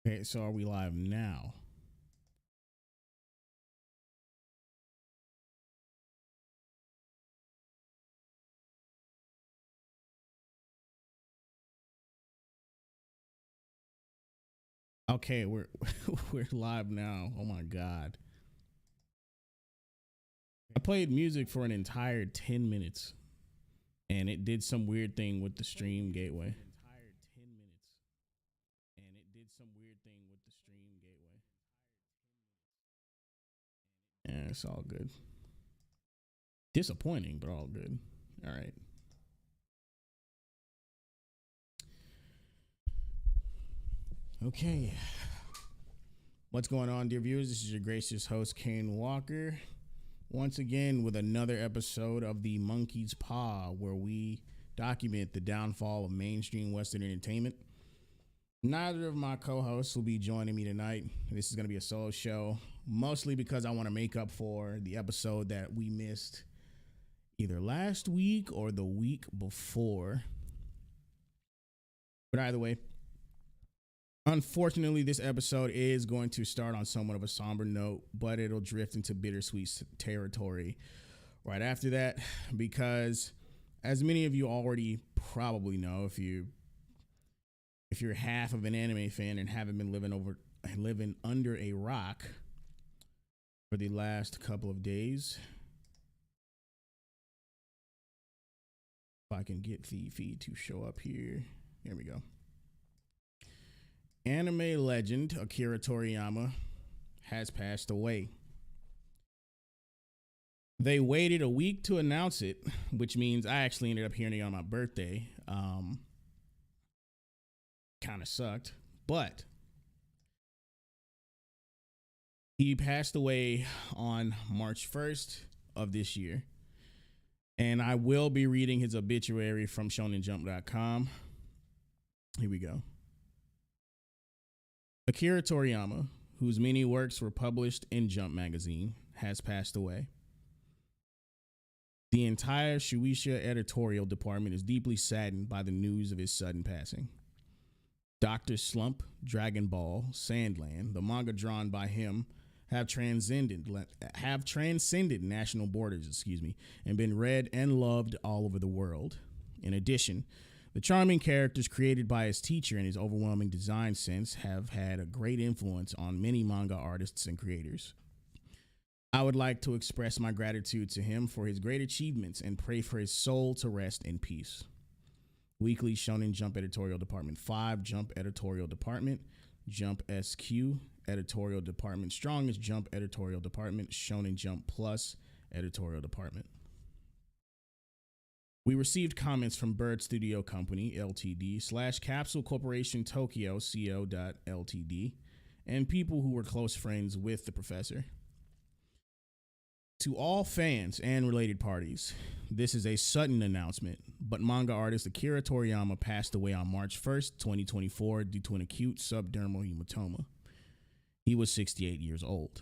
Okay, so are we live now? Okay, we're we're live now. Oh my god. I played music for an entire 10 minutes and it did some weird thing with the stream gateway. Yeah, it's all good. Disappointing, but all good. All right. Okay. What's going on, dear viewers? This is your gracious host, Kaine Walker, once again with another episode of the Monkey Paw, where we document the downfall of mainstream Western entertainment. Neither of my co-hosts will be joining me tonight. This is going to be a solo show, mostly because I want to make up for the episode that we missed either last week or the week before. But either way, unfortunately, this episode is going to start on somewhat of a somber note, but it'll drift into bittersweet territory right after that, because as many of you already probably know, if you're half of an anime fan and haven't been living under a rock for the last couple of days, if I can get the feed to show up here. Here we go. Anime legend Akira Toriyama has passed away. They waited a week to announce it, which means I actually ended up hearing it on my birthday. Kind of sucked, but he passed away on March 1st of this year. And I will be reading his obituary from shonenjump.com. Here we go. Akira Toriyama, whose many works were published in Jump magazine, has passed away. The entire Shueisha editorial department is deeply saddened by the news of his sudden passing. Dr. Slump, Dragon Ball, Sandland, the manga drawn by him, have transcended national borders, and been read and loved all over the world. In addition, the charming characters created by his teacher and his overwhelming design sense have had a great influence on many manga artists and creators. I would like to express my gratitude to him for his great achievements and pray for his soul to rest in peace. Weekly Shonen Jump Editorial Department 5, Jump Editorial Department, Jump SQ, Editorial Department, Strongest Jump Editorial Department, Shonen Jump Plus, Editorial Department. We received comments from Bird Studio Company, Ltd, / Capsule Corporation Tokyo, Co. Ltd, and people who were close friends with the professor. To all fans and related parties, this is a sudden announcement, but manga artist Akira Toriyama passed away on March 1st, 2024 due to an acute subdermal hematoma. He was 68 years old.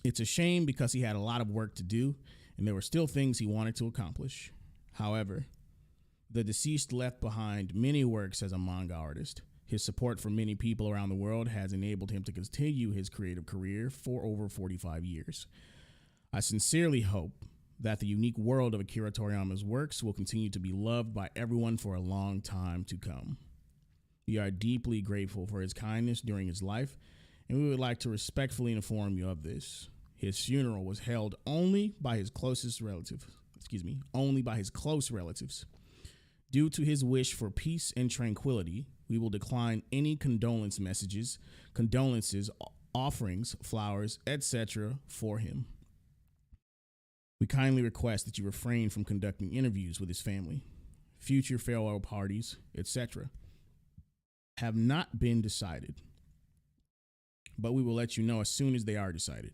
It's a shame because he had a lot of work to do and there were still things he wanted to accomplish. However, the deceased left behind many works as a manga artist. His support for many people around the world has enabled him to continue his creative career for over 45 years. I sincerely hope that the unique world of Akira Toriyama's works will continue to be loved by everyone for a long time to come. We are deeply grateful for his kindness during his life, and we would like to respectfully inform you of this. His funeral was held only by his close relatives. Due to his wish for peace and tranquility, we will decline any condolences, offerings, flowers, etc. for him. We kindly request that you refrain from conducting interviews with his family. Future farewell parties, etc. have not been decided, but we will let you know as soon as they are decided.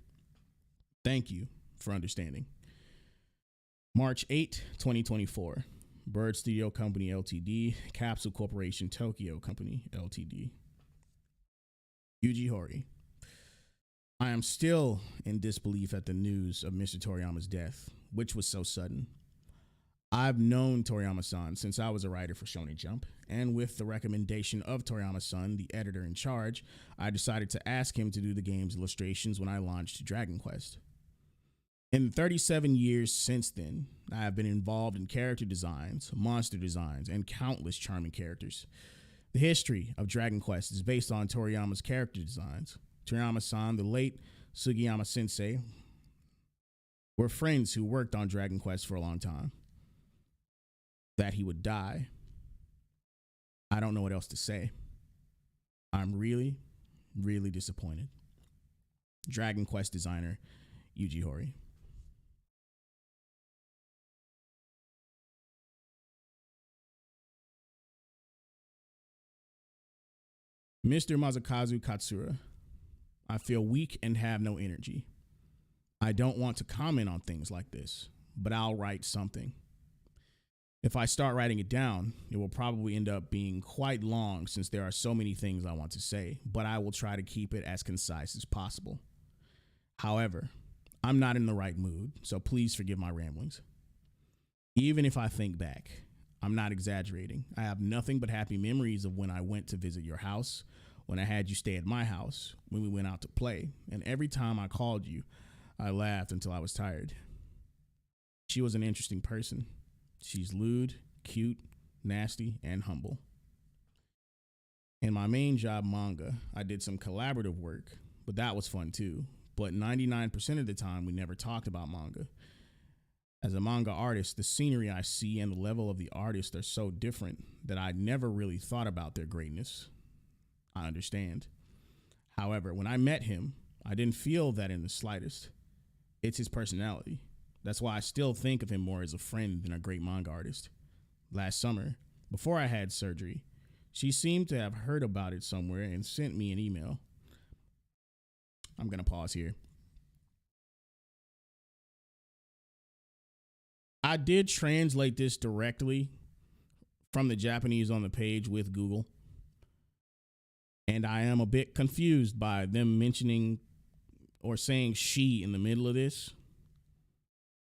Thank you for understanding. March 8, 2024. Bird Studio Company, Ltd. Capsule Corporation Tokyo Company, Ltd. Yuji Horii. I am still in disbelief at the news of Mr. Toriyama's death, which was so sudden. I've known Toriyama-san since I was a writer for Shonen Jump, and with the recommendation of Toriyama-san, the editor in charge, I decided to ask him to do the game's illustrations when I launched Dragon Quest. In the 37 years since then, I have been involved in character designs, monster designs, and countless charming characters. The history of Dragon Quest is based on Toriyama's character designs. Toriyama-san, the late Sugiyama Sensei, were friends who worked on Dragon Quest for a long time. That he would die, I don't know what else to say. I'm really, really disappointed. Dragon Quest designer Yuji Horii. Mr. Masakazu Katsura, I feel weak and have no energy. I don't want to comment on things like this, but I'll write something. If I start writing it down, it will probably end up being quite long since there are so many things I want to say, but I will try to keep it as concise as possible. However, I'm not in the right mood, so please forgive my ramblings. Even if I think back, I'm not exaggerating. I have nothing but happy memories of when I went to visit your house, when I had you stay at my house, when we went out to play, and every time I called you, I laughed until I was tired. She was an interesting person. She's lewd, cute, nasty, and humble. In my main job, manga, I did some collaborative work, but that was fun too. But 99% of the time, we never talked about manga. As a manga artist, the scenery I see and the level of the artist are so different that I never really thought about their greatness. I understand. However, when I met him, I didn't feel that in the slightest. It's his personality. That's why I still think of him more as a friend than a great manga artist. Last summer, before I had surgery, she seemed to have heard about it somewhere and sent me an email. I'm going to pause here. I did translate this directly from the Japanese on the page with Google, and I am a bit confused by them mentioning or saying she in the middle of this.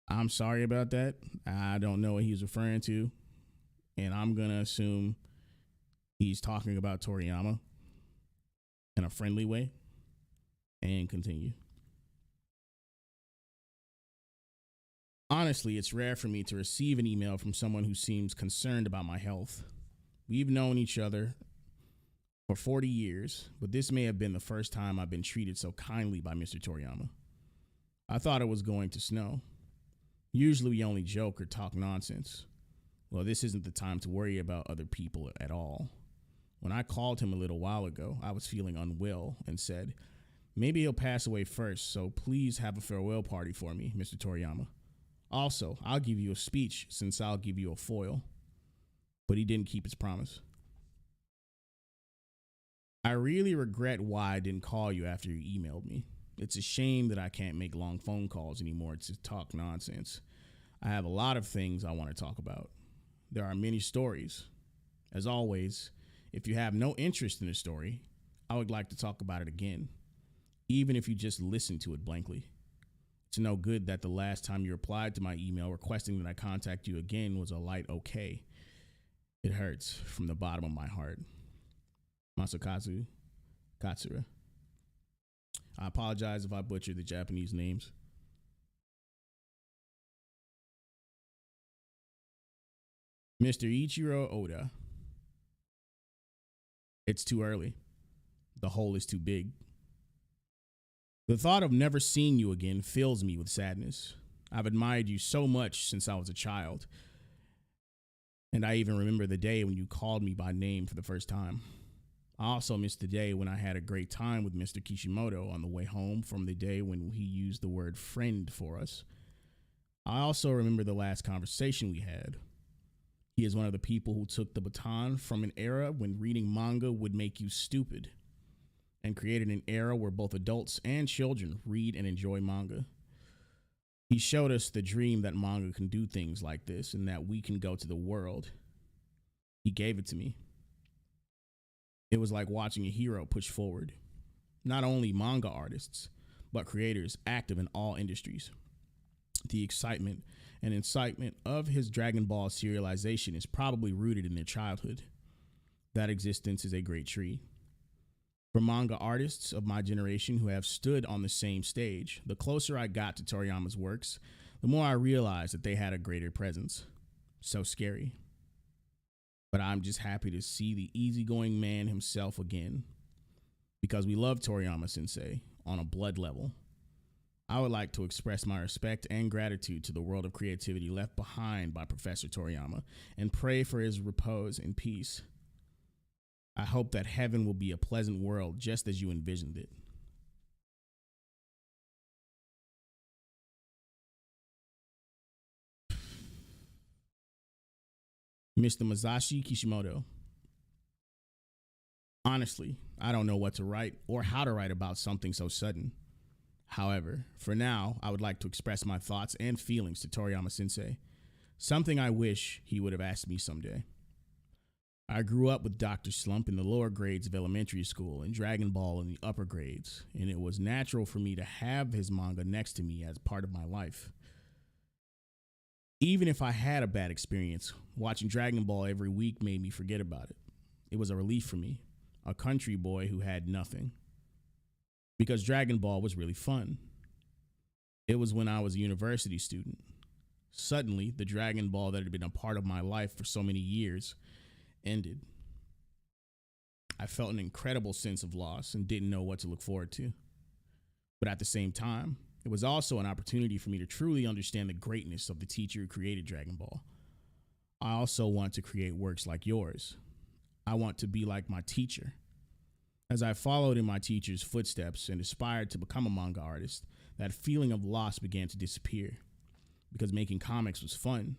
I'm sorry about that. I don't know what he's referring to, and I'm going to assume he's talking about Toriyama in a friendly way, and continue. Honestly, it's rare for me to receive an email from someone who seems concerned about my health. We've known each other for 40 years, but this may have been the first time I've been treated so kindly by Mr. Toriyama. I thought it was going to snow. Usually we only joke or talk nonsense. Well, this isn't the time to worry about other people at all. When I called him a little while ago, I was feeling unwell and said, maybe he'll pass away first, so please have a farewell party for me, Mr. Toriyama. Also, I'll give you a speech since I'll give you a foil. But he didn't keep his promise. I really regret why I didn't call you after you emailed me. It's a shame that I can't make long phone calls anymore to talk nonsense. I have a lot of things I want to talk about. There are many stories. As always, if you have no interest in a story, I would like to talk about it again, even if you just listen to it blankly. It's no good that the last time you replied to my email requesting that I contact you again was a light okay. It hurts from the bottom of my heart. Masakazu Katsura. I apologize if I butchered the Japanese names. Mr. Ichiro Oda. It's too early. The hole is too big. The thought of never seeing you again fills me with sadness. I've admired you so much since I was a child. And I even remember the day when you called me by name for the first time. I also miss the day when I had a great time with Mr. Kishimoto on the way home from the day when he used the word friend for us. I also remember the last conversation we had. He is one of the people who took the baton from an era when reading manga would make you stupid and created an era where both adults and children read and enjoy manga. He showed us the dream that manga can do things like this and that we can go to the world. He gave it to me. It was like watching a hero push forward. Not only manga artists, but creators active in all industries. The excitement and incitement of his Dragon Ball serialization is probably rooted in their childhood. That existence is a great tree. For manga artists of my generation who have stood on the same stage, the closer I got to Toriyama's works, the more I realized that they had a greater presence. So scary. But I'm just happy to see the easygoing man himself again, because we love Toriyama Sensei on a blood level. I would like to express my respect and gratitude to the world of creativity left behind by Professor Toriyama and pray for his repose and peace. I hope that heaven will be a pleasant world just as you envisioned it. Mr. Masashi Kishimoto. Honestly, I don't know what to write or how to write about something so sudden. However, for now, I would like to express my thoughts and feelings to Toriyama Sensei, something I wish he would have asked me someday. I grew up with Dr. Slump in the lower grades of elementary school and Dragon Ball in the upper grades, and it was natural for me to have his manga next to me as part of my life. Even if I had a bad experience, watching Dragon Ball every week made me forget about it. It was a relief for me, a country boy who had nothing. Because Dragon Ball was really fun. It was when I was a university student. Suddenly, the Dragon Ball that had been a part of my life for so many years ended. I felt an incredible sense of loss and didn't know what to look forward to. But at the same time, it was also an opportunity for me to truly understand the greatness of the teacher who created Dragon Ball. I also want to create works like yours. I want to be like my teacher. As I followed in my teacher's footsteps and aspired to become a manga artist, that feeling of loss began to disappear because making comics was fun.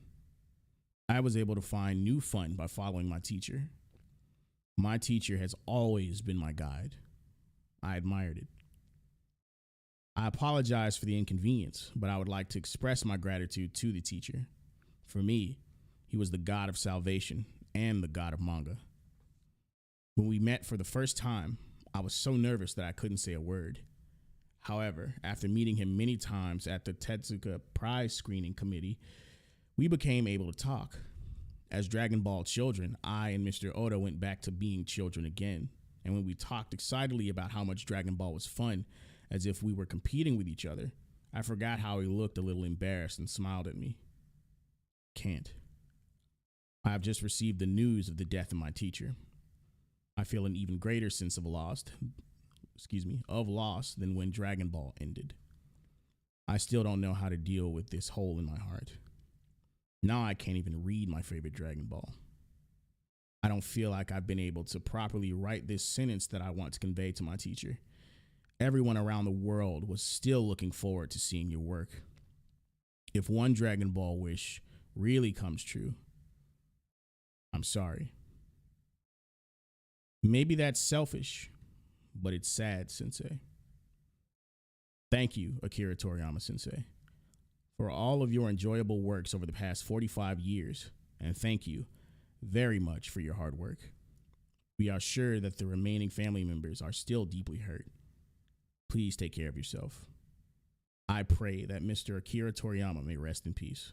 I was able to find new fun by following my teacher. My teacher has always been my guide. I admired it. I apologize for the inconvenience, but I would like to express my gratitude to the teacher. For me, he was the god of salvation and the god of manga. When we met for the first time, I was so nervous that I couldn't say a word. However, after meeting him many times at the Tezuka Prize Screening Committee, we became able to talk. As Dragon Ball children, I and Mr. Oda went back to being children again. And when we talked excitedly about how much Dragon Ball was fun, as if we were competing with each other, I forgot how he looked a little embarrassed and smiled at me. Can't. I have just received the news of the death of my teacher. I feel an even greater sense of loss than when Dragon Ball ended. I still don't know how to deal with this hole in my heart. Now I can't even read my favorite Dragon Ball. I don't feel like I've been able to properly write this sentence that I want to convey to my teacher. Everyone around the world was still looking forward to seeing your work. If one Dragon Ball wish really comes true, I'm sorry. Maybe that's selfish, but it's sad, Sensei. Thank you, Akira Toriyama Sensei, for all of your enjoyable works over the past 45 years, and thank you very much for your hard work. We are sure that the remaining family members are still deeply hurt. Please take care of yourself. I pray that Mr. Akira Toriyama may rest in peace.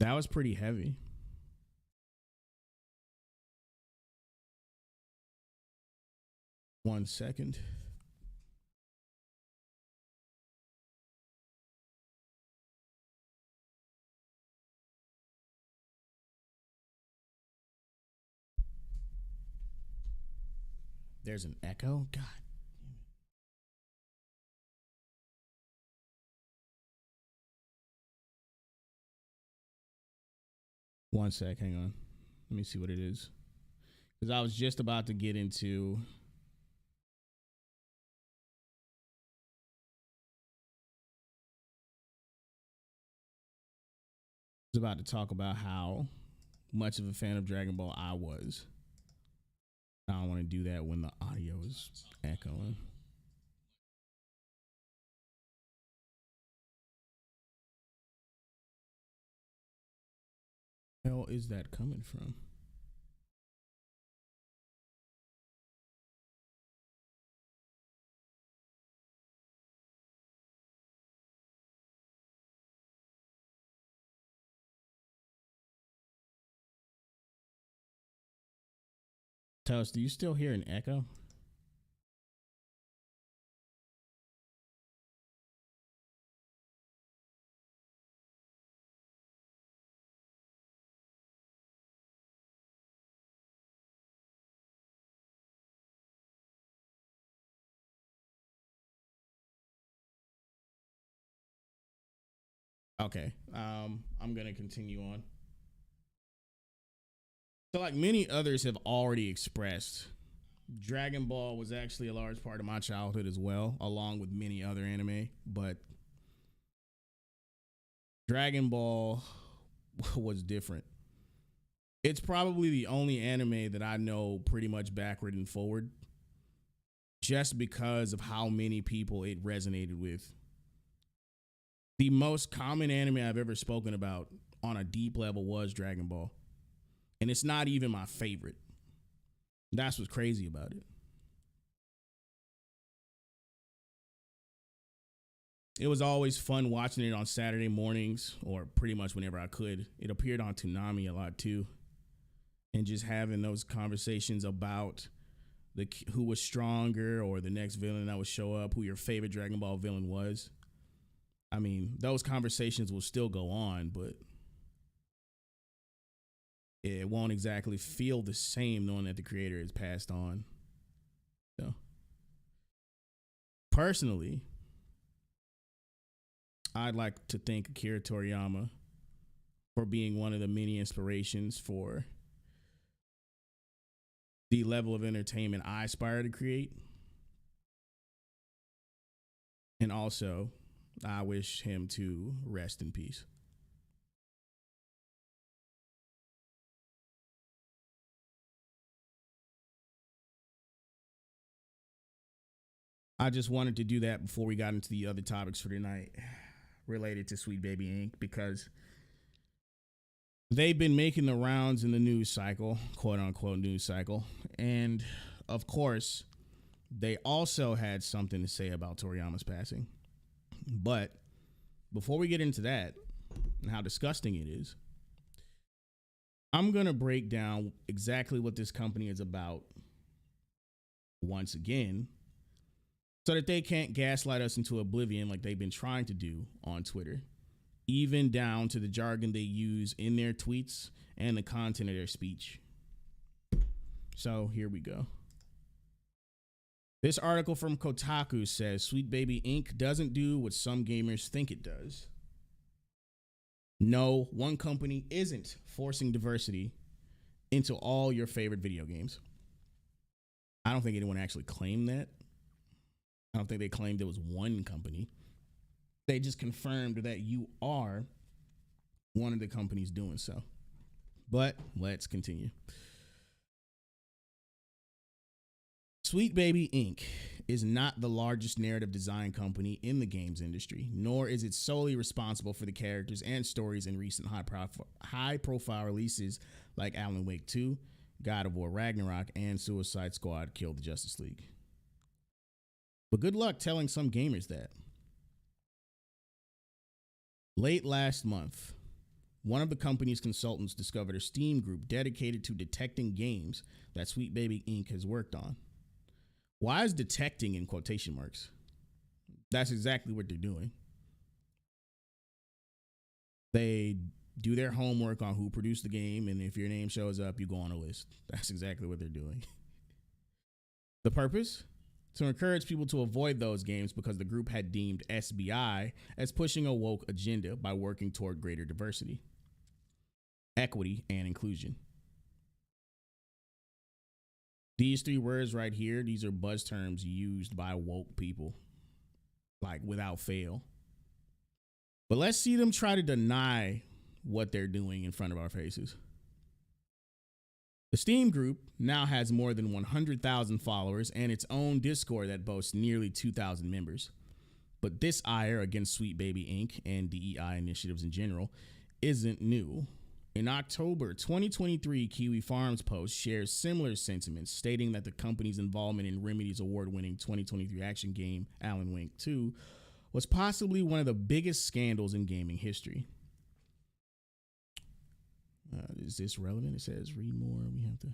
That was pretty heavy. One second. There's an echo? God. One sec, hang on. Let me see what it is. Because I was just about to get into about to talk about how much of a fan of Dragon Ball I was. I don't want to do that when the audio is echoing. Where the hell is that coming from? Toast, do you still hear an echo? Okay. I'm gonna continue on. So, like many others have already expressed, Dragon Ball was actually a large part of my childhood as well, along with many other anime. But Dragon Ball was different. It's probably the only anime that I know pretty much backward and forward, just because of how many people it resonated with. The most common anime I've ever spoken about on a deep level was Dragon Ball. And it's not even my favorite. That's what's crazy about it. It was always fun watching it on Saturday mornings or pretty much whenever I could. It appeared on Toonami a lot too. And just having those conversations about who was stronger or the next villain that would show up, who your favorite Dragon Ball villain was. I mean, those conversations will still go on, but it won't exactly feel the same knowing that the creator has passed on. So, personally, I'd like to thank Akira Toriyama for being one of the many inspirations for the level of entertainment I aspire to create. And also, I wish him to rest in peace. I just wanted to do that before we got into the other topics for tonight related to Sweet Baby Inc. because they've been making the rounds in the news cycle, quote unquote news cycle. And of course, they also had something to say about Toriyama's passing. But before we get into that and how disgusting it is, I'm going to break down exactly what this company is about once again so that they can't gaslight us into oblivion like they've been trying to do on Twitter, even down to the jargon they use in their tweets and the content of their speech. So here we go. This article from Kotaku says Sweet Baby Inc. doesn't do what some gamers think it does. No, one company isn't forcing diversity into all your favorite video games. I don't think anyone actually claimed that. I don't think they claimed it was one company. They just confirmed that you are one of the companies doing so. But let's continue. Sweet Baby Inc. is not the largest narrative design company in the games industry, nor is it solely responsible for the characters and stories in recent high-profile releases like Alan Wake 2, God of War Ragnarok, and Suicide Squad Kill the Justice League. But good luck telling some gamers that. Late last month, one of the company's consultants discovered a Steam group dedicated to detecting games that Sweet Baby Inc. has worked on. Why is detecting in quotation marks? That's exactly what they're doing. They do their homework on who produced the game, and if your name shows up, you go on a list. That's exactly what they're doing. The purpose? To encourage people to avoid those games because the group had deemed SBI as pushing a woke agenda by working toward greater diversity, equity, and inclusion. These three words right here, these are buzz terms used by woke people, like without fail. But let's see them try to deny what they're doing in front of our faces. The Steam group now has more than 100,000 followers and its own Discord that boasts nearly 2,000 members. But this ire against Sweet Baby Inc. and DEI initiatives in general isn't new. In October 2023, Kiwi Farms Post shares similar sentiments, stating that the company's involvement in Remedy's award-winning 2023 action game, Alan Wake 2, was possibly one of the biggest scandals in gaming history. Is this relevant? It says read more. We have to.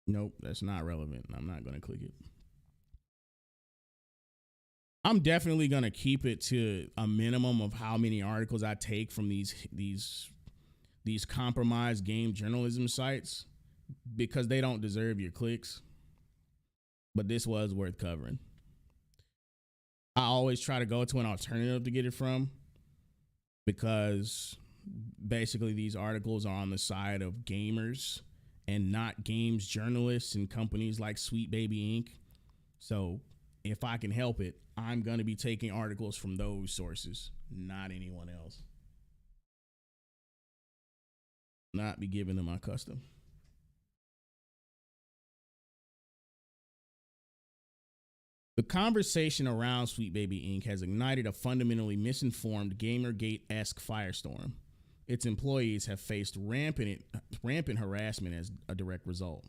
Nope, that's not relevant. I'm not going to click it. I'm definitely going to keep it to a minimum of how many articles I take from these compromised game journalism sites, because they don't deserve your clicks. But this was worth covering. I always try to go to an alternative to get it from, because basically these articles are on the side of gamers and not games journalists and companies like Sweet Baby Inc. So if I can help it, I'm going to be taking articles from those sources, not anyone else. Not be giving them my custom. The conversation around Sweet Baby Inc. has ignited a fundamentally misinformed Gamergate-esque firestorm. Its employees have faced rampant harassment as a direct result.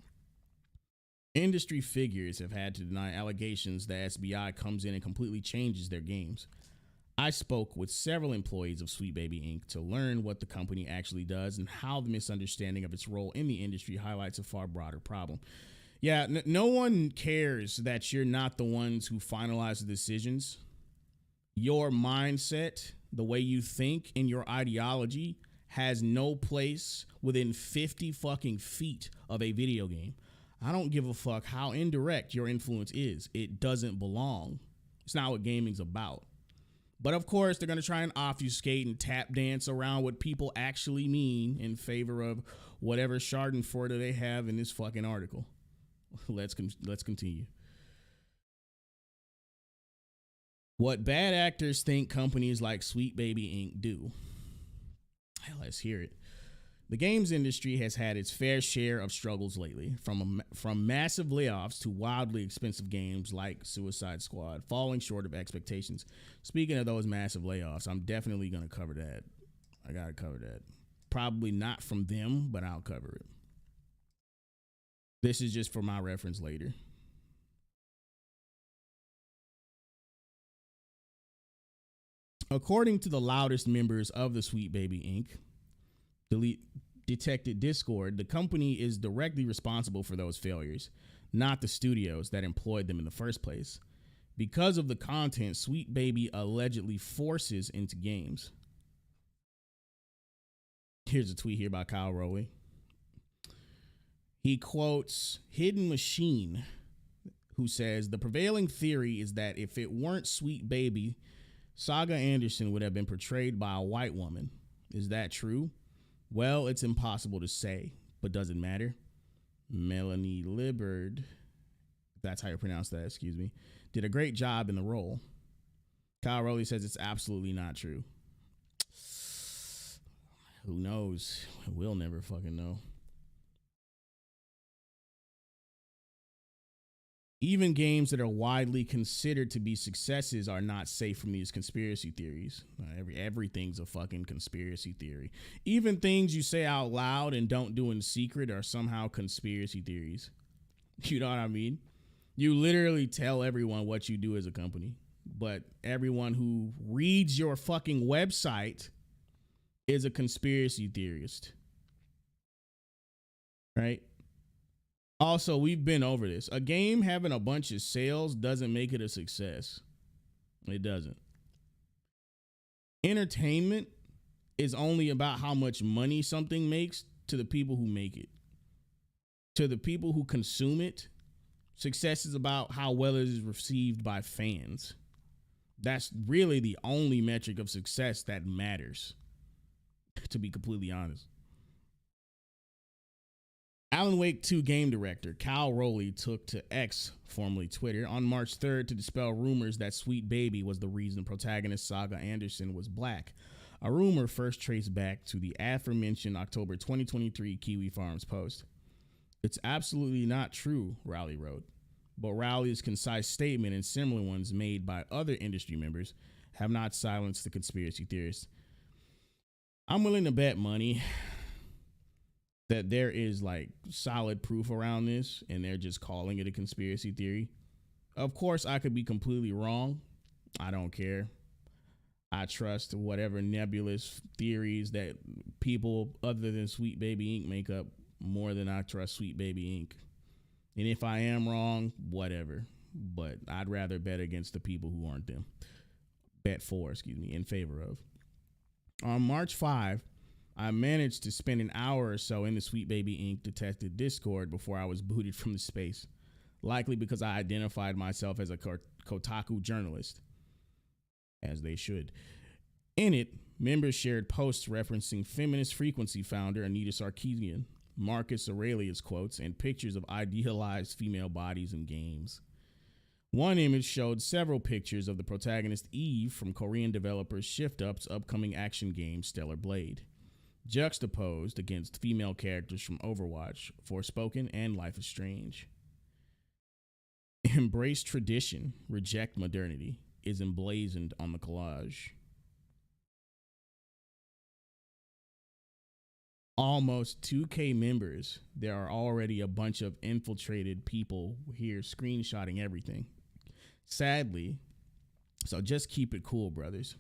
Industry figures have had to deny allegations that SBI comes in and completely changes their games. I spoke with several employees of Sweet Baby Inc. to learn what the company actually does and how the misunderstanding of its role in the industry highlights a far broader problem. Yeah, no one cares that you're not the ones who finalize the decisions. Your mindset, the way you think, and your ideology has no place within 50 fucking feet of a video game. I don't give a fuck how indirect your influence is. It doesn't belong. It's not what gaming's about. But of course, they're going to try and obfuscate and tap dance around what people actually mean in favor of whatever schadenfreude they have in this fucking article. Let's continue. What bad actors think companies like Sweet Baby Inc. do. Hell, let's hear it. The games industry has had its fair share of struggles lately, from massive layoffs to wildly expensive games like Suicide Squad falling short of expectations. Speaking of those massive layoffs, I'm definitely going to cover that. I got to cover that. Probably not from them, but I'll cover it. This is just for my reference later. According to the loudest members of the Sweet Baby Inc. Detected Discord, the company is directly responsible for those failures, not the studios that employed them in the first place. Because of the content Sweet Baby allegedly forces into games. Here's a tweet here by Kyle Rowley. He quotes Hidden Machine, who says, the prevailing theory is that if it weren't Sweet Baby, Saga Anderson would have been portrayed by a white woman. Is that true? Well, it's impossible to say, but does it matter? Melanie Liburd, if that's how you pronounce that, excuse me, did a great job in the role. Kyle Rowley says it's absolutely not true. Who knows? We'll never fucking know. Even games that are widely considered to be successes are not safe from these conspiracy theories. Everything's a fucking conspiracy theory. Even things you say out loud and don't do in secret are somehow conspiracy theories. You know what I mean? You literally tell everyone what you do as a company, but everyone who reads your fucking website is a conspiracy theorist. Right? Also, we've been over this. A game having a bunch of sales doesn't make it a success. It doesn't. Entertainment is only about how much money something makes to the people who make it. To the people who consume it, success is about how well it is received by fans. That's really the only metric of success that matters, to be completely honest. Alan Wake 2 game director Kyle Rowley took to X, formerly Twitter, on March 3rd to dispel rumors that Sweet Baby was the reason protagonist Saga Anderson was black. A rumor first traced back to the aforementioned October 2023 Kiwi Farms post. It's absolutely not true, Rowley wrote, but Rowley's concise statement and similar ones made by other industry members have not silenced the conspiracy theorists. I'm willing to bet money that there is like solid proof around this and they're just calling it a conspiracy theory. Of course, I could be completely wrong. I don't care. I trust whatever nebulous theories that people other than Sweet Baby Inc. make up more than I trust Sweet Baby Inc. And if I am wrong, whatever. But I'd rather bet against the people who aren't them. Bet for, in favor of. On March 5, I managed to spend an hour or so in the Sweet Baby Inc. detected Discord before I was booted from the space, likely because I identified myself as a Kotaku journalist, as they should. In it, members shared posts referencing Feminist Frequency founder Anita Sarkeesian, Marcus Aurelius quotes, and pictures of idealized female bodies in games. One image showed several pictures of the protagonist Eve from Korean developer Shift Up's upcoming action game Stellar Blade, juxtaposed against female characters from Overwatch, Forspoken, and Life is Strange. Embrace tradition, reject modernity is emblazoned on the collage. Almost 2K members. There are already a bunch of infiltrated people here screenshotting everything. Sadly, so just keep it cool, brothers.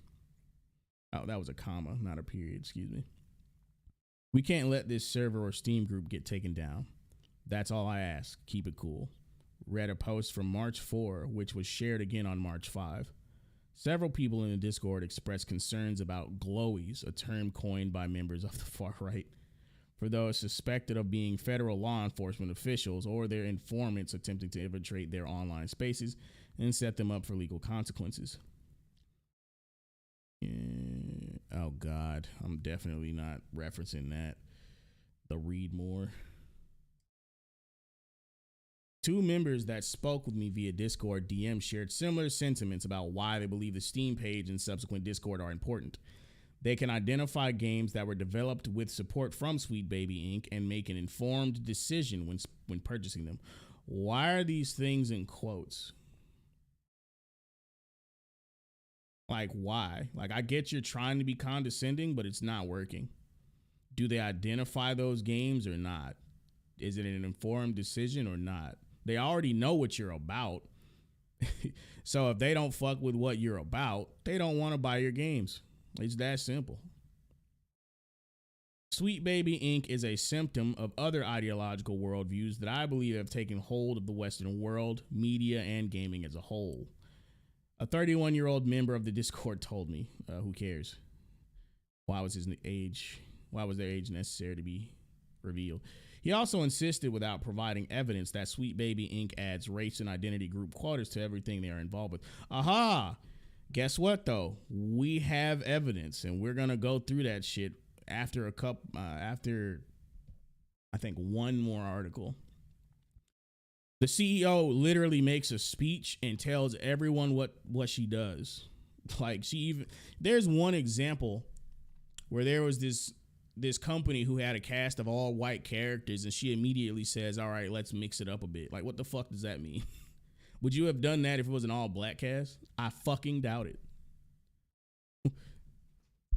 Oh, that was a comma, not a period, excuse me. We can't let this server or Steam group get taken down. That's all I ask. Keep it cool. Read a post from March 4, which was shared again on March 5. Several people in the Discord expressed concerns about glowies, a term coined by members of the far right, for those suspected of being federal law enforcement officials or their informants attempting to infiltrate their online spaces and set them up for legal consequences. Oh God, I'm definitely not referencing that. The read more. Two members that spoke with me via Discord DM shared similar sentiments about why they believe the Steam page and subsequent Discord are important. They can identify games that were developed with support from Sweet Baby Inc. and make an informed decision when purchasing them. Why are these things in quotes? Like, why? Like, I get you're trying to be condescending, but it's not working. Do they identify those games or not? Is it an informed decision or not? They already know what you're about. So if they don't fuck with what you're about, they don't want to buy your games. It's that simple. Sweet Baby Inc. is a symptom of other ideological worldviews that I believe have taken hold of the Western world, media, and gaming as a whole. A 31-year-old member of the Discord told me, who cares? Why was their age necessary to be revealed? He also insisted, without providing evidence, that Sweet Baby Inc. adds race and identity group quotas to everything they are involved with. Aha! Guess what, though? We have evidence, and we're going to go through that shit after I think one more article. The CEO literally makes a speech and tells everyone what she does. Like, there's one example where there was this company who had a cast of all white characters, and she immediately says, all right, let's mix it up a bit. Like, what the fuck does that mean? Would you have done that if it was an all black cast? I fucking doubt it.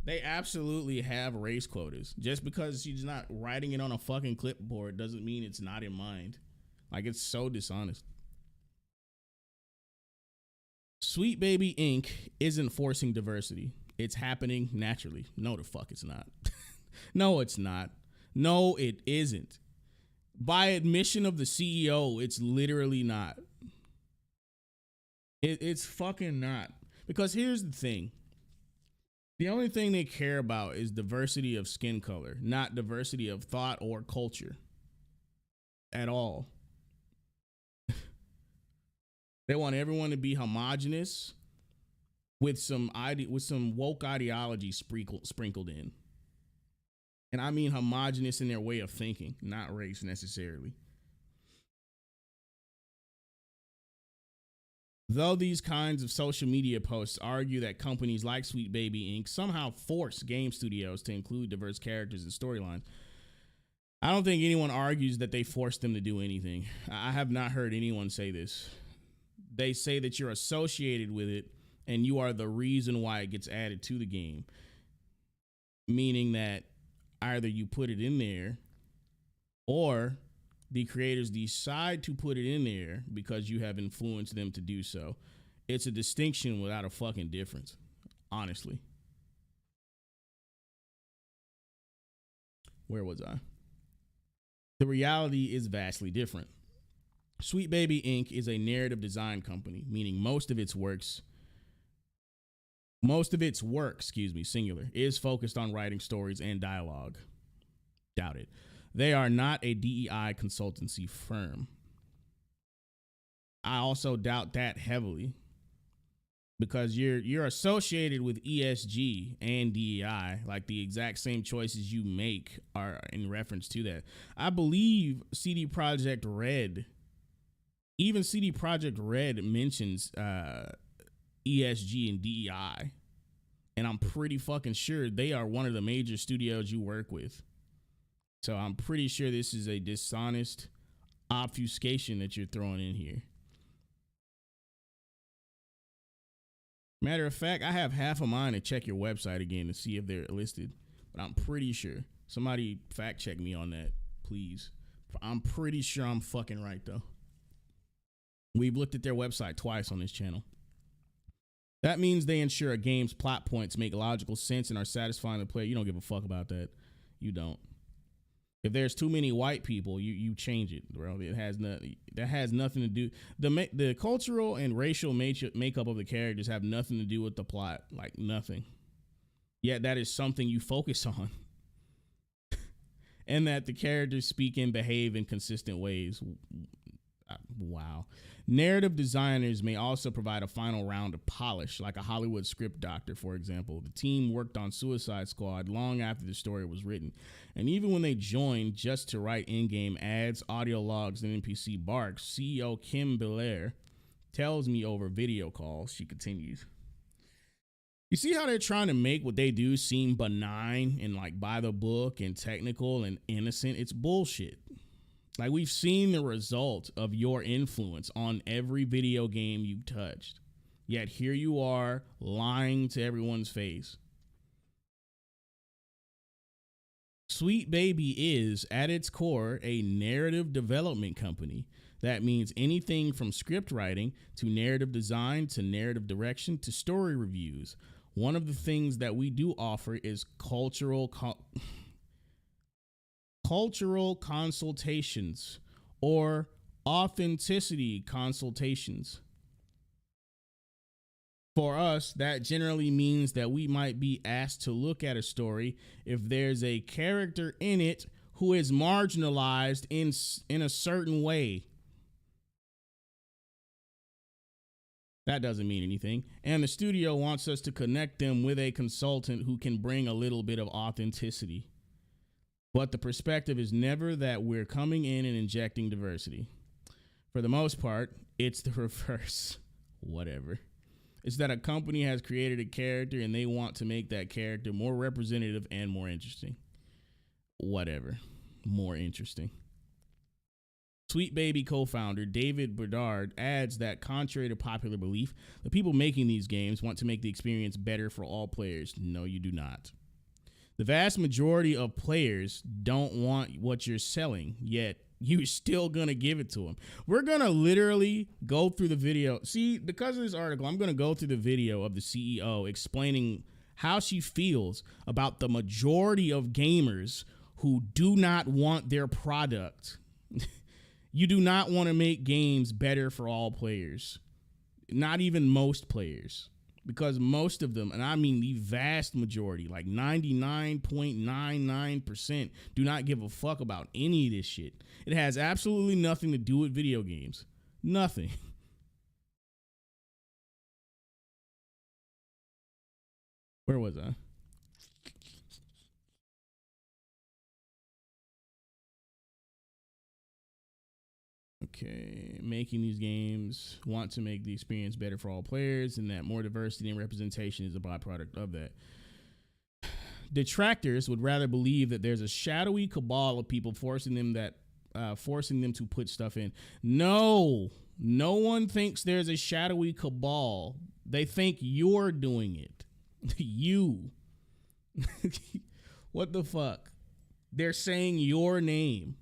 They absolutely have race quotas. Just because she's not writing it on a fucking clipboard doesn't mean it's not in mind. Like, it's so dishonest. Sweet Baby Inc. isn't forcing diversity. It's happening naturally. No, the fuck it's not. No, it's not. No, it isn't. By admission of the CEO, it's literally not. It's fucking not. Because here's the thing. The only thing they care about is diversity of skin color, not diversity of thought or culture at all. They want everyone to be homogenous with some woke ideology sprinkled in. And I mean homogenous in their way of thinking, not race necessarily. Though these kinds of social media posts argue that companies like Sweet Baby Inc. somehow force game studios to include diverse characters and storylines, I don't think anyone argues that they force them to do anything. I have not heard anyone say this. They say that you're associated with it and you are the reason why it gets added to the game. Meaning that either you put it in there or the creators decide to put it in there because you have influenced them to do so. It's a distinction without a fucking difference, honestly. Where was I? The reality is vastly different. Sweet Baby Inc. is a narrative design company, meaning most of its work, singular, is focused on writing stories and dialogue. Doubt it. They are not a DEI consultancy firm. I also doubt that heavily because you're associated with ESG and DEI, like the exact same choices you make are in reference to that. I believe CD Projekt Red mentions ESG and DEI, and I'm pretty fucking sure they are one of the major studios you work with. So I'm pretty sure this is a dishonest obfuscation that you're throwing in here. Matter of fact, I have half a mind to check your website again to see if they're listed, but I'm pretty sure. Somebody fact check me on that, please. I'm pretty sure I'm fucking right, though. We've looked at their website twice on this channel. That means they ensure a game's plot points make logical sense and are satisfying the player. You don't give a fuck about that. You don't. If there's too many white people, you change it, bro. That has nothing to do. The cultural and racial makeup of the characters have nothing to do with the plot, like nothing. Yet that is something you focus on, and that the characters speak and behave in consistent ways. Wow. Narrative designers may also provide a final round of polish, like a Hollywood script doctor, for example. The team worked on Suicide Squad long after the story was written. And even when they joined just to write in-game ads, audio logs, and NPC barks, CEO Kim Belair tells me over video calls, she continues. You see how they're trying to make what they do seem benign and like by the book and technical and innocent? It's bullshit. Like, we've seen the result of your influence on every video game you've touched. Yet here you are lying to everyone's face. Sweet Baby is, at its core, a narrative development company. That means anything from script writing to narrative design to narrative direction to story reviews. One of the things that we do offer is cultural consultations or authenticity consultations. For us, that generally means that we might be asked to look at a story if there's a character in it who is marginalized in a certain way. That doesn't mean anything. And the studio wants us to connect them with a consultant who can bring a little bit of authenticity. But the perspective is never that we're coming in and injecting diversity. For the most part, it's the reverse. Whatever. It's that a company has created a character and they want to make that character more representative and more interesting. Whatever. More interesting. Sweet Baby co-founder David Bedard adds that contrary to popular belief, the people making these games want to make the experience better for all players. No, you do not. The vast majority of players don't want what you're selling, yet you're still going to give it to them. We're going to literally go through the video. See, because of this article, I'm going to go through the video of the CEO explaining how she feels about the majority of gamers who do not want their product. You do not want to make games better for all players, not even most players. Because most of them, and I mean the vast majority, like 99.99%, do not give a fuck about any of this shit. It has absolutely nothing to do with video games. Nothing. Where was I? Okay, making these games, want to make the experience better for all players, and that more diversity and representation is a byproduct of that. Detractors would rather believe that there's a shadowy cabal of people forcing them to put stuff in. No one thinks there's a shadowy cabal. They think you're doing it. You. What the fuck? They're saying your name.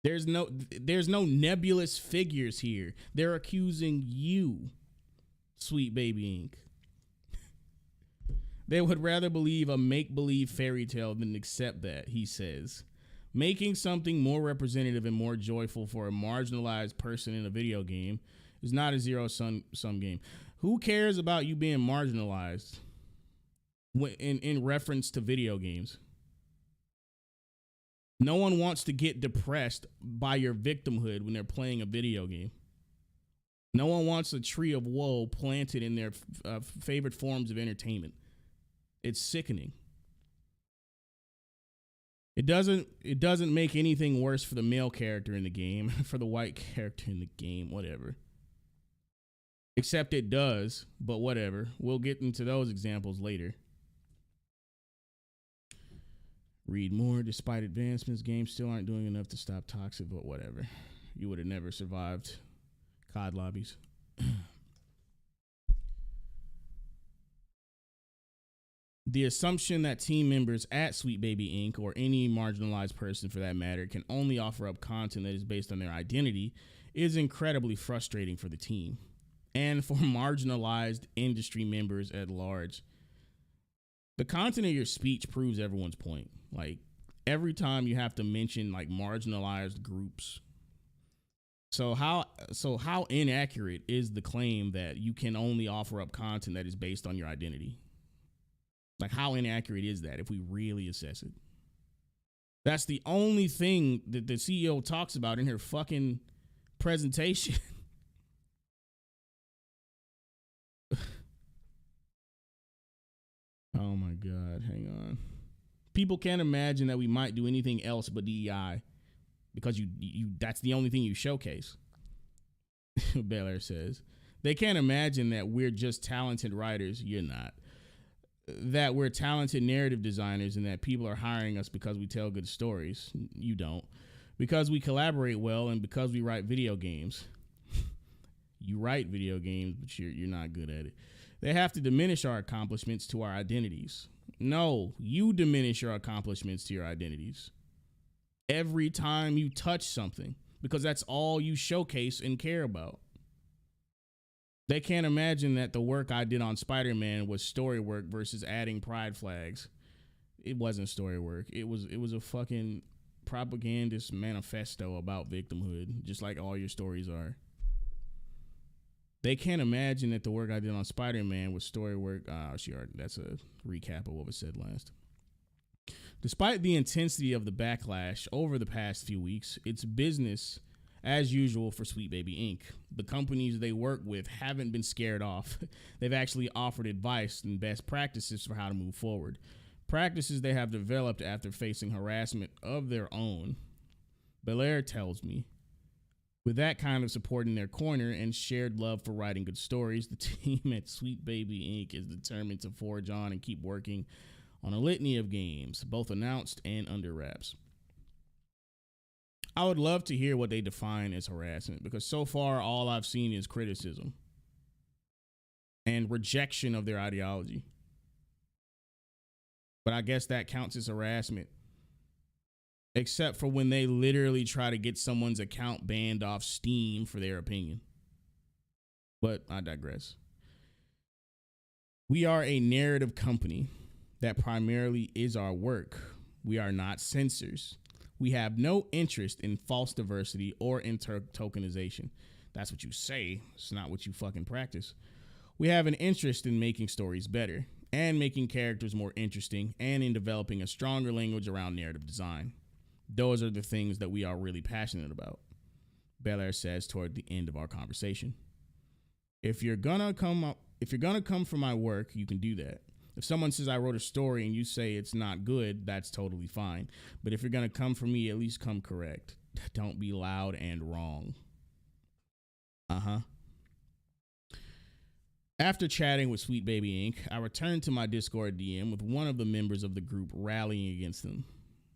There's no nebulous figures here. They're accusing you, Sweet Baby Inc. They would rather believe a make-believe fairy tale than accept that, he says. Making something more representative and more joyful for a marginalized person in a video game is not a zero-sum game. Who cares about you being marginalized in reference to video games? No one wants to get depressed by your victimhood when they're playing a video game. No one wants a tree of woe planted in their favorite forms of entertainment. It's sickening. It doesn't make anything worse for the male character in the game, for the white character in the game, whatever. Except it does, but whatever. We'll get into those examples later. Read more. Despite advancements, games still aren't doing enough to stop toxic, but whatever. You would have never survived COD lobbies. The assumption that team members at Sweet Baby Inc. or any marginalized person for that matter can only offer up content that is based on their identity is incredibly frustrating for the team and for marginalized industry members at large. The content of your speech proves everyone's point. Like, every time you have to mention like marginalized groups. So how inaccurate is the claim that you can only offer up content that is based on your identity? Like, how inaccurate is that if we really assess it? That's the only thing that the CEO talks about in her fucking presentation. Oh my God, hang on. People can't imagine that we might do anything else but DEI because you that's the only thing you showcase. Belair says. They can't imagine that we're just talented writers. You're not. That we're talented narrative designers and that people are hiring us because we tell good stories. You don't. Because we collaborate well and because we write video games. You write video games, but you're not good at it. They have to diminish our accomplishments to our identities. No, you diminish your accomplishments to your identities every time you touch something because that's all you showcase and care about. They can't imagine that the work I did on Spider-Man was story work versus adding pride flags. It wasn't story work. It was a fucking propagandist manifesto about victimhood, just like all your stories are. They can't imagine that the work I did on Spider-Man was story work. That's a recap of what was said last. Despite the intensity of the backlash over the past few weeks, it's business as usual for Sweet Baby Inc. The companies they work with haven't been scared off. They've actually offered advice and best practices for how to move forward. Practices they have developed after facing harassment of their own. Belair tells me, with that kind of support in their corner and shared love for writing good stories, the team at Sweet Baby Inc. is determined to forge on and keep working on a litany of games, both announced and under wraps. I would love to hear what they define as harassment, because so far all I've seen is criticism and rejection of their ideology. But I guess that counts as harassment. Except for when they literally try to get someone's account banned off Steam for their opinion. But I digress. We are a narrative company that primarily is our work. We are not censors. We have no interest in false diversity or in tokenization. That's what you say. It's not what you fucking practice. We have an interest in making stories better and making characters more interesting and in developing a stronger language around narrative design. Those are the things that we are really passionate about, Belair says toward the end of our conversation. If you're gonna come for my work, you can do that. If someone says I wrote a story and you say it's not good, that's totally fine. But if you're gonna come for me, at least come correct. Don't be loud and wrong. After chatting with Sweet Baby Inc., I returned to my Discord DM with one of the members of the group rallying against them.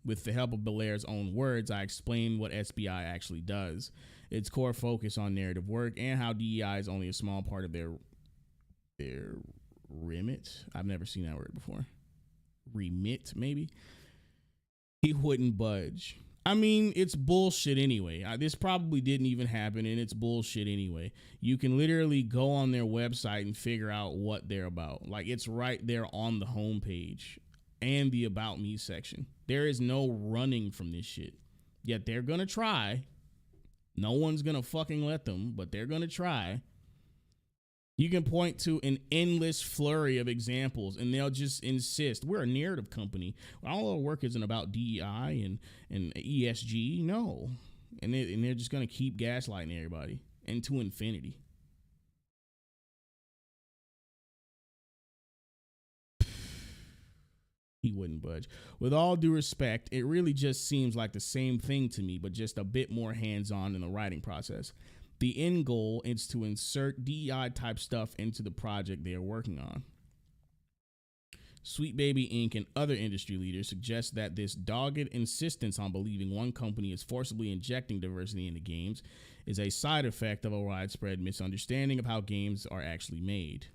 With the help of Belair's own words, I explained what SBI actually does, its core focus on narrative work, and how DEI is only a small part of their remit. I've never seen that word before. Remit, maybe? He wouldn't budge. I mean, it's bullshit anyway. This probably didn't even happen, and it's bullshit anyway. You can literally go on their website and figure out what they're about. Like, it's right there on the homepage and the About Me section. There is no running from this shit. Yet they're gonna try. No one's gonna fucking let them, but they're gonna try. You can point to an endless flurry of examples, and they'll just insist. We're a narrative company. All our work isn't about DEI and ESG. No. And they're just going to keep gaslighting everybody and to infinity. He wouldn't budge. With all due respect, it really just seems like the same thing to me, but just a bit more hands-on in the writing process. The end goal is to insert DEI type stuff into the project they are working on. Sweet Baby Inc. and other industry leaders suggest that this dogged insistence on believing one company is forcibly injecting diversity into games is a side effect of a widespread misunderstanding of how games are actually made.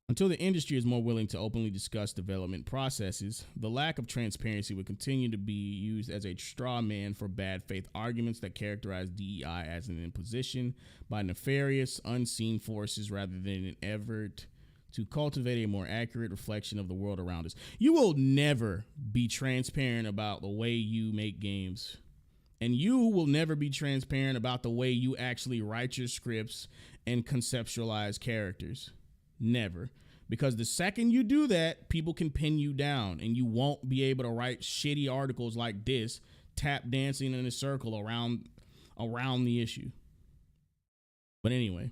Until the industry is more willing to openly discuss development processes, the lack of transparency would continue to be used as a straw man for bad faith arguments that characterize DEI as an imposition by nefarious, unseen forces rather than an effort to cultivate a more accurate reflection of the world around us. You will never be transparent about the way you make games. And you will never be transparent about the way you actually write your scripts and conceptualize characters. Never. Because the second you do that, people can pin you down and you won't be able to write shitty articles like this, tap dancing in a circle around the issue. But anyway,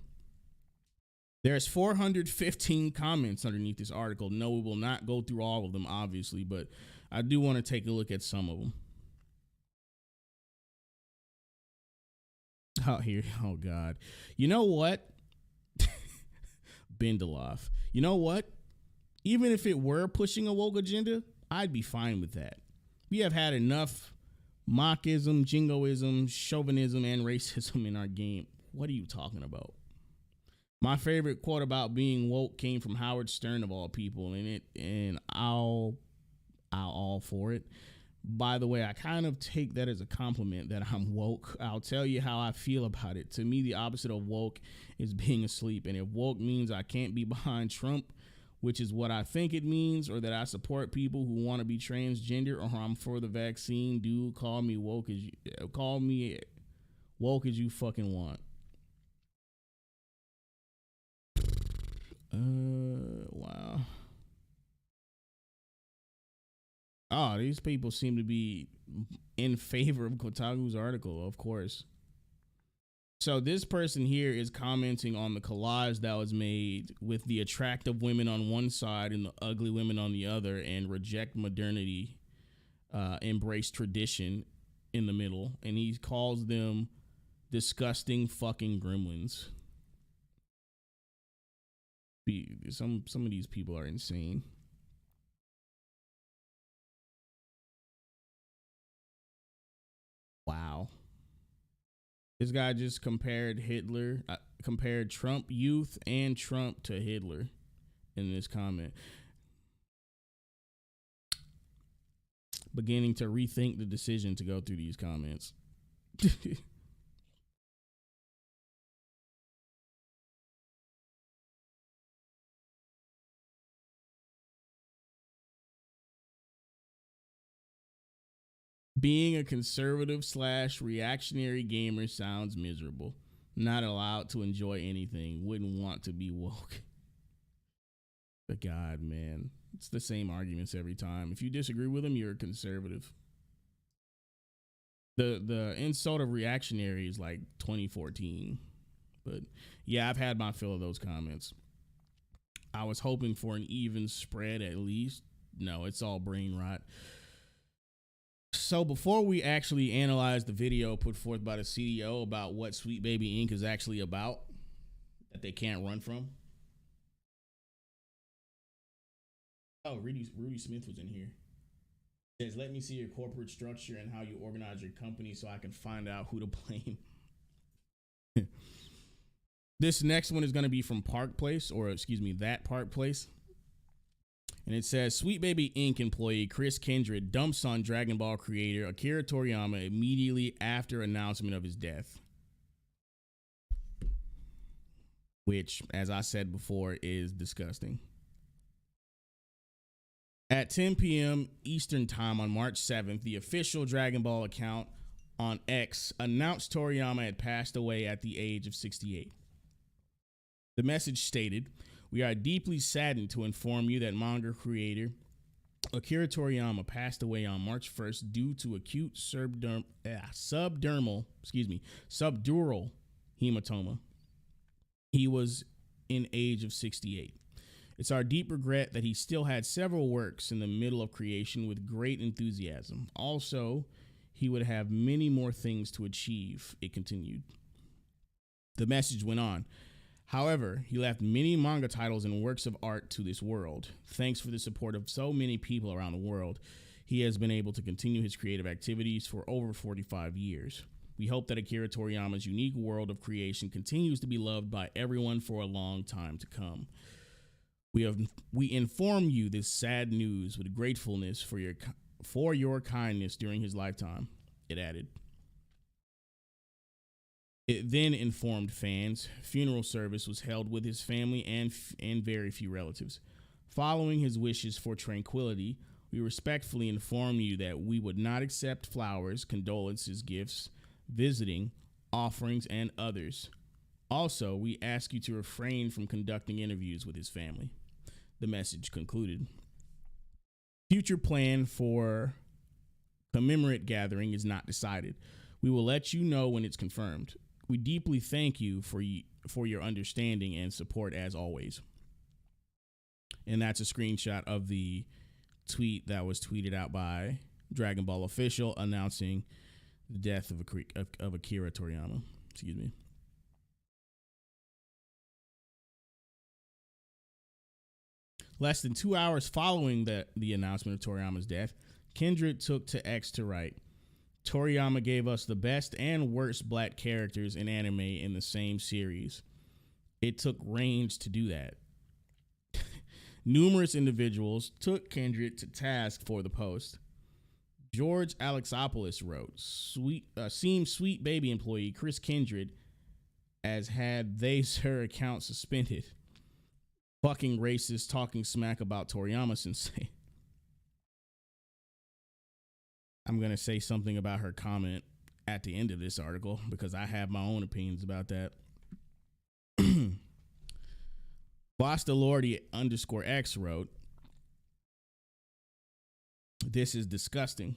there's 415 comments underneath this article. No, we will not go through all of them, obviously, but I do want to take a look at some of them. Oh God. You know what? Bendeloff. You know what? Even if it were pushing a woke agenda, I'd be fine with that. We have had enough mockism, jingoism, chauvinism, and racism in our game. What are you talking about? My favorite quote about being woke came from Howard Stern of all people, and I'll all for it. By the way, I kind of take that as a compliment that I'm woke. I'll tell you how I feel about it. To me, the opposite of woke is being asleep. And if woke means I can't be behind Trump, which is what I think it means, or that I support people who want to be transgender, or I'm for the vaccine, dude, call me woke as you fucking want. Wow. Oh, these people seem to be in favor of Kotaku's article, of course. So this person here is commenting on the collage that was made with the attractive women on one side and the ugly women on the other, and reject modernity, embrace tradition in the middle. And he calls them disgusting fucking gremlins. Some of these people are insane. Wow. This guy just compared Trump youth and Trump to Hitler in this comment. Beginning to rethink the decision to go through these comments. Being a conservative / reactionary gamer sounds miserable. Not allowed to enjoy anything. Wouldn't want to be woke. But God, man, it's the same arguments every time. If you disagree with them, you're a conservative. The insult of reactionary is like 2014. But yeah, I've had my fill of those comments. I was hoping for an even spread at least. No, it's all brain rot. So before we actually analyze the video put forth by the CDO about what Sweet Baby Inc. is actually about, that they can't run from. Oh, Rudy Smith was in here. It says, let me see your corporate structure and how you organize your company so I can find out who to blame. This next one is going to be from Park Place, or excuse me, That Park Place. And it says, Sweet Baby Inc. employee Chris Kindred dumps on Dragon Ball creator Akira Toriyama immediately after announcement of his death. Which, as I said before, is disgusting. At 10 p.m. Eastern Time on March 7th, the official Dragon Ball account on X announced Toriyama had passed away at the age of 68. The message stated, "We are deeply saddened to inform you that manga creator Akira Toriyama passed away on March 1st due to acute subdural hematoma. He was in age of 68. It's our deep regret that he still had several works in the middle of creation with great enthusiasm. Also, he would have many more things to achieve," it continued. The message went on. "However, he left many manga titles and works of art to this world. Thanks for the support of so many people around the world. He has been able to continue his creative activities for over 45 years. We hope that Akira Toriyama's unique world of creation continues to be loved by everyone for a long time to come. We inform you this sad news with gratefulness for your kindness during his lifetime," it added. It then informed fans funeral service was held with his family and very few relatives. "Following his wishes for tranquility, we respectfully inform you that we would not accept flowers, condolences, gifts, visiting, offerings, and others. Also, we ask you to refrain from conducting interviews with his family," the message concluded. Future plan for commemorate gathering is not decided. We will let you know when it's confirmed. We deeply thank you for your understanding and support as always. And that's a screenshot of the tweet that was tweeted out by Dragon Ball Official announcing the death of Akira Toriyama. Excuse me. Less than 2 hours following the announcement of Toriyama's death, Kindred took to X to write, "Toriyama gave us the best and worst black characters in anime in the same series. It took range to do that." Numerous individuals took Kindred to task for the post. George Alexopoulos wrote, "Seems sweet baby employee Chris Kindred as had her account suspended. Fucking racist talking smack about Toriyama sensei." I'm going to say something about her comment at the end of this article because I have my own opinions about that. Bostalordi_X wrote, "This is disgusting.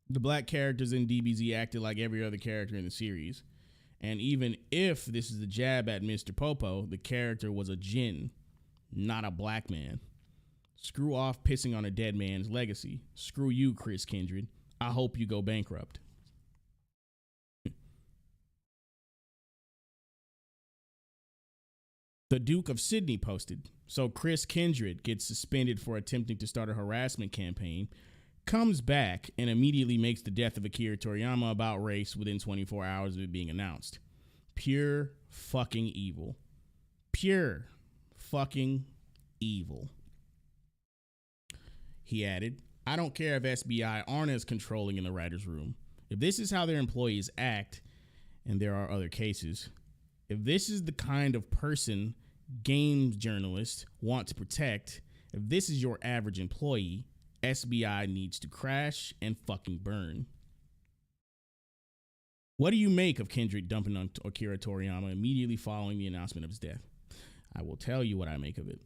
The black characters in DBZ acted like every other character in the series. And even if this is a jab at Mr. Popo, the character was a djinn, not a black man. Screw off pissing on a dead man's legacy. Screw you, Chris Kindred. I hope you go bankrupt." The Duke of Sydney posted, "So Chris Kindred gets suspended for attempting to start a harassment campaign, comes back, and immediately makes the death of Akira Toriyama about race within 24 hours of it being announced. Pure fucking evil. Pure fucking evil." He added, "I don't care if SBI aren't as controlling in the writer's room. If this is how their employees act, and there are other cases, if this is the kind of person games journalists want to protect, if this is your average employee, SBI needs to crash and fucking burn." What do you make of Kindred dumping on Akira Toriyama immediately following the announcement of his death? I will tell you what I make of it.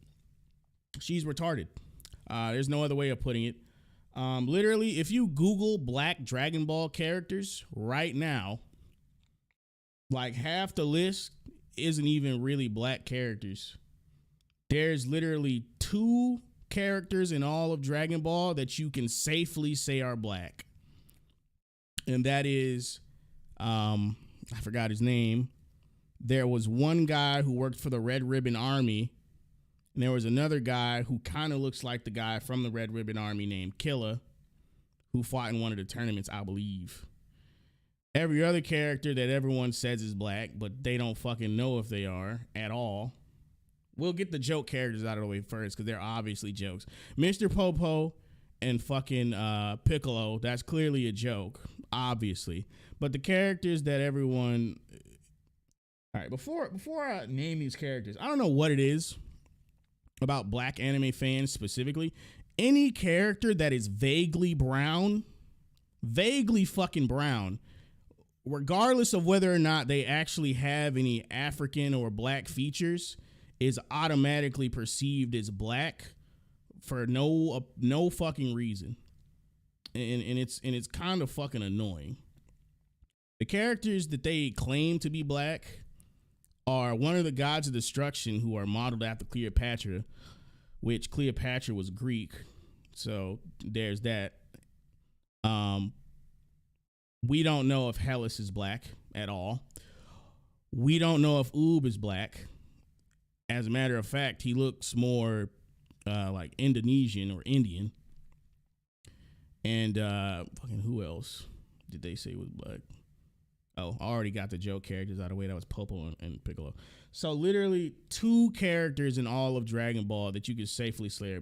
She's retarded. There's no other way of putting it. Literally, if you Google black Dragon Ball characters right now, like half the list isn't even really black characters. There's literally 2 characters in all of Dragon Ball that you can safely say are black. And that is, I forgot his name. There was one guy who worked for the Red Ribbon Army, and there was another guy who kind of looks like the guy from the Red Ribbon Army named Killa, who fought in one of the tournaments, I believe. Every other character that everyone says is black, but they don't fucking know if they are at all. We'll get the joke characters out of the way first because they're obviously jokes. Mr. Popo and fucking Piccolo, that's clearly a joke, obviously. But the characters that everyone... All right, before I name these characters, I don't know what it is about black anime fans specifically. any character that is vaguely fucking brown, regardless of whether or not they actually have any African or black features, is automatically perceived as black for no fucking reason. And it's kind of fucking annoying. The characters that they claim to be black are one of the gods of destruction who are modeled after Cleopatra, which Cleopatra was Greek. So there's that. We don't know if Hellas is black at all. We don't know if Oob is black. As a matter of fact, he looks more like Indonesian or Indian. And fucking who else did they say was black? Oh, I already got the joke characters out of the way. That was Popo and Piccolo. So literally 2 characters in all of Dragon Ball that you could safely say are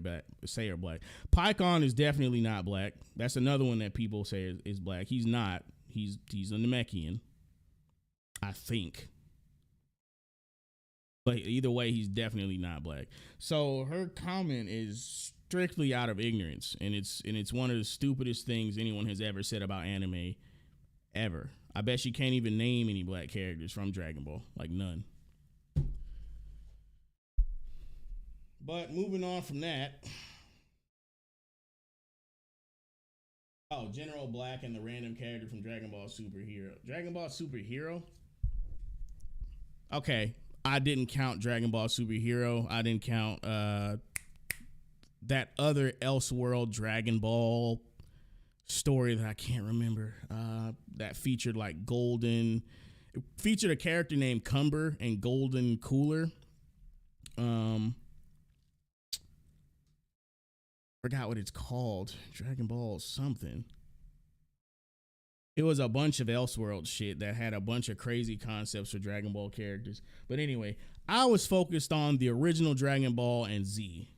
black. Pycon is definitely not black. That's another one that people say is black. He's not. He's a Namekian, I think. But either way, he's definitely not black. So her comment is strictly out of ignorance, and it's one of the stupidest things anyone has ever said about anime, ever. I bet she can't even name any black characters from Dragon Ball, like none. But moving on from that. Oh, General Black and the random character from Dragon Ball Superhero. Dragon Ball Superhero? Okay, I didn't count Dragon Ball Superhero. I didn't count that other Elseworld Dragon Ball story that I can't remember. That featured like Golden. It featured a character named Cumber and Golden Cooler. Forgot what it's called. Dragon Ball something. It was a bunch of Elseworld shit that had a bunch of crazy concepts for Dragon Ball characters. But anyway, I was focused on the original Dragon Ball and Z.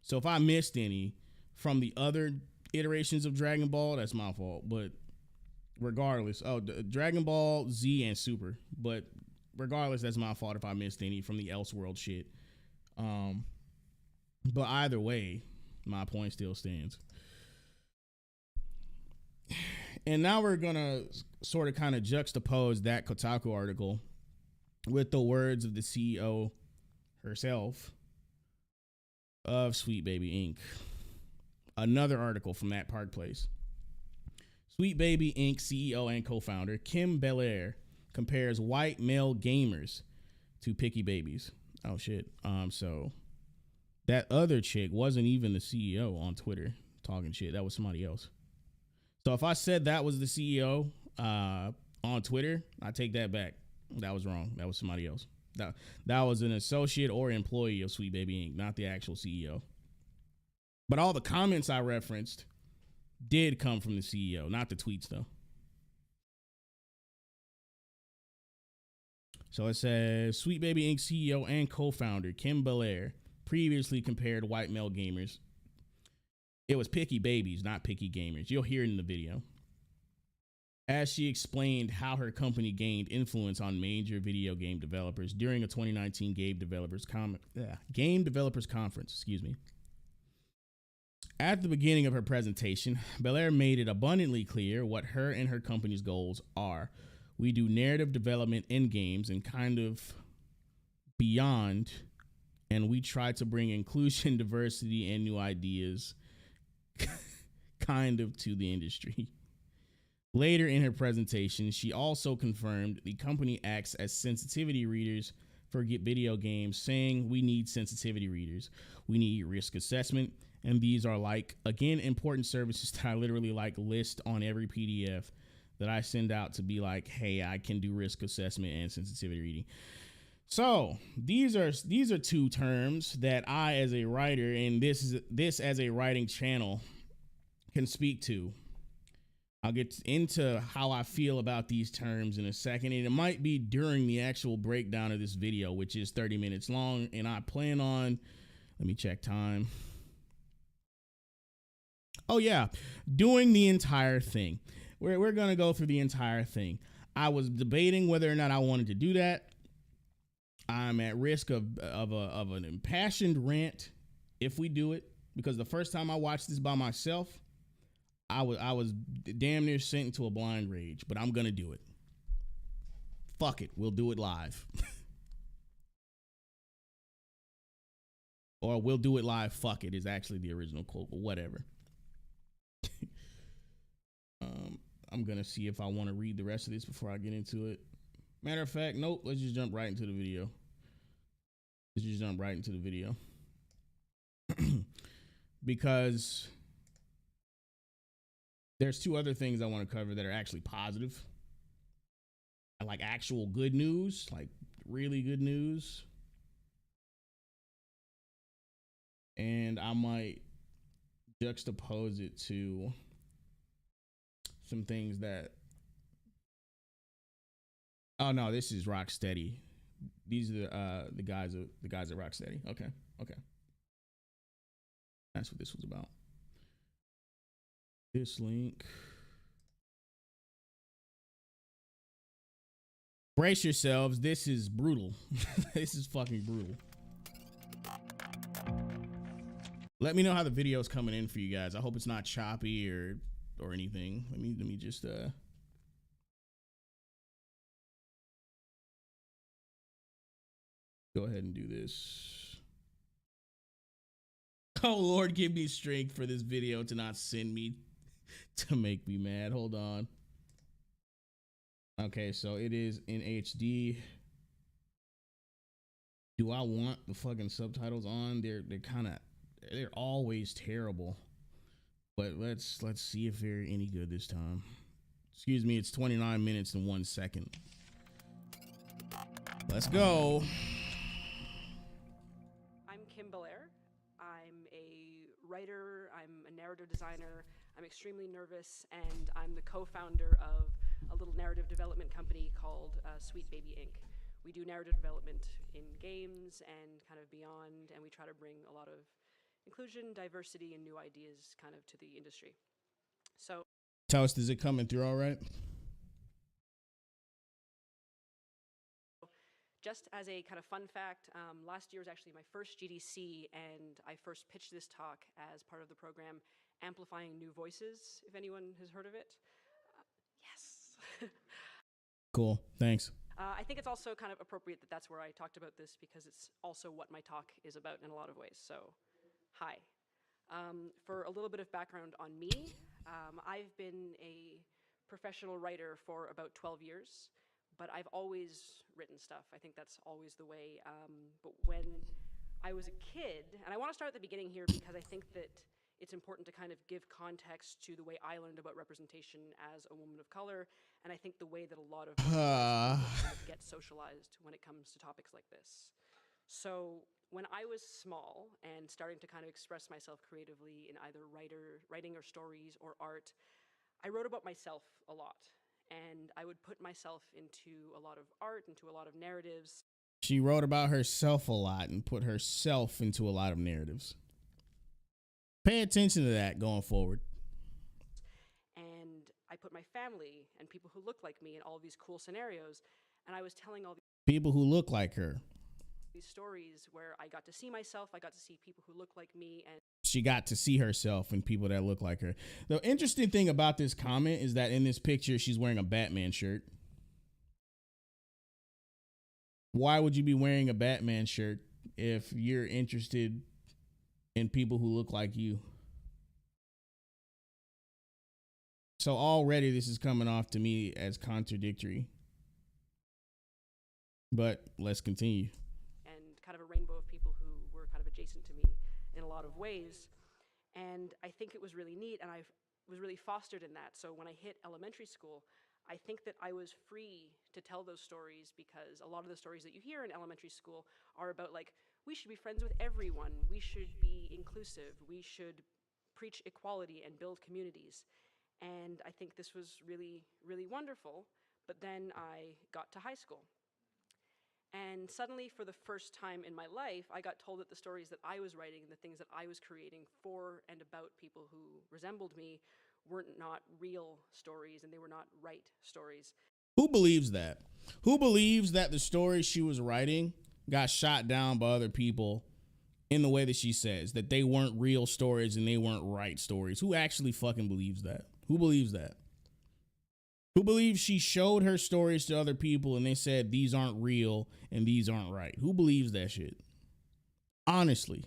So if I missed any from the other iterations of Dragon Ball, that's my fault. But regardless, Dragon Ball, Z, and Super. But regardless, that's my fault if I missed any from the Elseworld shit. But either way, my point still stands. And now we're gonna sort of kind of juxtapose that Kotaku article with the words of the CEO herself of Sweet Baby Inc. Another article from that Park Place. Sweet Baby Inc. CEO and co-founder Kim Belair compares white male gamers to picky babies. Oh shit. So that other chick wasn't even the CEO on Twitter talking shit. That was somebody else. So if I said that was the CEO on Twitter, I take that back. That was wrong. That was somebody else. That was an associate or employee of Sweet Baby Inc., not the actual CEO. But all the comments I referenced did come from the CEO, not the tweets, though. So it says, Sweet Baby Inc. CEO and co-founder Kim Belair previously compared white male gamers. It was picky babies, not picky gamers. You'll hear it in the video. As she explained how her company gained influence on major video game developers during a 2019 Game Developers Conference. At the beginning of her presentation, Belair made it abundantly clear what her and her company's goals are. We do narrative development in games and kind of beyond, and we try to bring inclusion, diversity, and new ideas kind of to the industry. Later in her presentation, she also confirmed the company acts as sensitivity readers for video games, saying we need sensitivity readers. We need risk assessment. And these are important services that I literally list on every PDF that I send out to be like, hey, I can do risk assessment and sensitivity reading. So these are 2 terms that I, as a writer, and this as a writing channel, can speak to. I'll get into how I feel about these terms in a second, and it might be during the actual breakdown of this video, which is 30 minutes long, and I plan on, let me check time. Oh yeah, doing the entire thing. We're going to go through the entire thing. I was debating whether or not I wanted to do that. I'm at risk of an impassioned rant if we do it. because the first time I watched this by myself, I was damn near sent into a blind rage, but I'm gonna do it. Fuck it, we'll do it live. Or we'll do it live, fuck it is actually the original quote, but whatever. I'm gonna see if I want to read the rest of this before I get into it. Matter of fact, nope, let's just jump right into the video. Because there's two other things I want to cover that are actually positive. Like actual good news, like really good news. And I might juxtapose it to some things that, oh no, this is Rocksteady. These are the guys at Rocksteady. Okay. That's what this was about. This link. Brace yourselves. This is brutal. This is fucking brutal. Let me know how the video is coming in for you guys. I hope it's not choppy or anything. Let me just go ahead and do this. Oh Lord, give me strength for this video to not send me to make me mad. Hold on. Okay, so it is in HD. Do I want the fucking subtitles on? They're always terrible. But let's see if they're any good this time. Excuse me, it's 29 minutes and 1 second. Let's go. I'm Kim Belair. I'm a writer, I'm a narrative designer, I'm extremely nervous, and I'm the co-founder of a little narrative development company called Sweet Baby Inc. We do narrative development in games and kind of beyond, and we try to bring a lot of inclusion, diversity, and new ideas kind of to the industry. So, Toast, is it coming through all right? just as a kind of fun fact, last year was actually my first GDC, and I first pitched this talk as part of the program Amplifying New Voices, if anyone has heard of it. Yes. Cool, thanks. I think it's also kind of appropriate that that's where I talked about this, because it's also what my talk is about in a lot of ways. So, hi. For a little bit of background on me, I've been a professional writer for about 12 years, but I've always written stuff. I think that's always the way. But when I was a kid, and I want to start at the beginning here because I think that it's important to kind of give context to the way I learned about representation as a woman of color, and I think the way that a lot of people get socialized when it comes to topics like this. So when I was small and starting to kind of express myself creatively in either writing or stories or art, I wrote about myself a lot, and I would put myself into a lot of art, into a lot of narratives. She wrote about herself a lot and put herself into a lot of narratives. Pay attention to that going forward. And I put my family and people who look like me in all these cool scenarios, and I was telling all these people who look like her. These stories where I got to see myself, I got to see people who look like me, and she got to see herself and people that look like her. The interesting thing about this comment is that in this picture, she's wearing a Batman shirt. Why would you be wearing a Batman shirt if you're interested in people who look like you? So already this is coming off to me as contradictory. But let's continue. And kind of a rainbow of people who were kind of adjacent to me in a lot of ways. And I think it was really neat, and I was really fostered in that. So when I hit elementary school, I think that I was free to tell those stories, because a lot of the stories that you hear in elementary school are about, like, we should be friends with everyone, we should be inclusive, we should preach equality and build communities. And I think this was really, really wonderful. But then I got to high school. And suddenly, for the first time in my life, I got told that the stories that I was writing and the things that I was creating for and about people who resembled me were not real stories, and they were not right stories. Who believes that? Who believes that the stories she was writing got shot down by other people in the way that she says that they weren't real stories and they weren't right stories. Who actually fucking believes that? Who believes that? Who believes she showed her stories to other people and they said these aren't real and these aren't right? Who believes that shit? Honestly.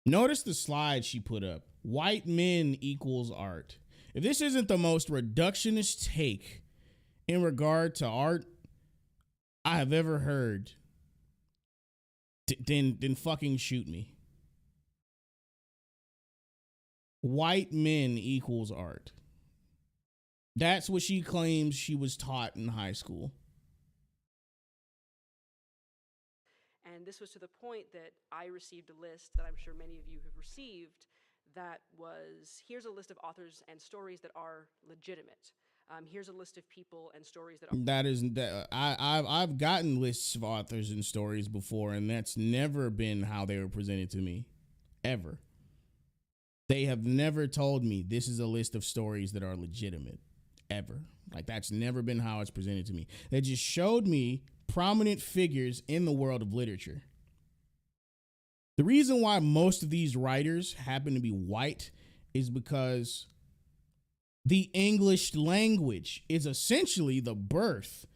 Notice the slide she put up. White men equals art. If this isn't the most reductionist take in regard to art I have ever heard, then fucking shoot me. White men equals art. That's what she claims she was taught in high school. And this was to the point that I received a list that I'm sure many of you have received that was, here's a list of authors and stories that are legitimate. Here's a list of people and stories that are. I've gotten lists of authors and stories before, and that's never been how they were presented to me, ever. They have never told me this is a list of stories that are legitimate, ever. Like, that's never been how it's presented to me. They just showed me prominent figures in the world of literature. The reason why most of these writers happen to be white is because the English language is essentially the birth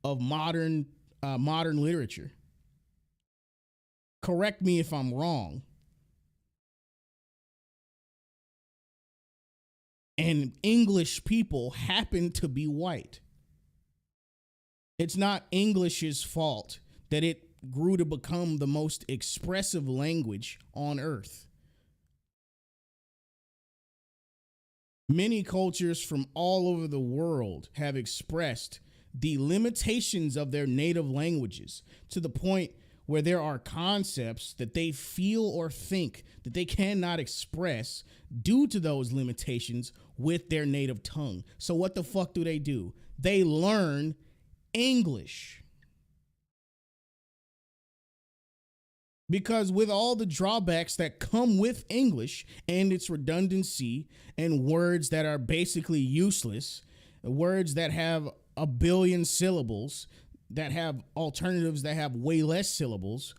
of modern literature. Correct me if I'm wrong. And English people happen to be white. It's not English's fault that it grew to become the most expressive language on earth. Many cultures from all over the world have expressed the limitations of their native languages to the point where there are concepts that they feel or think that they cannot express due to those limitations with their native tongue. So what the fuck do? They learn English. Because with all the drawbacks that come with English and its redundancy and words that are basically useless, words that have a billion syllables, that have alternatives that have way less syllables,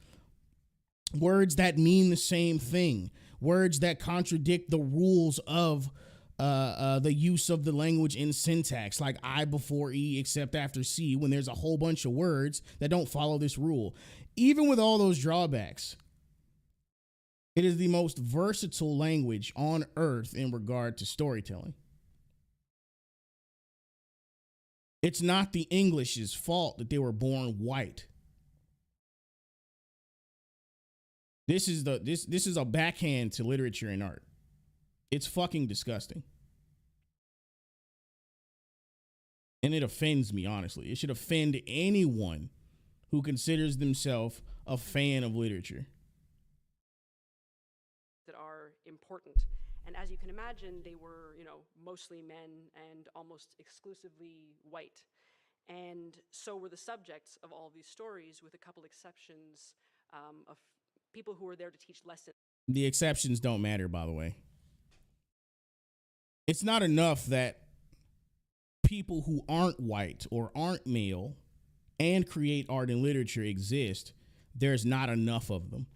words that mean the same thing, words that contradict the rules of the use of the language in syntax, like I before E except after C, when there's a whole bunch of words that don't follow this rule. Even with all those drawbacks, it is the most versatile language on earth in regard to storytelling. It's not the English's fault that they were born white. This is a backhand to literature and art. It's fucking disgusting. And it offends me, honestly. It should offend anyone who considers themselves a fan of literature. That are important. And as you can imagine, they were, mostly men and almost exclusively white. And so were the subjects of all these stories, with a couple exceptions of people who were there to teach lessons. The exceptions don't matter, by the way. It's not enough that people who aren't white or aren't male and create art and literature exist. There's not enough of them.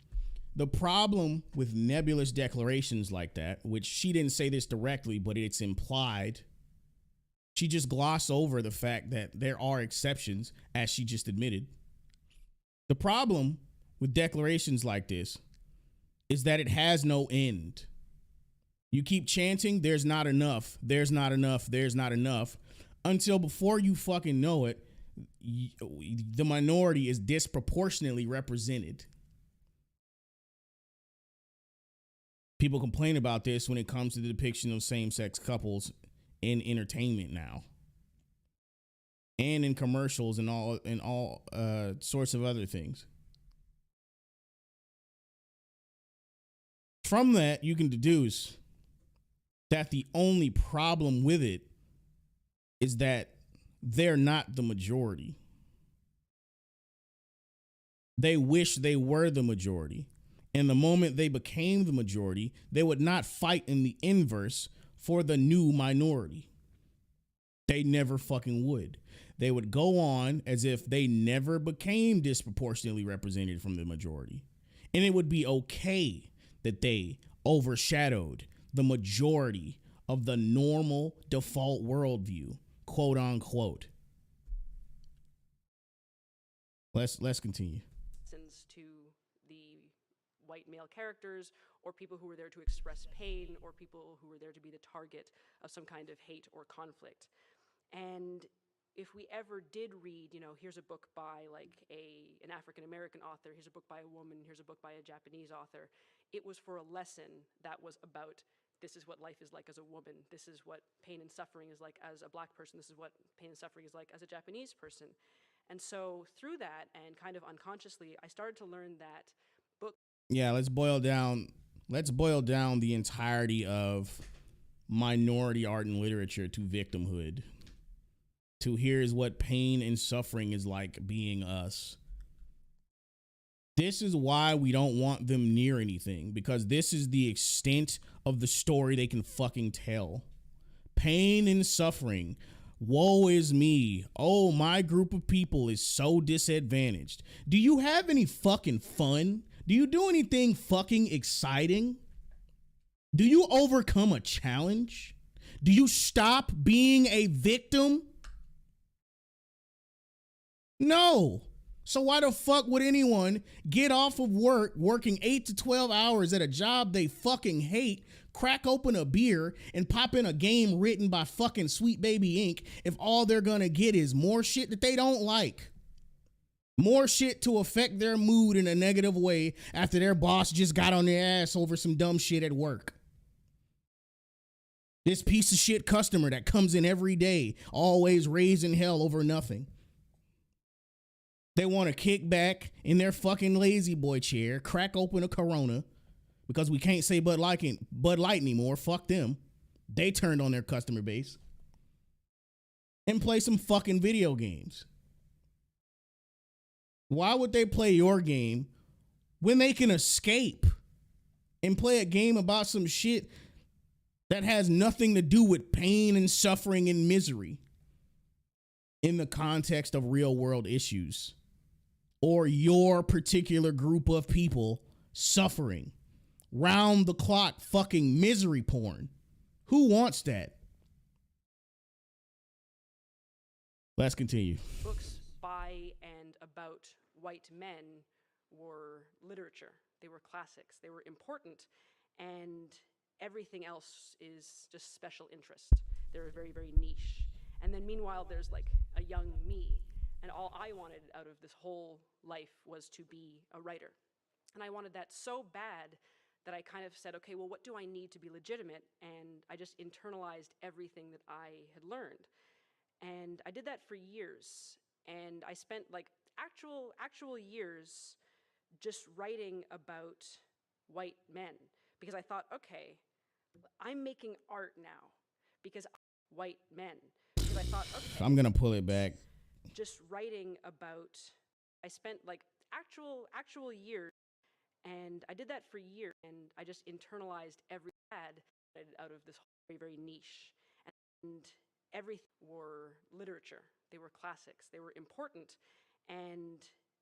The problem with nebulous declarations like that, which she didn't say this directly, but it's implied, she just glossed over the fact that there are exceptions, as she just admitted. The problem with declarations like this is that it has no end. You keep chanting, there's not enough, there's not enough, there's not enough, until before you fucking know it, the minority is disproportionately represented. People complain about this when it comes to the depiction of same-sex couples in entertainment now, and in commercials and all sorts of other things. From that, you can deduce that the only problem with it is that they're not the majority. They wish they were the majority. And the moment they became the majority, they would not fight in the inverse for the new minority. They never fucking would. They would go on as if they never became disproportionately represented from the majority. And it would be okay that they overshadowed the majority of the normal default worldview, quote unquote. Let's continue. To the white male characters, or people who were there to express pain, or people who were there to be the target of some kind of hate or conflict. And if we ever did read, here's a book by like an African-American author, here's a book by a woman, here's a book by a Japanese author, it was for a lesson that was about, this is what life is like as a woman, this is what pain and suffering is like as a black person, this is what pain and suffering is like as a Japanese person. And so through that, and kind of unconsciously, I started to learn that book. Yeah, let's boil down the entirety of minority art and literature to victimhood. To here's what pain and suffering is like being us. This is why we don't want them near anything, because this is the extent of the story they can fucking tell. Pain and suffering. Woe is me. Oh, my group of people is so disadvantaged. Do you have any fucking fun? Do you do anything fucking exciting? Do you overcome a challenge? Do you stop being a victim? No. So why the fuck would anyone get off of work working 8 to 12 hours at a job they fucking hate, crack open a beer, and pop in a game written by fucking Sweet Baby Inc. if all they're gonna get is more shit that they don't like? More shit to affect their mood in a negative way after their boss just got on their ass over some dumb shit at work. This piece of shit customer that comes in every day, always raising hell over nothing. They want to kick back in their fucking lazy boy chair, crack open a Corona, because we can't say Bud Light anymore. Fuck them. They turned on their customer base. And play some fucking video games. Why would they play your game when they can escape and play a game about some shit that has nothing to do with pain and suffering and misery in the context of real world issues? Or your particular group of people suffering round the clock fucking misery porn. Who wants that? Let's continue. Books by and about white men were literature. They were classics. They were important. And everything else is just special interest. They're very, very niche. And then meanwhile, there's like a young me. And all I wanted out of this whole life was to be a writer. And I wanted that so bad that I kind of said, okay, well, what do I need to be legitimate? And I just internalized everything that I had learned. And I did that for years. And I spent like actual years just writing about white men. Because I thought, okay, I'm making art now. Because white men. Because I thought, okay. I'm going to pull it back. Just writing about, I spent like actual years, and I did that for years, and I just internalized every ad out of this very, very niche. And everything were literature. They were classics. They were important. And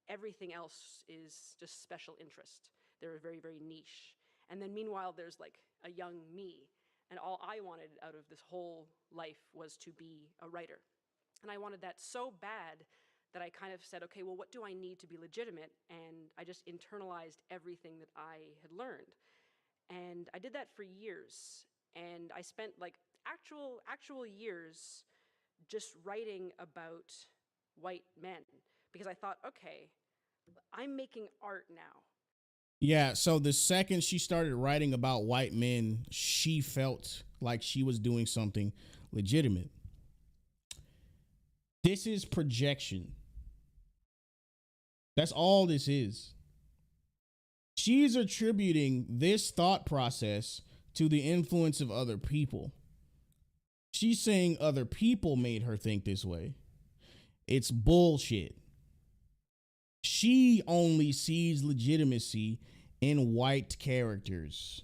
everything else is just special interest. They're very, very niche. And then meanwhile, there's like a young me. And all I wanted out of this whole life was to be a writer. And I wanted that so bad that I kind of said, okay, well, what do I need to be legitimate? And I just internalized everything that I had learned. And I did that for years. And I spent like actual years just writing about white men. Because I thought, okay, I'm making art now. Yeah, so the second she started writing about white men, she felt like she was doing something legitimate. This is projection. That's all this is. She's attributing this thought process to the influence of other people. She's saying other people made her think this way. It's bullshit. She only sees legitimacy in white characters.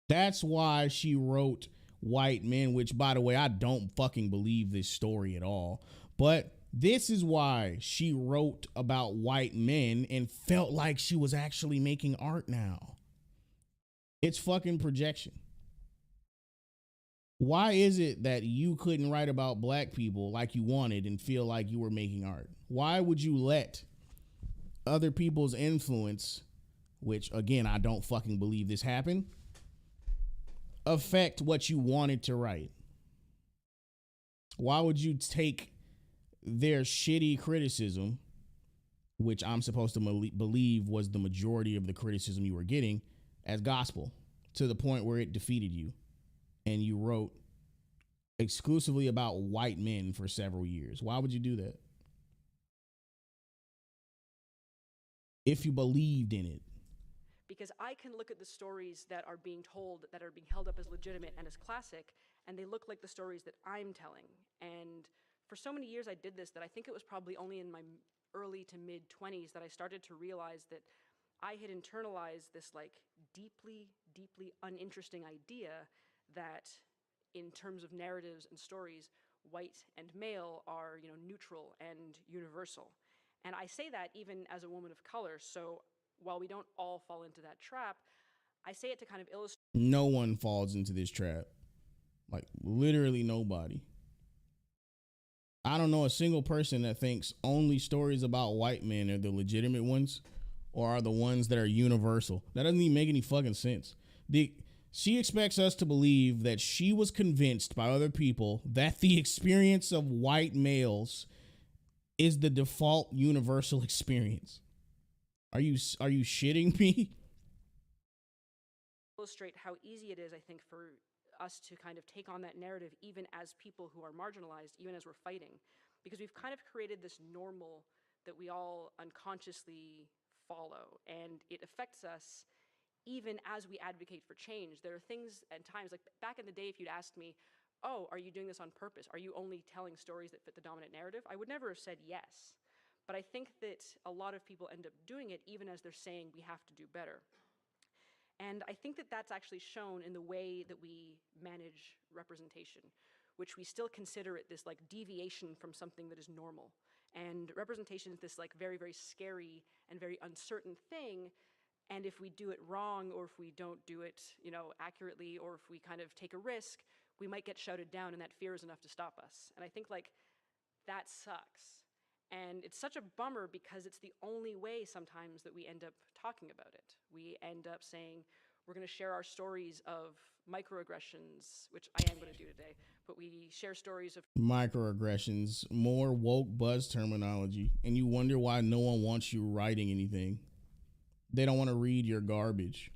That's why she wrote white men, which, by the way, I don't fucking believe this story at all. But this is why she wrote about white men and felt like she was actually making art now. It's fucking projection. Why is it that you couldn't write about black people like you wanted and feel like you were making art? Why would you let other people's influence, which again, I don't fucking believe this happened, affect what you wanted to write? Why would you take their shitty criticism, which I'm supposed to believe was the majority of the criticism you were getting, as gospel, to the point where it defeated you? And you wrote exclusively about white men for several years. Why would you do that? If you believed in it. Because I can look at the stories that are being told, that are being held up as legitimate and as classic, and they look like the stories that I'm telling. And for so many years I did this that I think it was probably only in my early to mid 20s that I started to realize that I had internalized this like deeply, deeply uninteresting idea that in terms of narratives and stories, white and male are, you know, neutral and universal. And I say that even as a woman of color. So while we don't all fall into that trap, I say it to kind of illustrate. No one falls into this trap. Like literally nobody. I don't know a single person that thinks only stories about white men are the legitimate ones or are the ones that are universal. That doesn't even make any fucking sense. She expects us to believe that she was convinced by other people that the experience of white males is the default universal experience. Are you shitting me? Illustrate how easy it is, I think, for us to kind of take on that narrative even as people who are marginalized, even as we're fighting. Because we've kind of created this normal that we all unconsciously follow, and it affects us even as we advocate for change. There are things and times, like back in the day, if you'd asked me, oh, are you doing this on purpose? Are you only telling stories that fit the dominant narrative? I would never have said yes. But I think that a lot of people end up doing it even as they're saying we have to do better. And I think that that's actually shown in the way that we manage representation, which we still consider it this like deviation from something that is normal. And representation is this like very, very scary and very uncertain thing. And if we do it wrong, or if we don't do it, you know, accurately, or if we kind of take a risk, we might get shouted down, and that fear is enough to stop us. And I think like that sucks. And it's such a bummer because it's the only way sometimes that we end up talking about it. We end up saying, we're gonna share our stories of microaggressions, which I am gonna do today, but we share stories of Microaggressions, more woke buzz terminology, and you wonder why no one wants you writing anything. They don't want to read your garbage.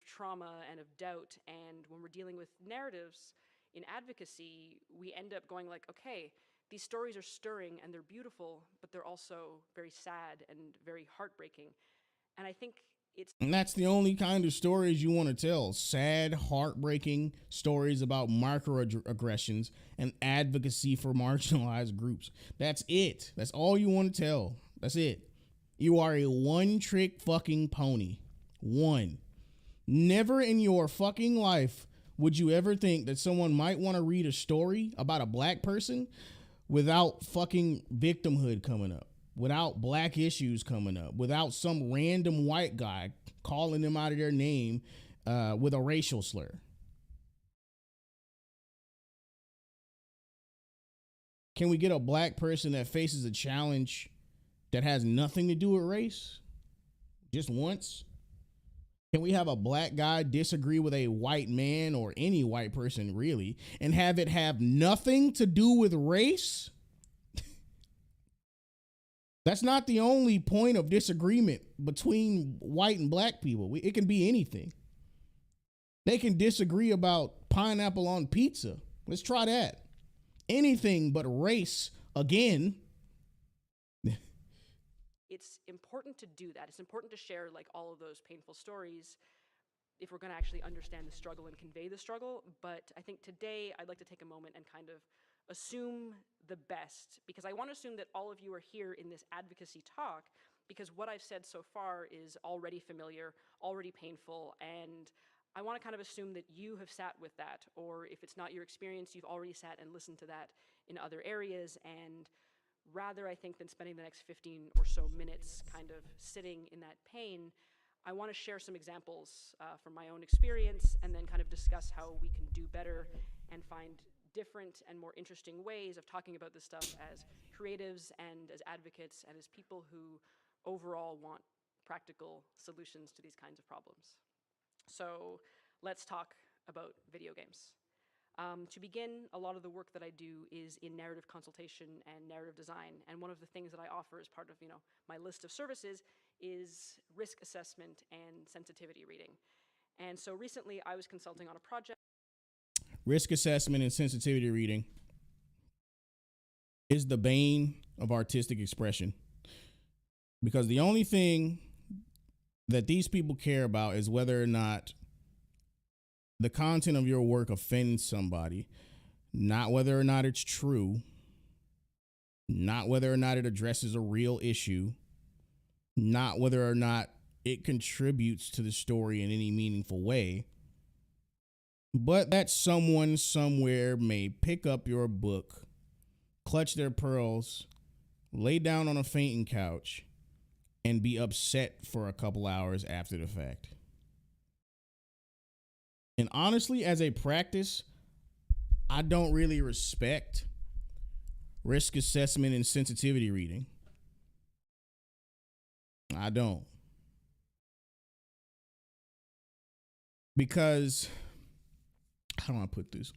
Trauma and of doubt, and when we're dealing with narratives in advocacy, we end up going like, okay, these stories are stirring and they're beautiful, but they're also very sad and very heartbreaking. And I think and that's the only kind of stories you want to tell. Sad, heartbreaking stories about microaggressions and advocacy for marginalized groups. That's it. That's all you want to tell. That's it. You are a one-trick fucking pony. One. Never in your fucking life would you ever think that someone might want to read a story about a black person without fucking victimhood coming up, without black issues coming up, without some random white guy calling them out of their name with a racial slur. Can we get a black person that faces a challenge that has nothing to do with race just once? Can we have a black guy disagree with a white man, or any white person really, and have it have nothing to do with race? That's not the only point of disagreement between white and black people. It can be anything. They can disagree about pineapple on pizza. Let's try that. Anything but race again. It's important to do that. It's important to share like all of those painful stories if we're going to actually understand the struggle and convey the struggle. But I think today I'd like to take a moment and kind of assume the best, because I want to assume that all of you are here in this advocacy talk because what I've said so far is already familiar, already painful, and I want to kind of assume that you have sat with that, or if it's not your experience, you've already sat and listened to that in other areas. And rather, I think, than spending the next 15 or so minutes kind of sitting in that pain, I want to share some examples from my own experience, and then kind of discuss how we can do better and find different and more interesting ways of talking about this stuff as creatives and as advocates and as people who overall want practical solutions to these kinds of problems. So let's talk about video games. To begin, a lot of the work that I do is in narrative consultation and narrative design, and one of the things that I offer as part of my list of services is risk assessment and sensitivity reading. And so recently I was consulting on a project. Risk assessment and sensitivity reading is the bane of artistic expression, because the only thing that these people care about is whether or not the content of your work offends somebody, not whether or not it's true, not whether or not it addresses a real issue, not whether or not it contributes to the story in any meaningful way, but that someone somewhere may pick up your book, clutch their pearls, lay down on a fainting couch, and be upset for a couple hours after the fact. And honestly, as a practice, I don't really respect risk assessment and sensitivity reading. I don't. Because, how do I put this?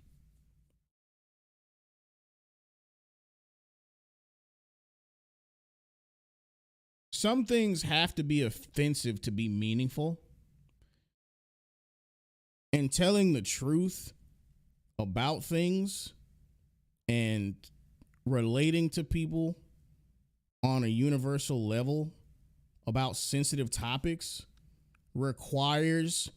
Some things have to be offensive to be meaningful. And telling the truth about things and relating to people on a universal level about sensitive topics requires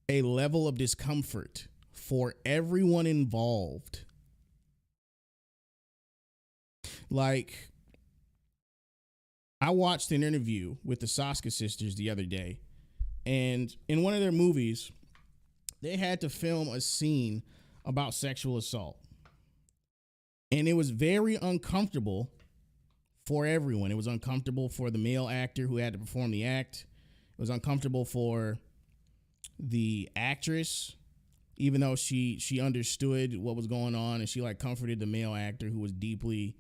a level of discomfort for everyone involved. Like, I watched an interview with the Soska sisters the other day, and in one of their movies, they had to film a scene about sexual assault. And it was very uncomfortable for everyone. It was uncomfortable for the male actor who had to perform the act. It was uncomfortable for the actress, even though she understood what was going on, and she comforted the male actor who was deeply,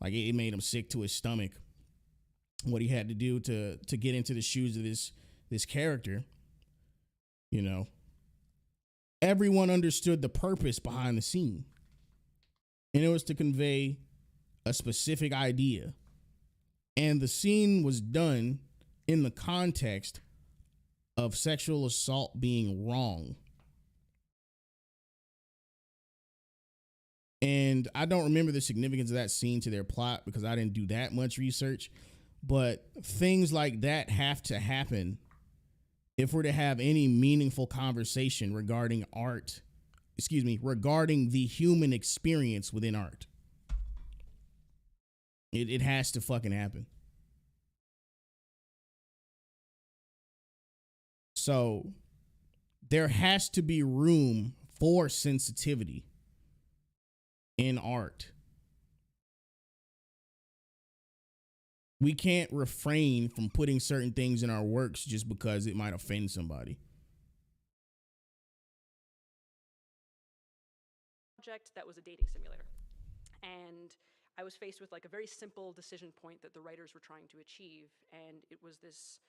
it made him sick to his stomach what he had to do to get into the shoes of this character. Everyone understood the purpose behind the scene, and it was to convey a specific idea. And the scene was done in the context of sexual assault being wrong. And I don't remember the significance of that scene to their plot because I didn't do that much research, but things like that have to happen if we're to have any meaningful conversation regarding regarding the human experience within art. It has to fucking happen. So there has to be room for sensitivity in art. We can't refrain from putting certain things in our works just because it might offend somebody. Project that was a dating simulator. And I was faced with a very simple decision point that the writers were trying to achieve. And it was this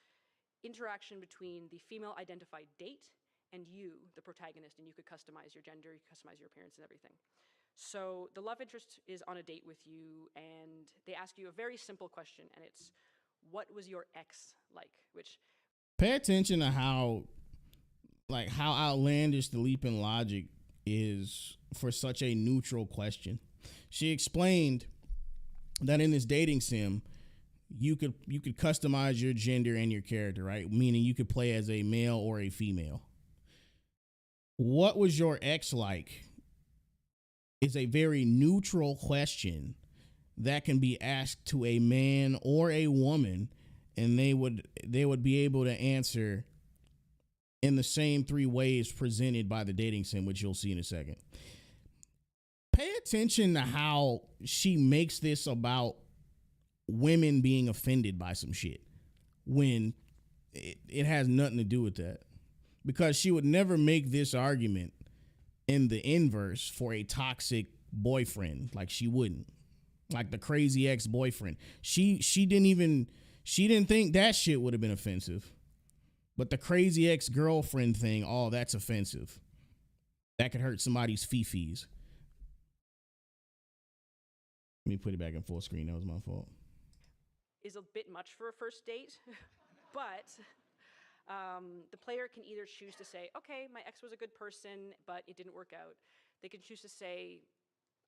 interaction between the female identified date and you, the protagonist, and you could customize your gender, you could customize your appearance and everything. So the love interest is on a date with you, and they ask you a very simple question, and it's, what was your ex like? Which, pay attention to how outlandish the leap in logic is for such a neutral question. She explained that in this dating sim, you could customize your gender and your character, right? Meaning you could play as a male or a female. What was your ex like is a very neutral question that can be asked to a man or a woman, and they would be able to answer in the same three ways presented by the dating sim, which you'll see in a second. Pay attention to how she makes this about women being offended by some shit when it has nothing to do with that. Because she would never make this argument in the inverse for a toxic boyfriend. Like, she wouldn't. Like the crazy ex-boyfriend. She didn't think that shit would have been offensive. But the crazy ex-girlfriend thing, oh, that's offensive. That could hurt somebody's fifis. Let me put it back in full screen. That was my fault. Is a bit much for a first date, but the player can either choose to say, okay, my ex was a good person, but it didn't work out. They can choose to say,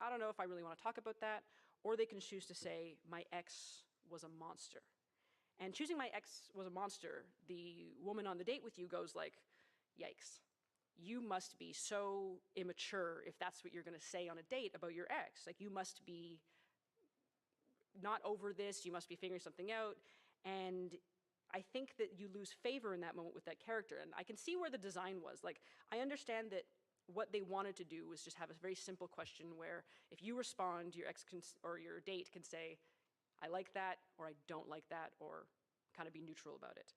I don't know if I really want to talk about that, or they can choose to say, my ex was a monster. And choosing my ex was a monster, the woman on the date with you goes like, yikes. You must be so immature if that's what you're going to say on a date about your ex. Like, you must be not over this, you must be figuring something out. And I think that you lose favor in that moment with that character. And I can see where the design was. Like, I understand that what they wanted to do was just have a very simple question where if you respond, your ex can, or your date can say, I like that, or I don't like that, or kind of be neutral about it.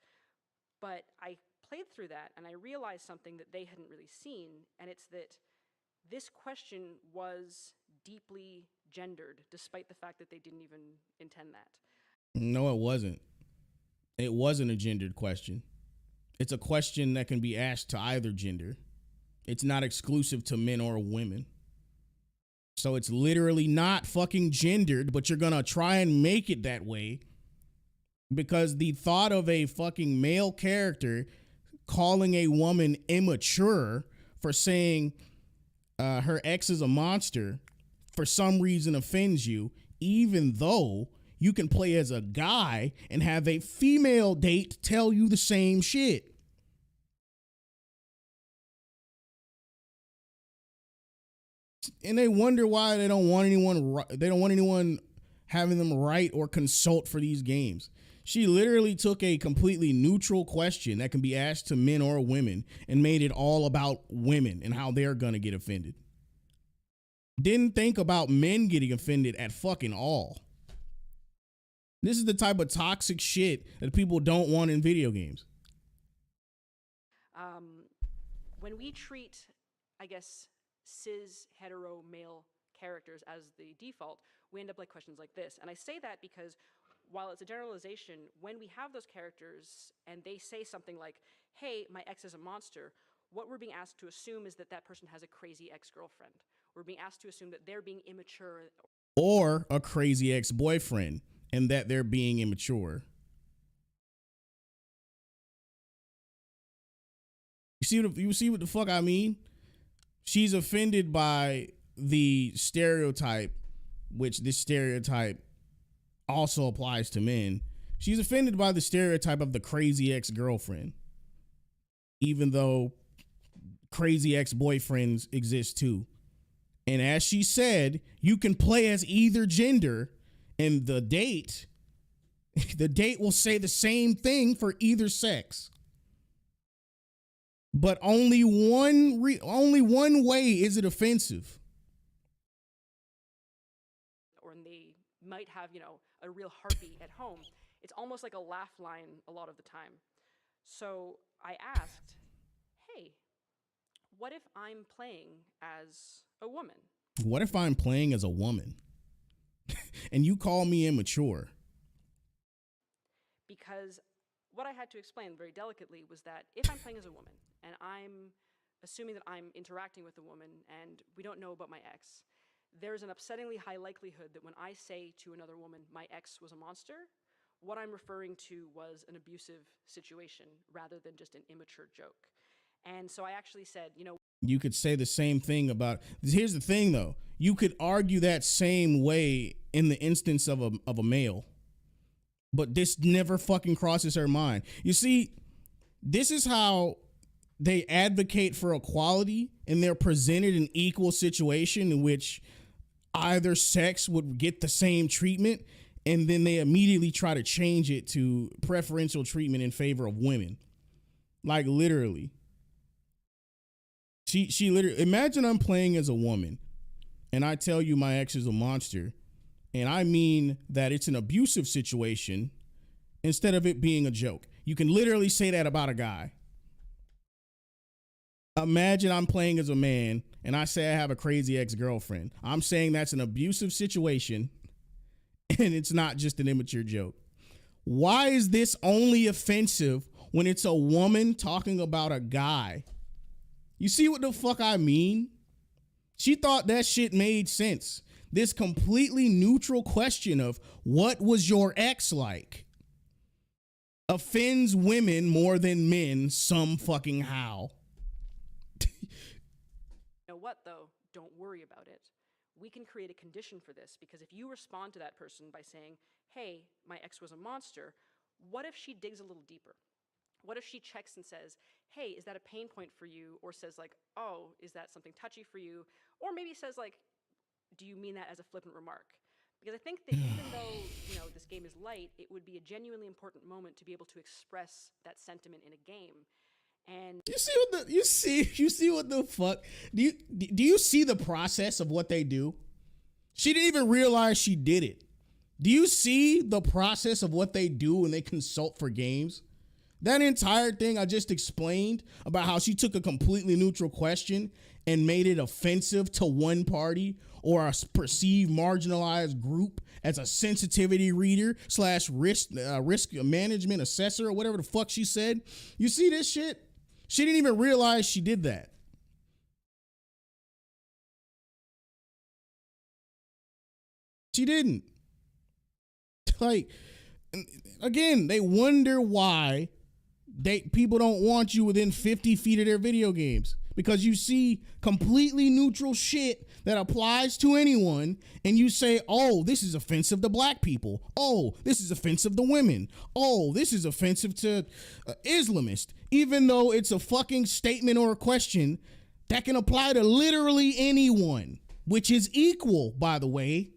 But I played through that and I realized something that they hadn't really seen, and it's that this question was deeply gendered, despite the fact that they didn't even intend that. No, it wasn't. It wasn't a gendered question. It's a question that can be asked to either gender. It's not exclusive to men or women. So it's literally not fucking gendered, but you're gonna try and make it that way because the thought of a fucking male character calling a woman immature for saying her ex is a monster for some reason offends you, even though you can play as a guy and have a female date tell you the same shit. And they wonder why they don't want anyone having them write or consult for these games. She literally took a completely neutral question that can be asked to men or women and made it all about women and how they're gonna get offended. Didn't think about men getting offended at fucking all. This is the type of toxic shit that people don't want in video games. When we treat, I guess, cis hetero male characters as the default, we end up like questions like this. And I say that because while it's a generalization, when we have those characters and they say something like, hey, my ex is a monster, what we're being asked to assume is that that person has a crazy ex-girlfriend. We're being asked to assume that they're being immature. Or a crazy ex-boyfriend and that they're being immature. You see what the fuck I mean? She's offended by the stereotype, which this stereotype also applies to men. She's offended by the stereotype of the crazy ex-girlfriend, even though crazy ex-boyfriends exist too. And as she said, you can play as either gender, and the date will say the same thing for either sex. But only one way is it offensive. Or they might have, a real heartbeat at home. It's almost like a laugh line a lot of the time. So I asked, hey, what if I'm playing as a woman? What if I'm playing as a woman and you call me immature? Because what I had to explain very delicately was that if I'm playing as a woman and I'm assuming that I'm interacting with a woman and we don't know about my ex, there's an upsettingly high likelihood that when I say to another woman, my ex was a monster, what I'm referring to was an abusive situation rather than just an immature joke. And so I actually said, you could say the same thing about, here's the thing though, you could argue that same way in the instance of a male, but this never fucking crosses her mind. You see, this is how they advocate for equality, and they're presented an equal situation in which either sex would get the same treatment, and then they immediately try to change it to preferential treatment in favor of women. Like literally. She literally, imagine I'm playing as a woman and I tell you my ex is a monster, and I mean that it's an abusive situation instead of it being a joke. You can literally say that about a guy. Imagine I'm playing as a man and I say I have a crazy ex-girlfriend. I'm saying that's an abusive situation and it's not just an immature joke. Why is this only offensive when it's a woman talking about a guy? You see what the fuck I mean? She thought that shit made sense. This completely neutral question of what was your ex like offends women more than men some fucking how. You know what, though? Don't worry about it. We can create a condition for this, because if you respond to that person by saying, hey, my ex was a monster, what if she digs a little deeper? What if she checks and says, hey, is that a pain point for you? Or says like, oh, is that something touchy for you? Or maybe says like, do you mean that as a flippant remark? Because I think that even though, you know, this game is light, it would be a genuinely important moment to be able to express that sentiment in a game. And you see what the fuck? Do you see the process of what they do? She didn't even realize she did it. Do you see the process of what they do when they consult for games? That entire thing I just explained about how she took a completely neutral question and made it offensive to one party or a perceived marginalized group as a sensitivity reader / risk management assessor or whatever the fuck she said. You see this shit? She didn't even realize she did that. She didn't. Like, again, they wonder why people don't want you within 50 feet of their video games, because you see completely neutral shit that applies to anyone and you say, oh, this is offensive to black people. Oh, this is offensive to women. Oh, this is offensive to Islamists, even though it's a fucking statement or a question that can apply to literally anyone, which is equal, by the way.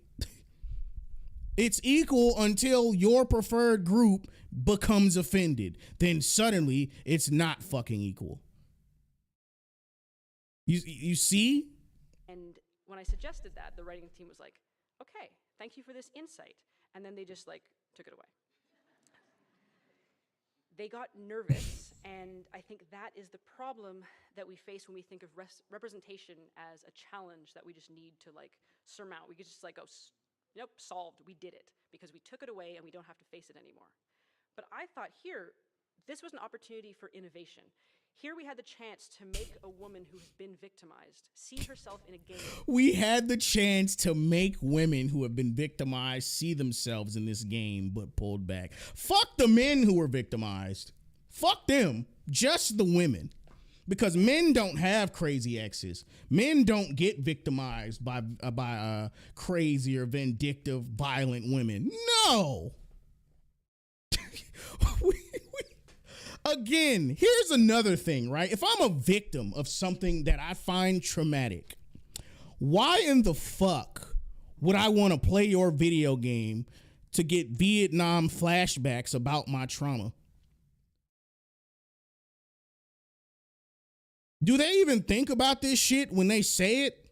It's equal until your preferred group becomes offended. Then suddenly it's not fucking equal. You see? And when I suggested that, the writing team was like, okay, thank you for this insight. And then they just like took it away. They got nervous, and I think that is the problem that we face when we think of representation as a challenge that we just need to like surmount. We could just like go, nope, solved, we did it, because we took it away and we don't have to face it anymore. But I thought here, this was an opportunity for innovation. Here we had the chance to make a woman who has been victimized see herself in a game. We had the chance to make women who have been victimized see themselves in this game, but pulled back. Fuck the men who were victimized. Fuck them. Just the women. Because men don't have crazy exes. Men don't get victimized by crazy or vindictive, violent women. No. Again, here's another thing, right? If I'm a victim of something that I find traumatic, why in the fuck would I want to play your video game to get Vietnam flashbacks about my trauma? Do they even think about this shit when they say it?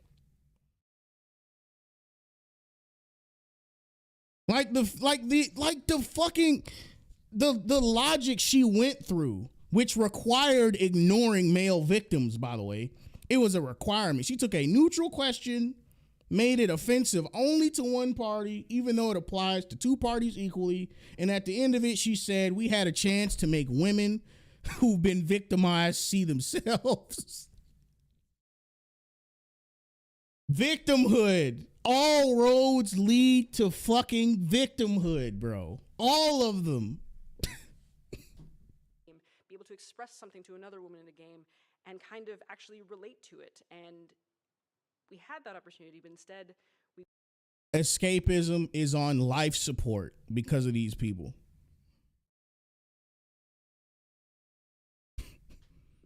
The logic she went through, which required ignoring male victims, by the way. It was a requirement. She took a neutral question, made it offensive only to one party, even though it applies to two parties equally. And at the end of it, she said, we had a chance to make women who've been victimized see themselves. Victimhood. All roads lead to fucking victimhood, bro. All of them. Be able to express something to another woman in a game and kind of actually relate to it. And we had that opportunity, but instead we... Escapism is on life support because of these people.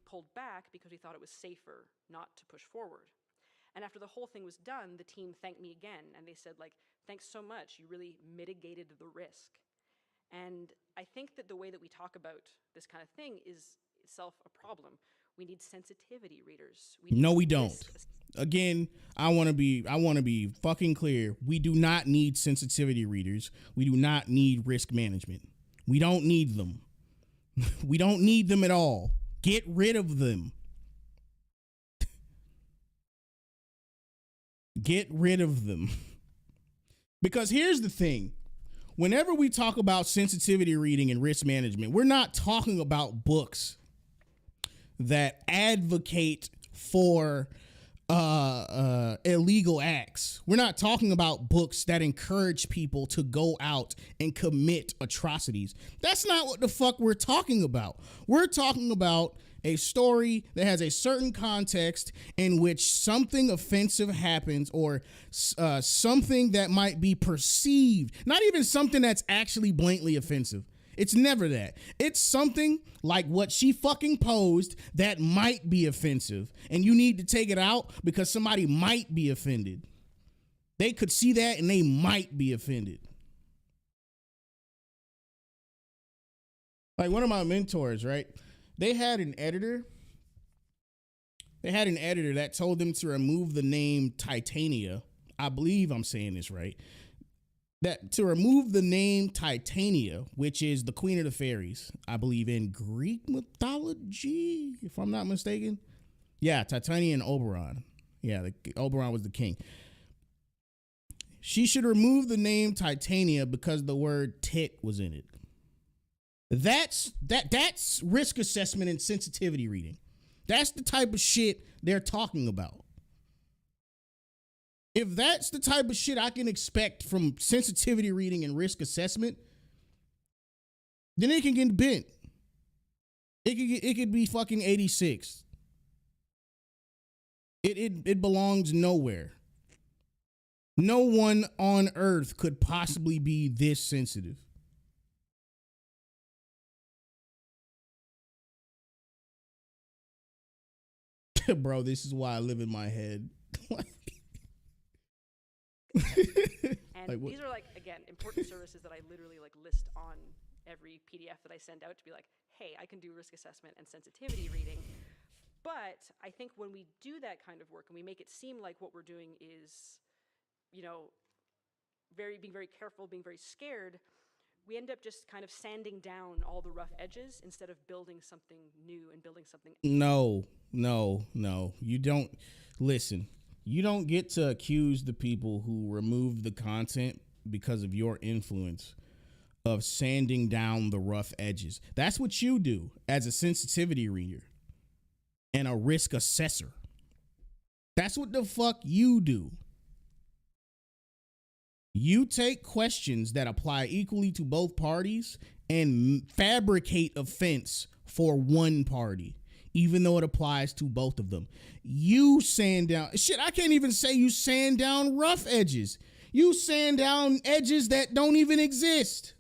Pulled back because we thought it was safer not to push forward. And after the whole thing was done, the team thanked me again, and they said, like, thanks so much, you really mitigated the risk. And I think that the way that we talk about this kind of thing is itself a problem. We need sensitivity readers. No, we don't. Again, I want to be fucking clear. We do not need sensitivity readers. We do not need risk management. We don't need them. We don't need them at all. Get rid of them. Get rid of them. Because here's the thing. Whenever we talk about sensitivity reading and risk management, we're not talking about books that advocate for illegal acts. We're not talking about books that encourage people to go out and commit atrocities. That's not what the fuck we're talking about. We're talking about a story that has a certain context in which something offensive happens, or something that might be perceived, not even something that's actually blatantly offensive. It's never that. It's something like what she fucking posed that might be offensive, and you need to take it out because somebody might be offended. They could see that and they might be offended. Like one of my mentors, right? They had an editor that told them to remove the name Titania. I believe I'm saying this right. That to remove the name Titania, which is the queen of the fairies, I believe in Greek mythology, if I'm not mistaken. Yeah, Titania and Oberon. Yeah, Oberon was the king. She should remove the name Titania because the word tit was in it. That's risk assessment and sensitivity reading. That's the type of shit they're talking about. If that's the type of shit I can expect from sensitivity reading and risk assessment, then it can get bent. It could be fucking 86. It belongs nowhere. No one on earth could possibly be this sensitive. Bro, this is why I live in my head. And these are like, again, important services that I literally like list on every PDF that I send out to be like, hey, I can do risk assessment and sensitivity reading. But I think when we do that kind of work and we make it seem like what we're doing is, you know, being very careful, being very scared, we end up just kind of sanding down all the rough edges instead of building something new and building something. No. You don't listen. You don't get to accuse the people who remove the content because of your influence of sanding down the rough edges. That's what you do as a sensitivity reader and a risk assessor. That's what the fuck you do. You take questions that apply equally to both parties and fabricate offense for one party, even though it applies to both of them. You sand down, shit, I can't even say you sand down rough edges. You sand down edges that don't even exist.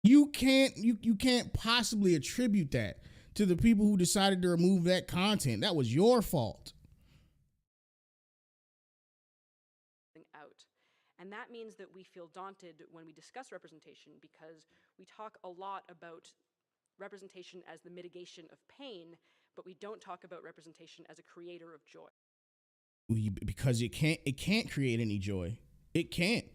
You can't possibly attribute that to the people who decided to remove that content. That was your fault. Out. And that means that we feel daunted when we discuss representation because we talk a lot about representation as the mitigation of pain, but we don't talk about representation as a creator of joy. Because it can't create any joy. It can't.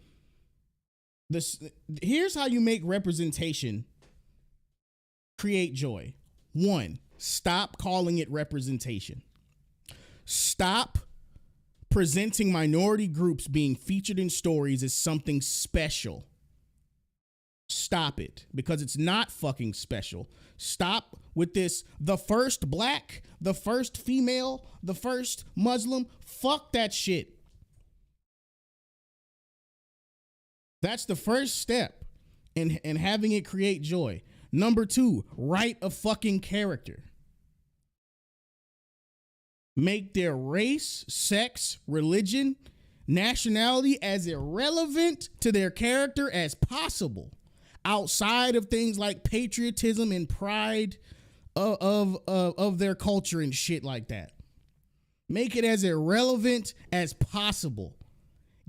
Here's how you make representation create joy. 1, stop calling it representation. Stop presenting minority groups being featured in stories as something special. Stop it, because it's not fucking special. Stop with this, the first black, the first female, the first Muslim. Fuck that shit. That's the first step in having it create joy. Number 2, write a fucking character. Make their race, sex, religion, nationality as irrelevant to their character as possible, outside of things like patriotism and pride of their culture and shit like that. Make it as irrelevant as possible.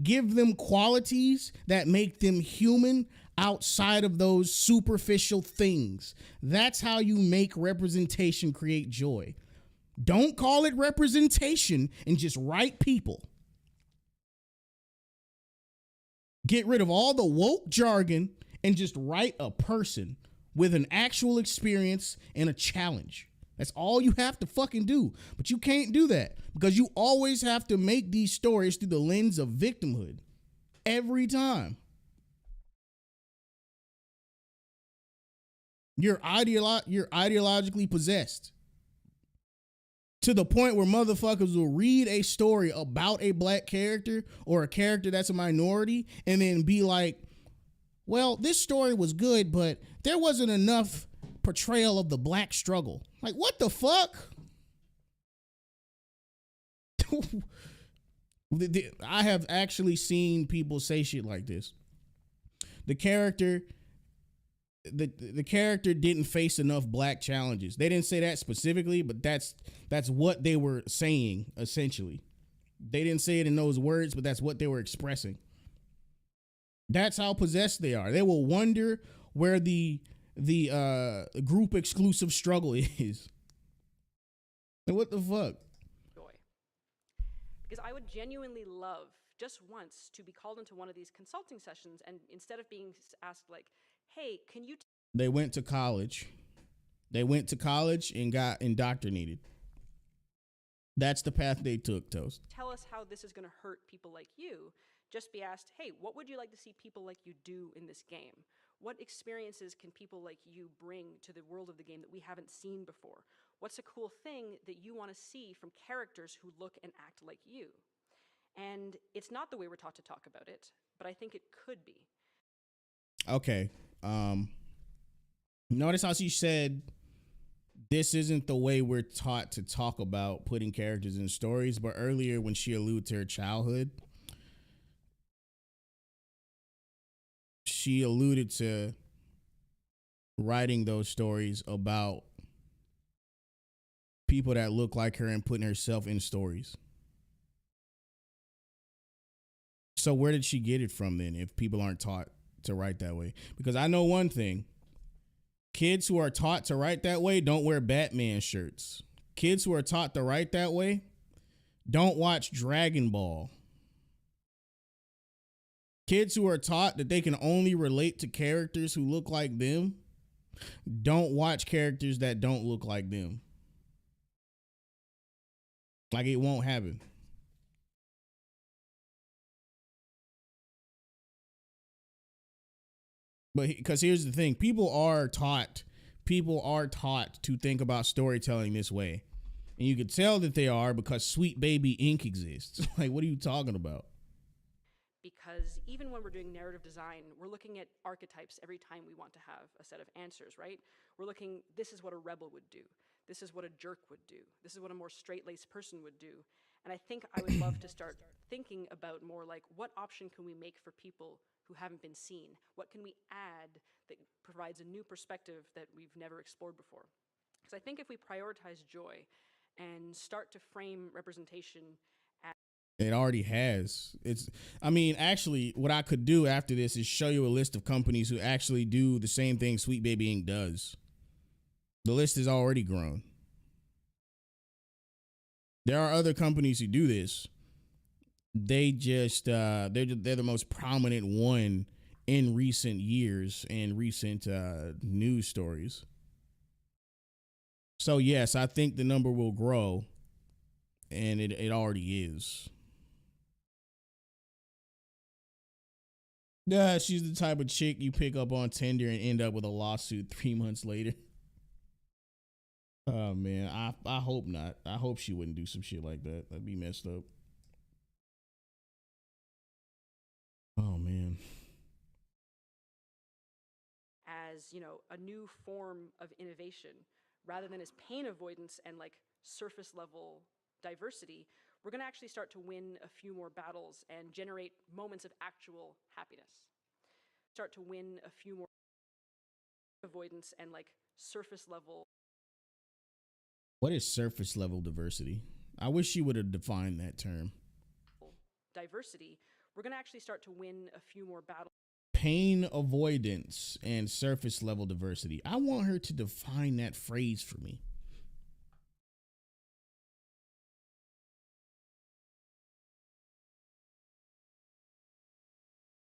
Give them qualities that make them human outside of those superficial things. That's how you make representation create joy. Don't call it representation and just write people. Get rid of all the woke jargon and just write a person with an actual experience and a challenge. That's all you have to fucking do. But you can't do that because you always have to make these stories through the lens of victimhood every time. You're ideologically possessed to the point where motherfuckers will read a story about a black character or a character that's a minority and then be like, well, this story was good, but there wasn't enough portrayal of the black struggle. Like, what the fuck? I have actually seen people say shit like this. The character didn't face enough black challenges. They didn't say that specifically, but that's what they were saying, essentially. They didn't say it in those words, but that's what they were expressing. That's how possessed they are. They will wonder where the group exclusive struggle is. And what the fuck? Joy. Because I would genuinely love just once to be called into one of these consulting sessions, and instead of being asked like, hey, can you... They went to college. They went to college and got indoctrinated. That's the path they took, Toast. Tell us how this is going to hurt people like you. Just be asked, hey, what would you like to see people like you do in this game? What experiences can people like you bring to the world of the game that we haven't seen before? What's a cool thing that you want to see from characters who look and act like you? And it's not the way we're taught to talk about it, but I think it could be. Okay. Notice how she said this isn't the way we're taught to talk about putting characters in stories, but earlier when she alluded to her childhood, she alluded to writing those stories about people that look like her and putting herself in stories. So where did she get it from then if people aren't taught to write that way? Because I know one thing. Kids who are taught to write that way don't wear Batman shirts. Kids who are taught to write that way don't watch Dragon Ball. Kids who are taught that they can only relate to characters who look like them don't watch characters that don't look like them. Like, it won't happen. But because here's the thing, people are taught to think about storytelling this way. And you could tell that they are because Sweet Baby Inc. exists. Like, what are you talking about? Because even when we're doing narrative design, we're looking at archetypes every time we want to have a set of answers, right? We're looking, this is what a rebel would do. This is what a jerk would do. This is what a more straight-laced person would do. And I think I would love to start thinking about more like, what option can we make for people who haven't been seen? What can we add that provides a new perspective that we've never explored before? Because I think if we prioritize joy and start to frame representation as... It already has. Actually, what I could do after this is show you a list of companies who actually do the same thing Sweet Baby Inc. does. The list is already grown. There are other companies who do this. They just they're the most prominent one in recent years and recent news stories. So yes, I think the number will grow, and it already is. Yeah, she's the type of chick you pick up on Tinder and end up with a lawsuit 3 months later. Oh man, I hope not. I hope she wouldn't do some shit like that. That'd be messed up. Oh man. As, a new form of innovation, rather than as pain avoidance and like surface level diversity, we're going to actually start to win a few more battles and generate moments of actual happiness. Start to win a few more avoidance and like surface level. What is surface level diversity? I wish she would have defined that term. Diversity, we're going to actually start to win a few more battles. pain avoidance and surface level diversity. I want her to define that phrase for me.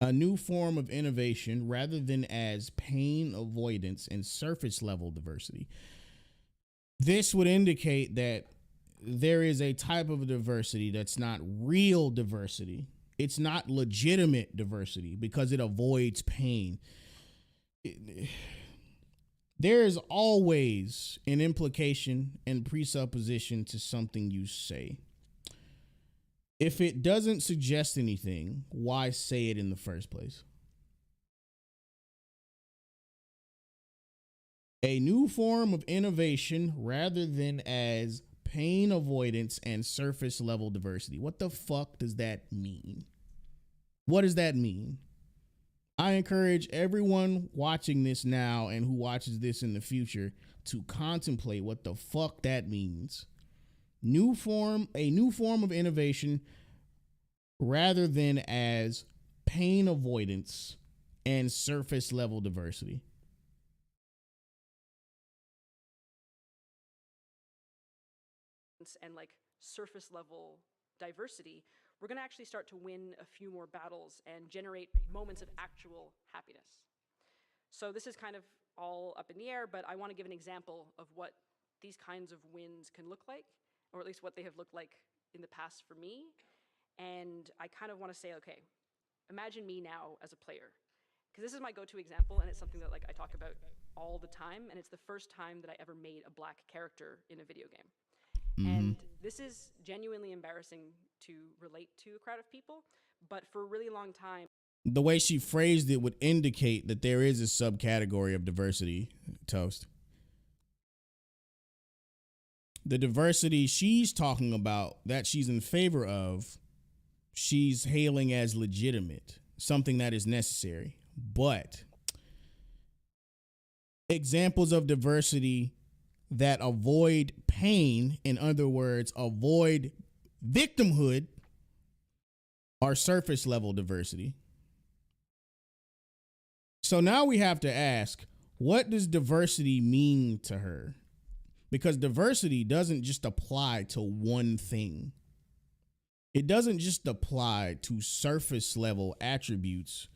A new form of innovation rather than as pain avoidance and surface level diversity. This would indicate that there is a type of diversity that's not real diversity. It's not legitimate diversity because it avoids pain. There is always an implication and presupposition to something you say. If it doesn't suggest anything, why say it in the first place? A new form of innovation rather than as pain avoidance and surface level diversity. What the fuck does that mean? What does that mean? I encourage everyone watching this now and who watches this in the future to contemplate what the fuck that means. A new form of innovation rather than as pain avoidance and surface level diversity. And like surface level diversity, we're going to actually start to win a few more battles and generate moments of actual happiness. So this is kind of all up in the air, but I want to give an example of what these kinds of wins can look like, or at least what they have looked like in the past for me. And I kind of want to say, okay, imagine me now as a player, because this is my go-to example, and it's something that like I talk about all the time, and it's the first time that I ever made a black character in a video game. And this is genuinely embarrassing to relate to a crowd of people, but for a really long time. The way she phrased it would indicate that there is a subcategory of diversity, Toast. The diversity she's talking about, that she's in favor of, she's hailing as legitimate, something that is necessary. But examples of diversity that avoid pain, in other words, avoid victimhood, are surface level diversity. So now we have to ask, what does diversity mean to her? Because diversity doesn't just apply to one thing. It doesn't just apply to surface level attributes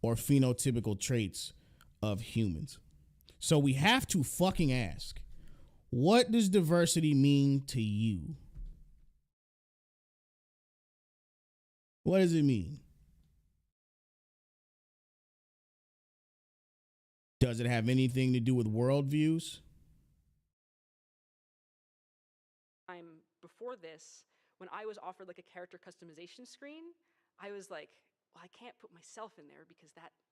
or phenotypical traits of humans. So we have to fucking ask, what does diversity mean to you? What does it mean? Does it have anything to do with worldviews? Before this, when I was offered like a character customization screen, I was like, well, I can't put myself in there because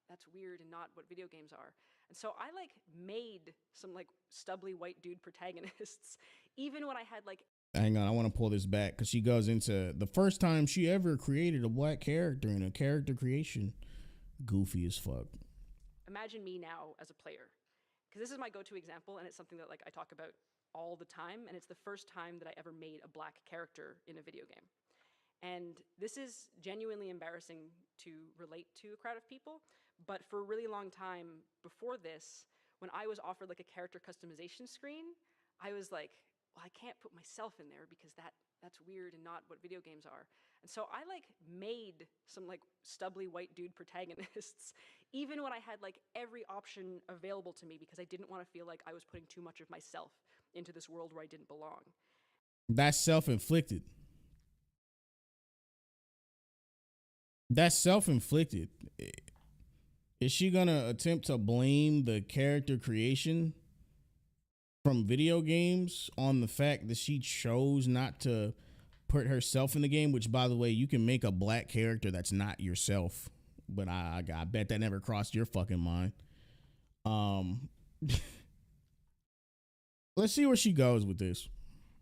that's weird and not what video games are. And so I like made some like stubbly white dude protagonists, even when I had like. Hang on, I want to pull this back because she goes into the first time she ever created a black character in a character creation. Goofy as fuck. Imagine me now as a player, because this is my go-to example, and it's something that like I talk about all the time, and it's the first time that I ever made a black character in a video game. And this is genuinely embarrassing to relate to a crowd of people, but for a really long time before this, when I was offered like a character customization screen, I was like, well, I can't put myself in there because that's weird and not what video games are. And so I like made some like stubbly white dude protagonists, even when I had like every option available to me, because I didn't want to feel like I was putting too much of myself into this world where I didn't belong. That's self-inflicted. That's self-inflicted. Is she gonna attempt to blame the character creation from video games on the fact that she chose not to put herself in the game? Which, by the way, you can make a black character that's not yourself, but I bet that never crossed your fucking mind. Let's see where she goes with this.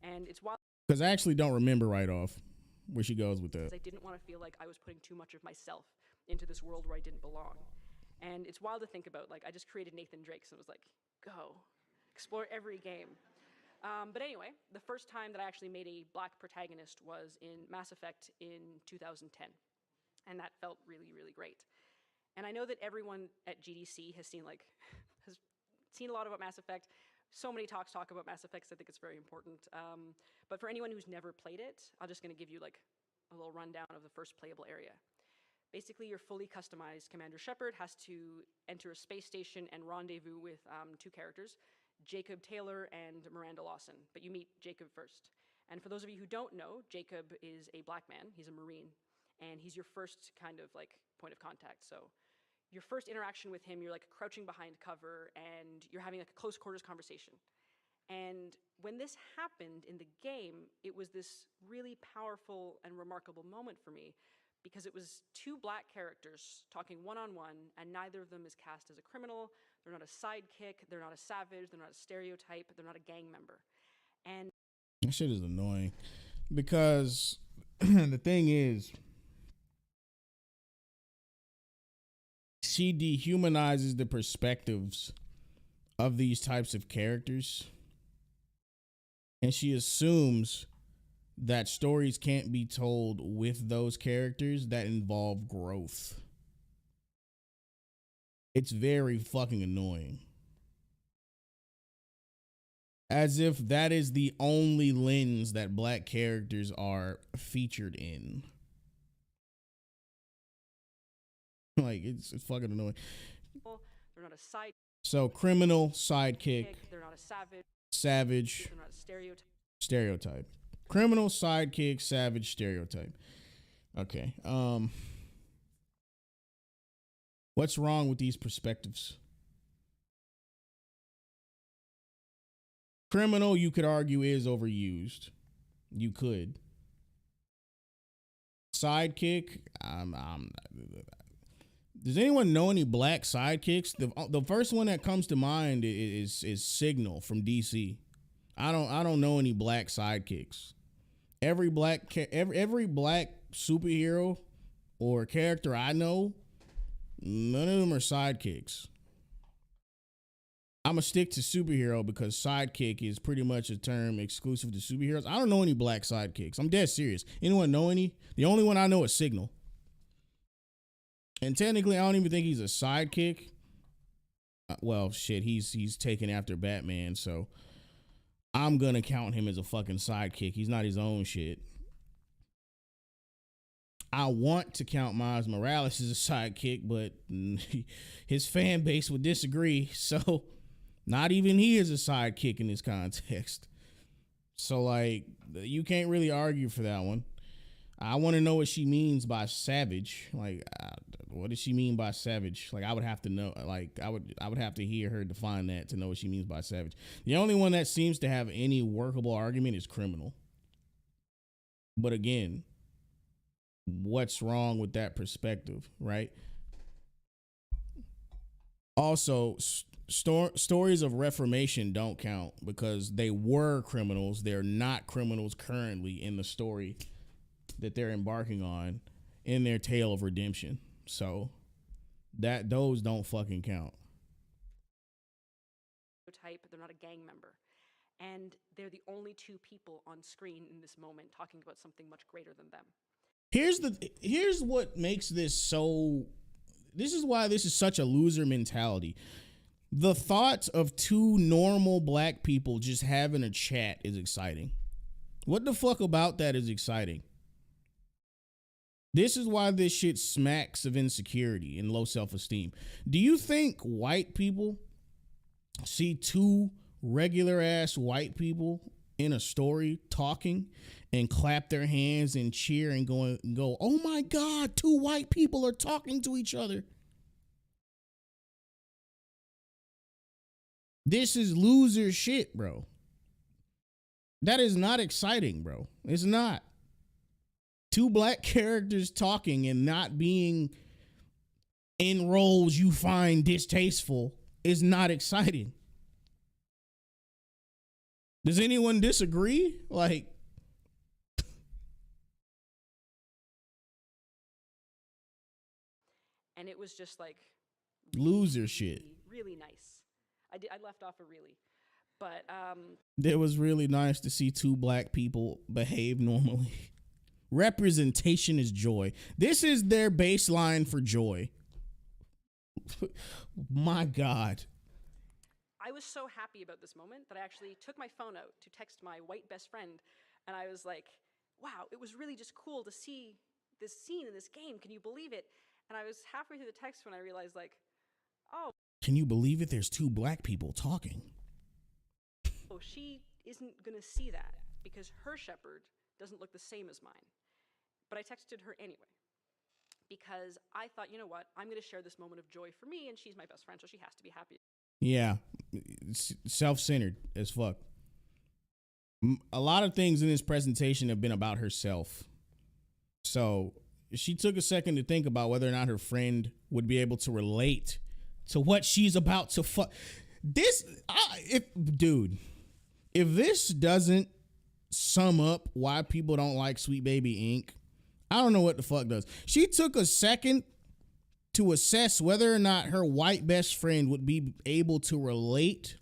And it's wild because I actually don't remember right off where she goes with that. I didn't want to feel like I was putting too much of myself into this world where I didn't belong. And it's wild to think about. Like, I just created Nathan Drake, so it was like, go, explore every game. But anyway, the first time that I actually made a black protagonist was in Mass Effect in 2010. And that felt really, really great. And I know that everyone at GDC has seen a lot about Mass Effect. So many talks talk about Mass Effect, so I think it's very important. But for anyone who's never played it, I'm just going to give you like a little rundown of the first playable area. Basically, your fully customized Commander Shepard has to enter a space station and rendezvous with two characters, Jacob Taylor and Miranda Lawson. But you meet Jacob first. And for those of you who don't know, Jacob is a black man. He's a Marine. And he's your first kind of like point of contact. So your first interaction with him, you're like crouching behind cover and you're having like a close quarters conversation. And when this happened in the game, it was this really powerful and remarkable moment for me because it was two black characters talking one-on-one, and neither of them is cast as a criminal. They're not a sidekick, they're not a savage, they're not a stereotype, they're not a gang member. And that shit is annoying because the thing is, she dehumanizes the perspectives of these types of characters, and she assumes that stories can't be told with those characters that involve growth. It's very fucking annoying. As if that is the only lens that black characters are featured in. Like, it's fucking annoying. They're not a side. So, criminal, sidekick. They're not a savage. Savage. They're not a stereotype. Stereotype. Criminal, sidekick, savage, stereotype. Okay. What's wrong with these perspectives? Criminal, you could argue, is overused. You could. Sidekick, does anyone know any black sidekicks? The first one that comes to mind is Signal from DC. I don't know any black sidekicks. Every black superhero or character I know, none of them are sidekicks. I'm gonna stick to superhero because sidekick is pretty much a term exclusive to superheroes. I don't know any black sidekicks. I'm dead serious. Anyone know any? The only one I know is Signal. And technically, I don't even think he's a sidekick. Well, shit, he's taken after Batman, so I'm gonna count him as a fucking sidekick. He's not his own shit. I want to count Miles Morales as a sidekick, but his fan base would disagree. So not even he is a sidekick in this context. So like, you can't really argue for that one. I want to know what she means by savage. Like, what does she mean by savage? Like, I would have to know. Like, I would have to hear her define that to know what she means by savage. The only one that seems to have any workable argument is criminal. But again, what's wrong with that perspective, right? Also, stories of reformation don't count because they were criminals. They're not criminals currently in the story that they're embarking on in their tale of redemption. So those don't fucking count. They're not a gang member. And they're the only two people on screen in this moment talking about something much greater than them. Here's what makes this so. This is why this is such a loser mentality. The thought of two normal black people just having a chat is exciting. What the fuck about that is exciting? This is why this shit smacks of insecurity and low self-esteem. Do you think white people see two regular ass white people in a story talking and clap their hands and cheer and go, oh my God, two white people are talking to each other? This is loser shit, bro. That is not exciting, bro. It's not. Two black characters talking and not being in roles you find distasteful is not exciting. Does anyone disagree? Like, and it was just like loser shit. Really nice. I left off a really, but it was really nice to see two black people behave normally. Representation is joy. This is their baseline for joy. My God. I was so happy about this moment that I actually took my phone out to text my white best friend, and I was like, wow, it was really just cool to see this scene in this game. Can you believe it? And I was halfway through the text when I realized, like, oh, Can you believe it? There's two black people talking. she isn't going to see that because her shepherd doesn't look the same as mine. But I texted her anyway because I thought, you know what? I'm going to share this moment of joy for me, and she's my best friend, so she has to be happy. Yeah. Self-centered as fuck. A lot of things in this presentation have been about herself. So she took a second to think about whether or not her friend would be able to relate to what she's about to fuck. If this doesn't sum up why people don't like Sweet Baby Inc., I don't know what the fuck does. She took a second to assess whether or not her white best friend would be able to relate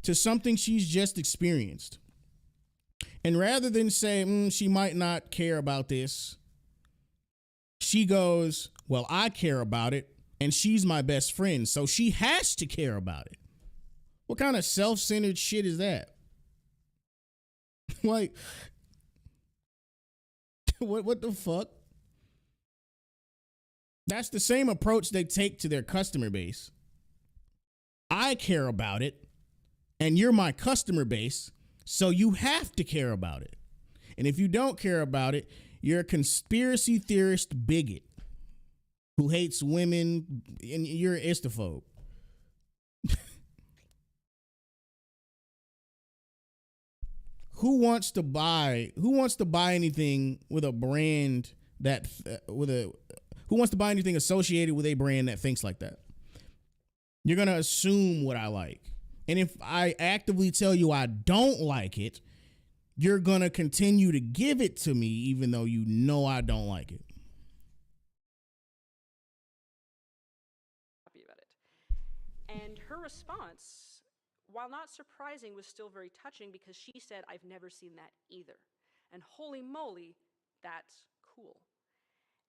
to something she's just experienced. And rather than say, she might not care about this, she goes, well, I care about it, and she's my best friend, so she has to care about it. What kind of self-centered shit is that? Like, what the fuck? That's the same approach they take to their customer base. I care about it, and you're my customer base, so you have to care about it. And if you don't care about it, you're a conspiracy theorist bigot who hates women, and you're an istophobe. Who wants to buy anything with a brand that who wants to buy anything associated with a brand that thinks like that? You're going to assume what I like. And if I actively tell you I don't like it, you're going to continue to give it to me even though you know I don't like it. Happy about it. And her response, while not surprising, was still very touching because she said, I've never seen that either. And holy moly, that's cool.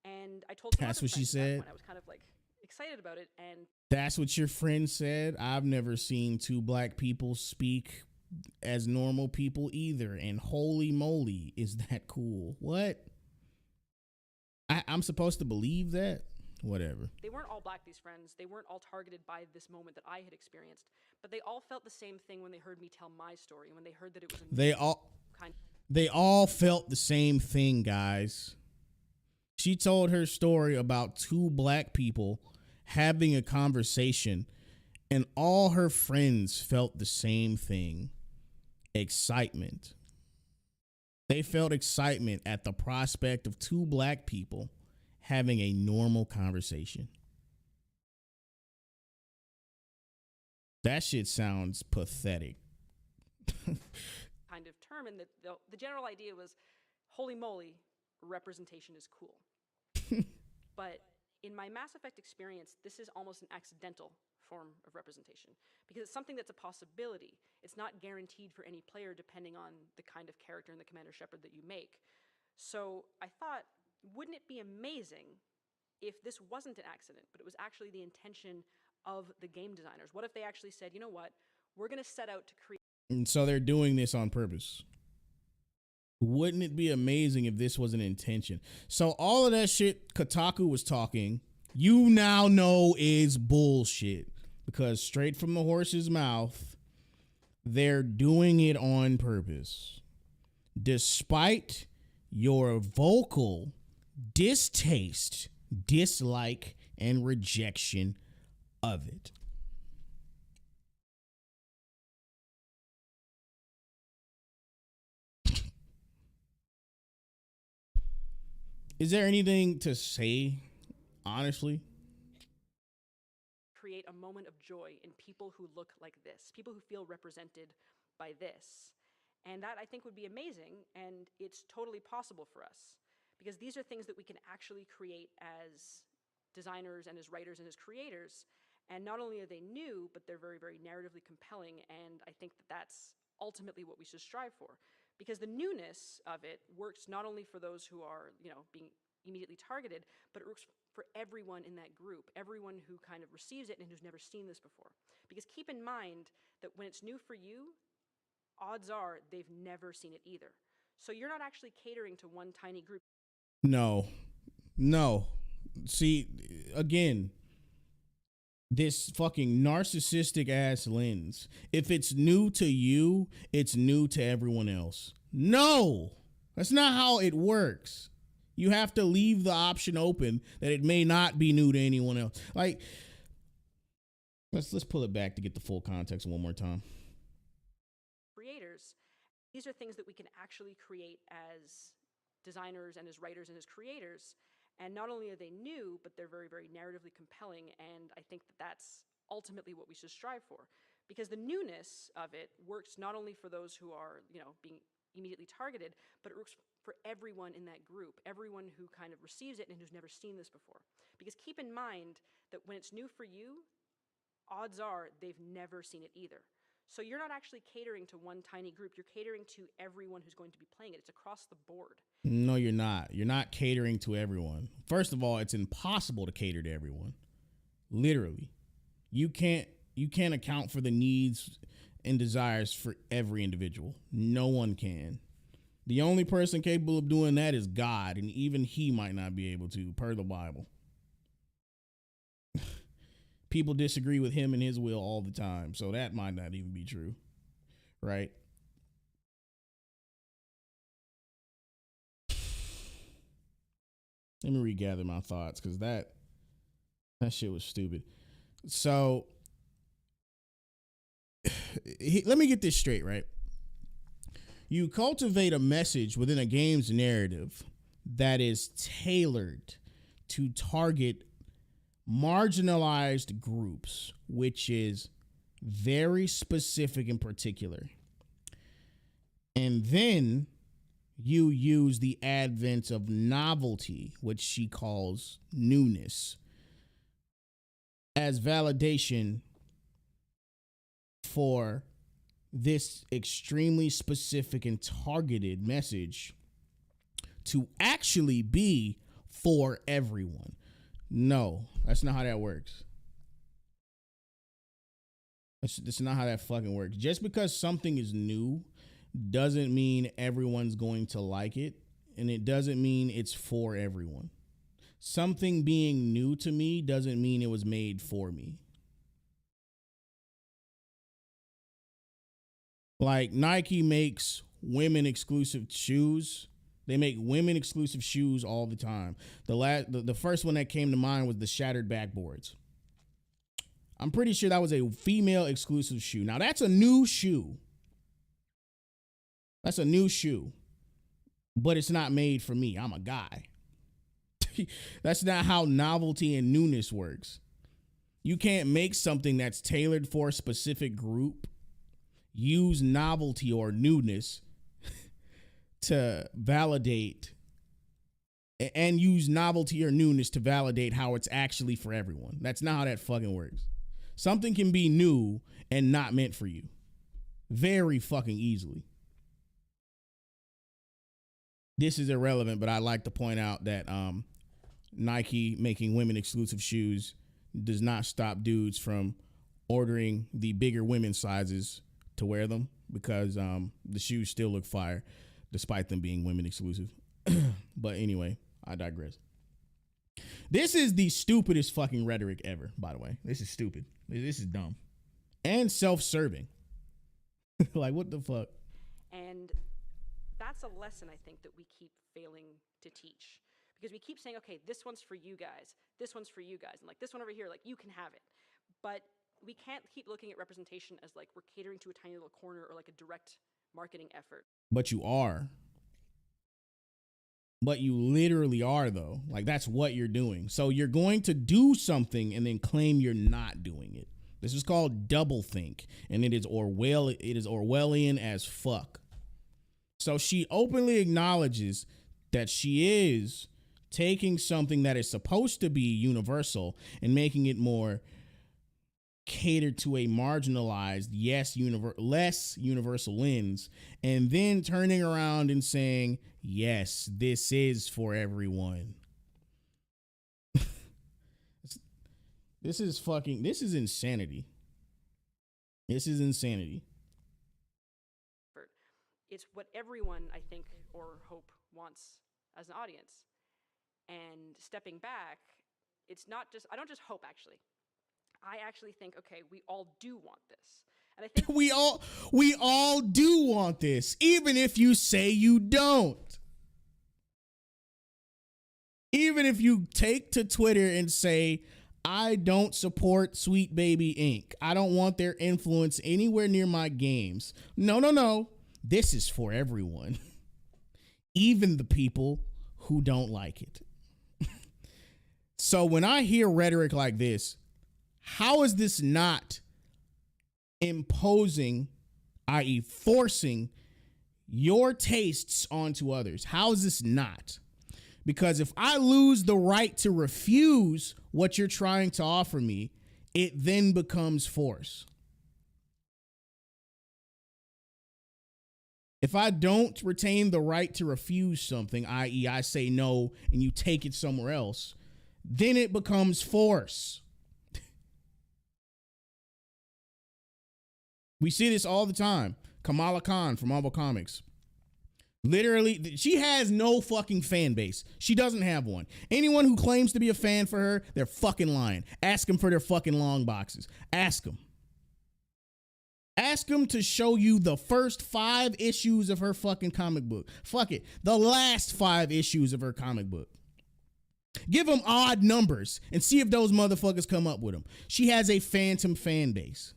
And I told That's what she said. I was kind of like excited about it. And that's what your friend said. I've never seen two black people speak as normal people either. And holy moly, is that cool? What? I'm supposed to believe that? Whatever. They weren't all black, these friends. They weren't all targeted by this moment that I had experienced. But they all felt the same thing when they heard me tell my story. When they heard that it was they all felt the same thing, guys. She told her story about two black people having a conversation, and all her friends felt the same thing. Excitement. They felt excitement at the prospect of two black people having a normal conversation. That shit sounds pathetic. kind of term, and the general idea was, holy moly, representation is cool. But in my Mass Effect experience, this is almost an accidental form of representation because it's something that's a possibility. It's not guaranteed for any player depending on the kind of character and the Commander Shepard that you make. So I thought, wouldn't it be amazing if this wasn't an accident, but it was actually the intention of the game designers? What if they actually said, you know what, we're going to set out to create... And so they're doing this on purpose. Wouldn't it be amazing if this was an intention? So all of that shit Kotaku was talking, you now know is bullshit. Because straight from the horse's mouth, they're doing it on purpose. Despite your vocal distaste, dislike, and rejection of it. Is there anything to say, honestly? Create a moment of joy in people who look like this, people who feel represented by this. And that, I think, would be amazing, and it's totally possible for us. Because these are things that we can actually create as designers and as writers and as creators. And not only are they new, but they're very, very narratively compelling, and I think that that's ultimately what we should strive for. Because the newness of it works not only for those who are, being immediately targeted, but it works for everyone in that group, everyone who kind of receives it and who's never seen this before. Because keep in mind that when it's new for you, odds are they've never seen it either. So you're not actually catering to one tiny group. No. See, again, this fucking narcissistic ass lens. If it's new to you, it's new to everyone else. No, that's not how it works. You have to leave the option open that it may not be new to anyone else. Like, let's pull it back to get the full context one more time. Creators, these are things that we can actually create as designers and as writers and as creators. And not only are they new, but they're very, very narratively compelling. And I think that that's ultimately what we should strive for. Because the newness of it works not only for those who are, being immediately targeted, but it works for everyone in that group, everyone who kind of receives it and who's never seen this before. Because keep in mind that when it's new for you, odds are they've never seen it either. So you're not actually catering to one tiny group. You're catering to everyone who's going to be playing it. It's across the board. No, you're not. You're not catering to everyone. First of all, it's impossible to cater to everyone. Literally. You can't account for the needs and desires for every individual. No one can. The only person capable of doing that is God, and even he might not be able to, per the Bible. People disagree with him and his will all the time, so that might not even be true, right? Let me regather my thoughts, because that shit was stupid. So let me get this straight, right? You cultivate a message within a game's narrative that is tailored to target marginalized groups, which is very specific and particular. And then you use the advent of novelty, which she calls newness, as validation for this extremely specific and targeted message to actually be for everyone. No, that's not how that works. That's not how that fucking works. Just because something is new doesn't mean everyone's going to like it, and it doesn't mean it's for everyone. Something being new to me doesn't mean it was made for me. Like, Nike makes women exclusive shoes. They make women exclusive shoes all the time. The first one that came to mind was the shattered backboards. I'm pretty sure that was a female exclusive shoe. Now, that's a new shoe. That's a new shoe. But it's not made for me. I'm a guy. That's not how novelty and newness works. You can't make something that's tailored for a specific group, use novelty or newness to validate, and use novelty or newness to validate how it's actually for everyone. That's not how that fucking works. Something can be new and not meant for you very fucking easily. This is irrelevant, but I'd like to point out that Nike making women exclusive shoes does not stop dudes from ordering the bigger women's sizes to wear them, because the shoes still look fire despite them being women exclusive. But anyway, I digress. This is the stupidest fucking rhetoric ever, by the way. This is stupid. This is dumb and self-serving. Like, what the fuck? And that's a lesson I think that we keep failing to teach, because we keep saying, okay, this one's for you guys, this one's for you guys, and like this one over here, like you can have it. But we can't keep looking at representation as like we're catering to a tiny little corner or like a direct marketing effort. But you are. But you literally are, though. Like, that's what you're doing. So you're going to do something and then claim you're not doing it. This is called doublethink, and it is Orwellian as fuck. So she openly acknowledges that she is taking something that is supposed to be universal and making it more catered to a marginalized, less universal lens, and then turning around and saying, yes, this is for everyone. This is insanity. This is insanity. It's what everyone, I think, or hope wants as an audience. And stepping back, it's not just, I don't just hope, actually. I actually think, okay, we all do want this. And I think we all do want this, even if you say you don't. Even if you take to Twitter and say, I don't support Sweet Baby Inc. I don't want their influence anywhere near my games. No. This is for everyone. Even the people who don't like it. So when I hear rhetoric like this, how is this not imposing, i.e. forcing your tastes onto others? How is this not? Because if I lose the right to refuse what you're trying to offer me, it then becomes force. If I don't retain the right to refuse something, i.e. I say no and you take it somewhere else, then it becomes force. We see this all the time. Kamala Khan from Marvel Comics. Literally, she has no fucking fan base. She doesn't have one. Anyone who claims to be a fan for her, they're fucking lying. Ask them for their fucking long boxes. Ask them. Ask them to show you the first 5 issues of her fucking comic book. Fuck it. The last 5 issues of her comic book. Give them odd numbers and see if those motherfuckers come up with them. She has a phantom fan base.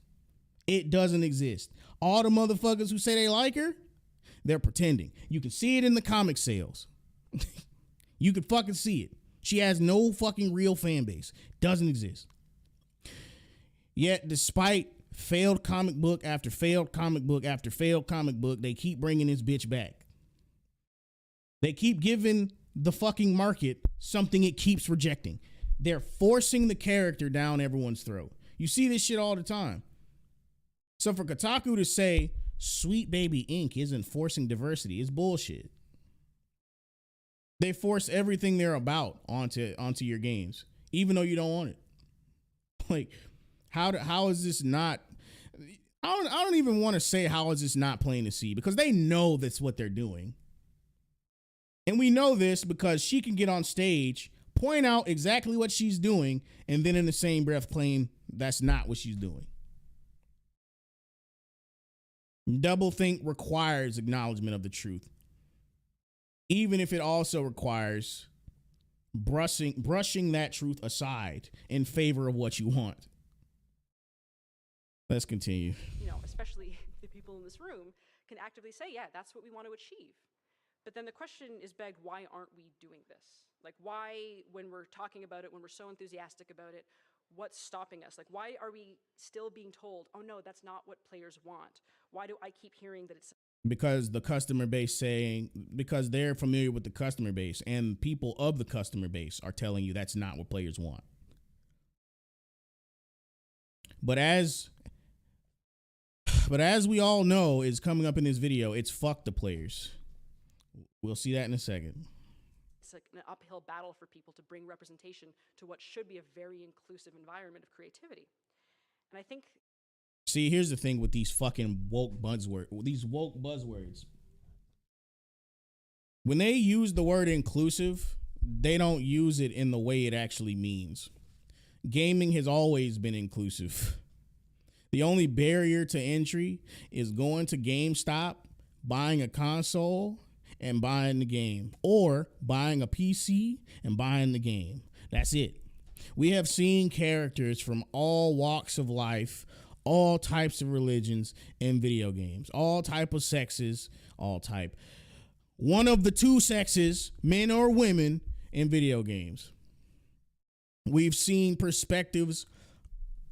It doesn't exist. All the motherfuckers who say they like her, they're pretending. You can see it in the comic sales. You can fucking see it. She has no fucking real fan base. Doesn't exist. Yet, despite failed comic book after failed comic book after failed comic book, they keep bringing this bitch back. They keep giving the fucking market something it keeps rejecting. They're forcing the character down everyone's throat. You see this shit all the time. So for Kotaku to say Sweet Baby Inc. isn't forcing diversity is bullshit. They force everything they're about onto your games, even though you don't want it. Like, how is this not? I don't even want to say how is this not plain to see, because they know that's what they're doing. And we know this because she can get on stage, point out exactly what she's doing, and then in the same breath claim that's not what she's doing. Doublethink requires acknowledgement of the truth, even if it also requires brushing that truth aside in favor of what you want. Let's continue. You know, especially the people in this room can actively say, yeah, that's what we want to achieve. But then the question is begged, why aren't we doing this? Like, why, when we're talking about it, when we're so enthusiastic about it, what's stopping us? Like, why are we still being told, oh no, that's not what players want? Why do I keep hearing that it's... Because the customer base because they're familiar with the customer base, and people of the customer base are telling you that's not what players want. But as we all know is coming up in this video, it's fuck the players. We'll see that in a second. It's like an uphill battle for people to bring representation to what should be a very inclusive environment of creativity. And I think... See, here's the thing with these fucking woke buzzwords. When they use the word inclusive, they don't use it in the way it actually means. Gaming has always been inclusive. The only barrier to entry is going to GameStop, buying a console, and buying the game, or buying a PC and buying the game. That's it. We have seen characters from all walks of life, all types of religions in video games, all type of sexes, one of the two sexes, men or women, in video games. We've seen perspectives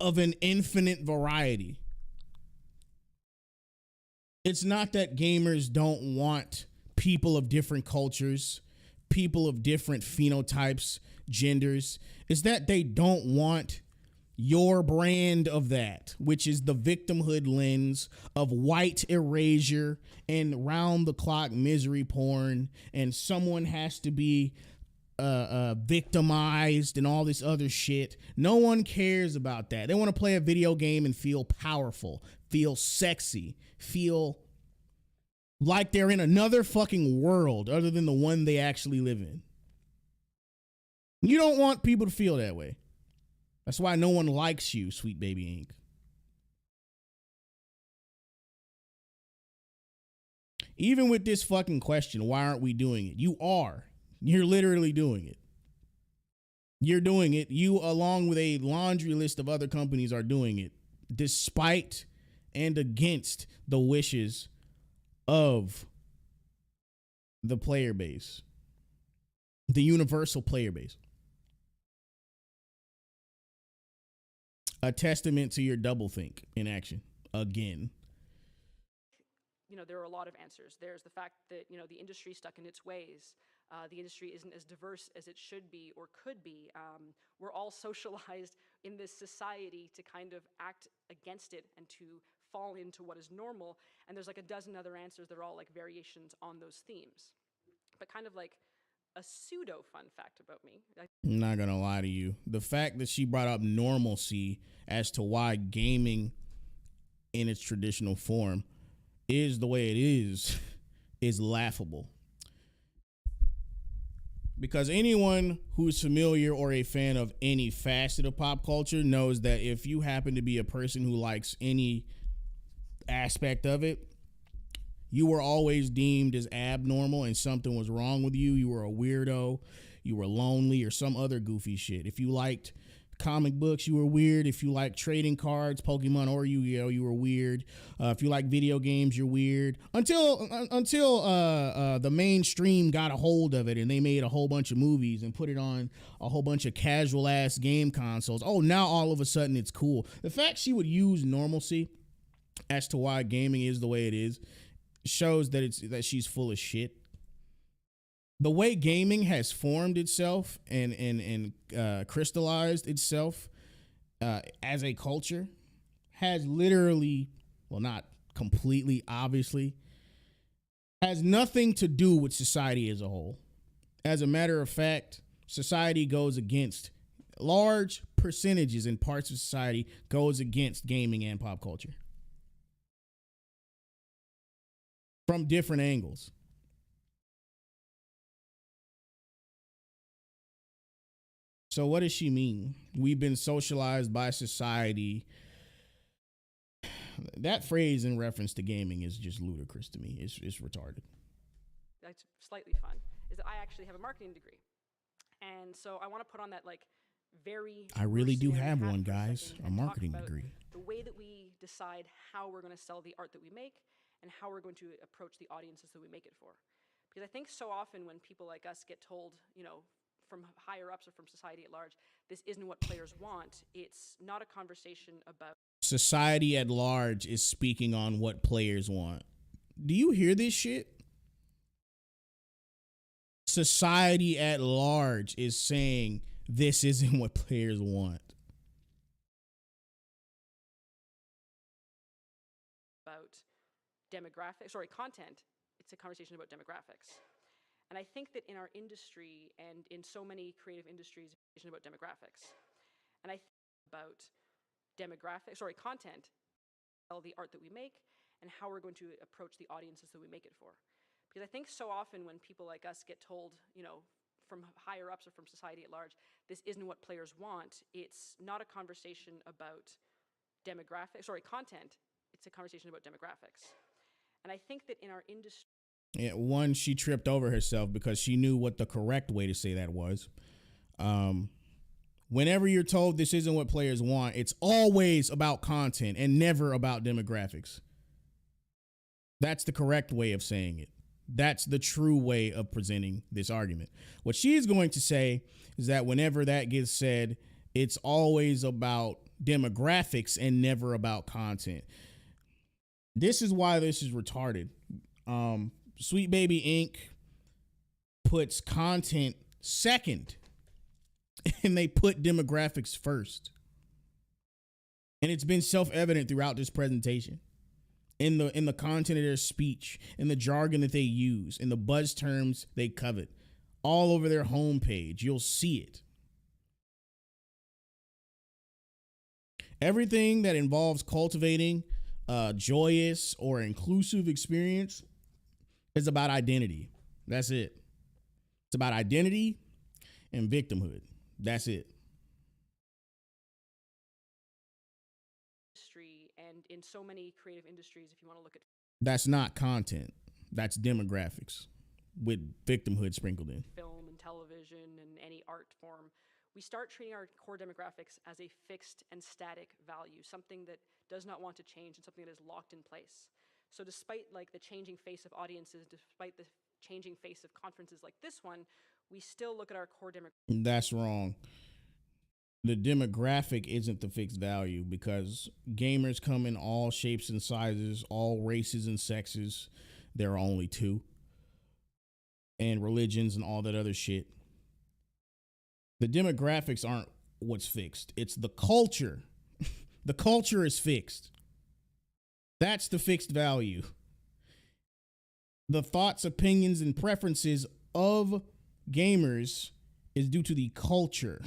of an infinite variety. It's not that gamers don't want people of different cultures, people of different phenotypes, genders. It's that they don't want your brand of that, which is the victimhood lens of white erasure and round the clock misery porn, and someone has to be victimized and all this other shit. No one cares about that. They want to play a video game and feel powerful, feel sexy, feel like they're in another fucking world other than the one they actually live in. You don't want people to feel that way. That's why no one likes you, Sweet Baby Inc. Even with this fucking question, why aren't we doing it? You are. You're literally doing it. You're doing it. You, along with a laundry list of other companies, are doing it despite and against the wishes of the player base, the universal player base. A testament to your doublethink in action again. You know, there are a lot of answers. There's the fact that, you know, the industry stuck in its ways. The industry isn't as diverse as it should be or could be. We're all socialized in this society to kind of act against it and to fall into what is normal. And there's like a dozen other answers that are all like variations on those themes. But kind of like a pseudo fun fact about me. I'm not gonna lie to you. The fact that she brought up normalcy as to why gaming in its traditional form is the way it is laughable. Because anyone who's familiar or a fan of any facet of pop culture knows that if you happen to be a person who likes any aspect of it, you were always deemed as abnormal and something was wrong with you. You were a weirdo, you were lonely, or some other goofy shit. If you liked comic books, you were weird. If you like trading cards, Pokemon or Yu-Gi-Oh, you were weird. If you like video games, you're weird. Until the mainstream got a hold of it and they made a whole bunch of movies and put it on a whole bunch of casual ass game consoles. Oh, now all of a sudden it's cool. The fact she would use normalcy as to why gaming is the way it is shows that she's full of shit. The way gaming has formed itself and crystallized itself as a culture has literally, well, not completely, obviously, has nothing to do with society as a whole. As a matter of fact, society goes against, large percentages in parts of society goes against gaming and pop culture from different angles. So what does she mean? We've been socialized by society. That phrase in reference to gaming is just ludicrous to me. It's retarded. That's slightly fun, is that I actually have a marketing degree. And so I want to put on that like very... I really do have one, guys, a marketing degree. The way that we decide how we're going to sell the art that we make and how we're going to approach the audiences that we make it for. Because I think so often when people like us get told, you know, from higher ups or from society at large, this isn't what players want. It's not a conversation about... Society at large is speaking on what players want. Do you hear this shit? Society at large is saying this isn't what players want. About content. It's a conversation about demographics. And I think that in our industry and in so many creative industries, it's about demographics. And I think about content, the art that we make, and how we're going to approach the audiences that we make it for. Because I think so often when people like us get told, you know, from higher ups or from society at large, this isn't what players want, it's not a conversation about content, it's a conversation about demographics. And I think that in our industry... Yeah, one, she tripped over herself because she knew what the correct way to say that was. Whenever you're told this isn't what players want, it's always about content and never about demographics. That's the correct way of saying it. That's the true way of presenting this argument. What she's going to say is that whenever that gets said, it's always about demographics and never about content. This is why this is retarded. Sweet Baby Inc. puts content second and they put demographics first. And it's been self-evident throughout this presentation. In the content of their speech, in the jargon that they use, in the buzz terms they covet. all over their homepage. You'll see it. Everything that involves cultivating a joyous or inclusive experience is about identity. That's it. It's about identity and victimhood. That's it. And in so many creative industries, if you want to look at, that's not content. That's demographics with victimhood sprinkled in. Film and television and any art form, we start treating our core demographics as a fixed and static value, something that does not want to change and something that is locked in place. So despite like the changing face of audiences, despite the changing face of conferences like this one, we still look at our core demographic. That's wrong. The demographic isn't the fixed value, because gamers come in all shapes and sizes, all races and sexes. There are only two. And religions and all that other shit. The demographics aren't what's fixed. It's the culture. The culture is fixed. That's the fixed value. The thoughts, opinions, and preferences of gamers is due to the culture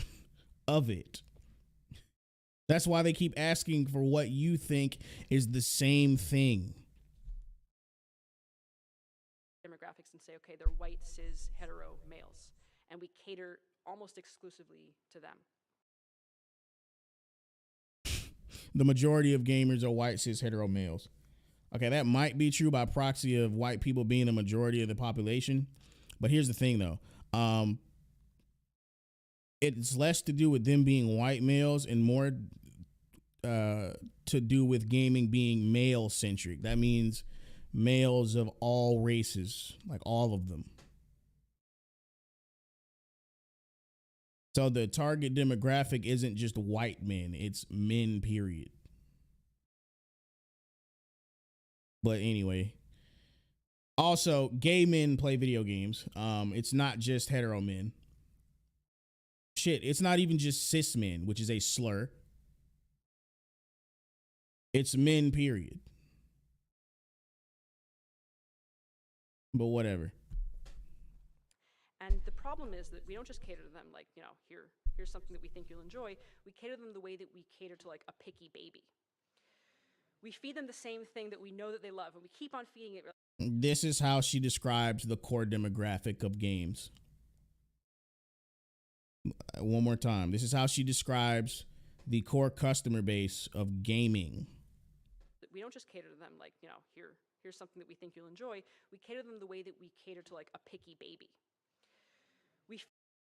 of it. That's why they keep asking for what you think is the same thing. Demographics and say, okay, they're white, cis, hetero males, and we cater almost exclusively to them. The majority of gamers are white, cis, hetero males. Okay, that might be true by proxy of white people being the majority of the population. But here's the thing, though. It's less to do with them being white males and more to do with gaming being male-centric. That means males of all races, like all of them. So the target demographic isn't just white men, it's men, period. But anyway, also gay men play video games. It's not just hetero men. Shit, it's not even just cis men, which is a slur. It's men, period. But whatever. And the problem is that we don't just cater to them like, you know, here's something that we think you'll enjoy. We cater them the way that we cater to like a picky baby. We feed them the same thing that we know that they love, and we keep on feeding it. This is how she describes the core demographic of games. One more time. This is how she describes the core customer base of gaming. We don't just cater to them like, you know, here's something that we think you'll enjoy. We cater them the way that we cater to like a picky baby.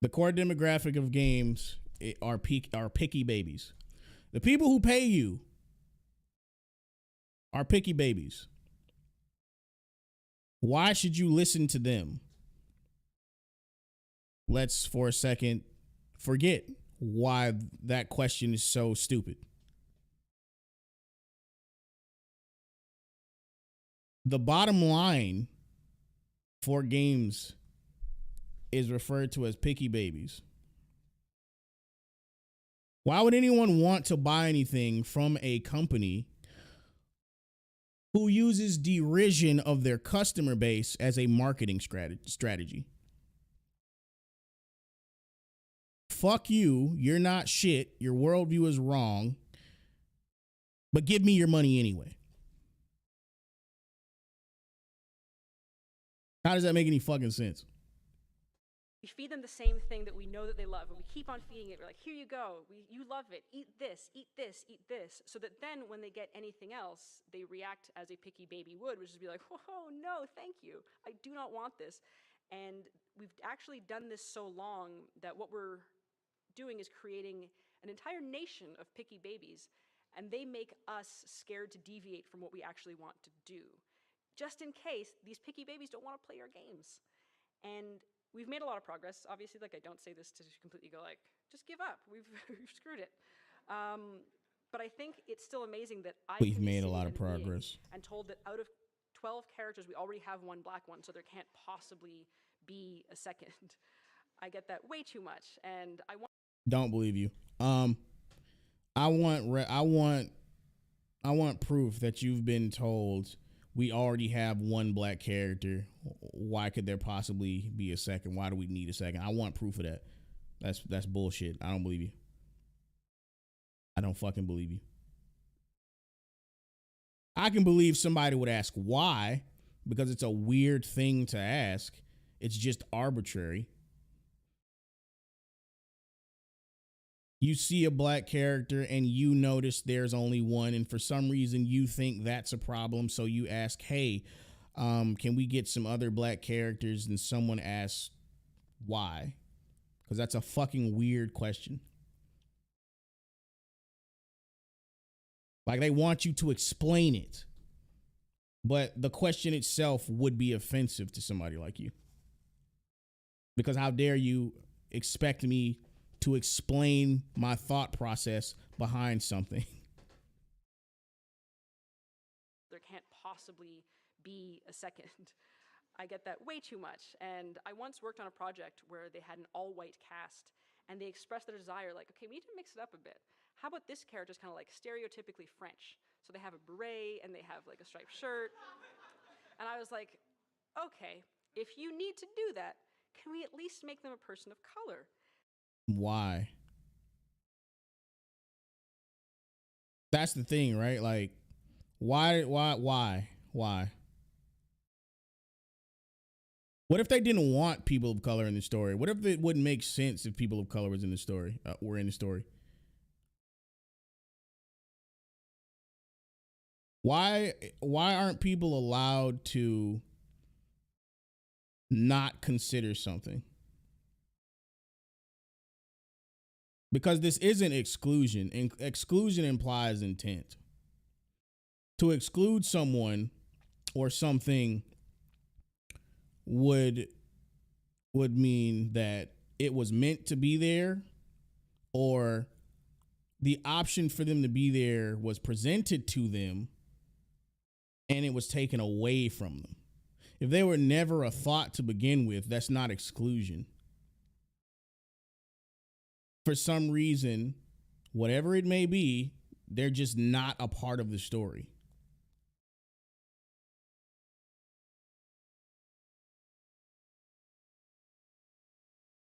The core demographic of games are picky babies. The people who pay you are picky babies. Why should you listen to them? Let's for a second forget why that question is so stupid. The bottom line for games is referred to as picky babies. Why would anyone want to buy anything from a company who uses derision of their customer base as a marketing strategy? Fuck you, you're not shit, your worldview is wrong, but give me your money anyway. How does that make any fucking sense? We feed them the same thing that we know that they love, and we keep on feeding it. We're like, here you go, you love it, eat this, eat this, eat this. So that then when they get anything else, they react as a picky baby would, which is be like, oh no, thank you, I do not want this. And we've actually done this so long that what we're doing is creating an entire nation of picky babies, and they make us scared to deviate from what we actually want to do, just in case these picky babies don't want to play our games. And we've made a lot of progress. Obviously, like, I don't say this to completely go like, just give up. We've screwed it. But I think it's still amazing that we've made a lot of progress and told that out of 12 characters, we already have one black one, so there can't possibly be a second. I get that way too much, and I want. Don't believe you. I want proof that you've been told we already have one black character. Why could there possibly be a second? Why do we need a second? I want proof of that. That's bullshit. I don't believe you. I don't fucking believe you. I can believe somebody would ask why, because it's a weird thing to ask. It's just arbitrary. You see a black character and you notice there's only one, and for some reason you think that's a problem, so you ask, hey, can we get some other black characters? And someone asks why, because that's a fucking weird question. Like, they want you to explain it, but the question itself would be offensive to somebody like you, because how dare you expect me to explain my thought process behind something. There can't possibly be a second. I get that way too much. And I once worked on a project where they had an all-white cast, and they expressed their desire, like, okay, we need to mix it up a bit. How about this character's kind of like stereotypically French? So they have a beret and they have like a striped shirt. And I was like, okay, if you need to do that, can we at least make them a person of color? Why? That's the thing, right? Like, why? What if they didn't want people of color in the story? What if it wouldn't make sense if people of color was in the story, were in the story? Why aren't people allowed to not consider something? Because this isn't exclusion, and exclusion implies intent. To exclude someone or something would mean that it was meant to be there, or the option for them to be there was presented to them and it was taken away from them. If they were never a thought to begin with, that's not exclusion. For some reason, whatever it may be, they're just not a part of the story.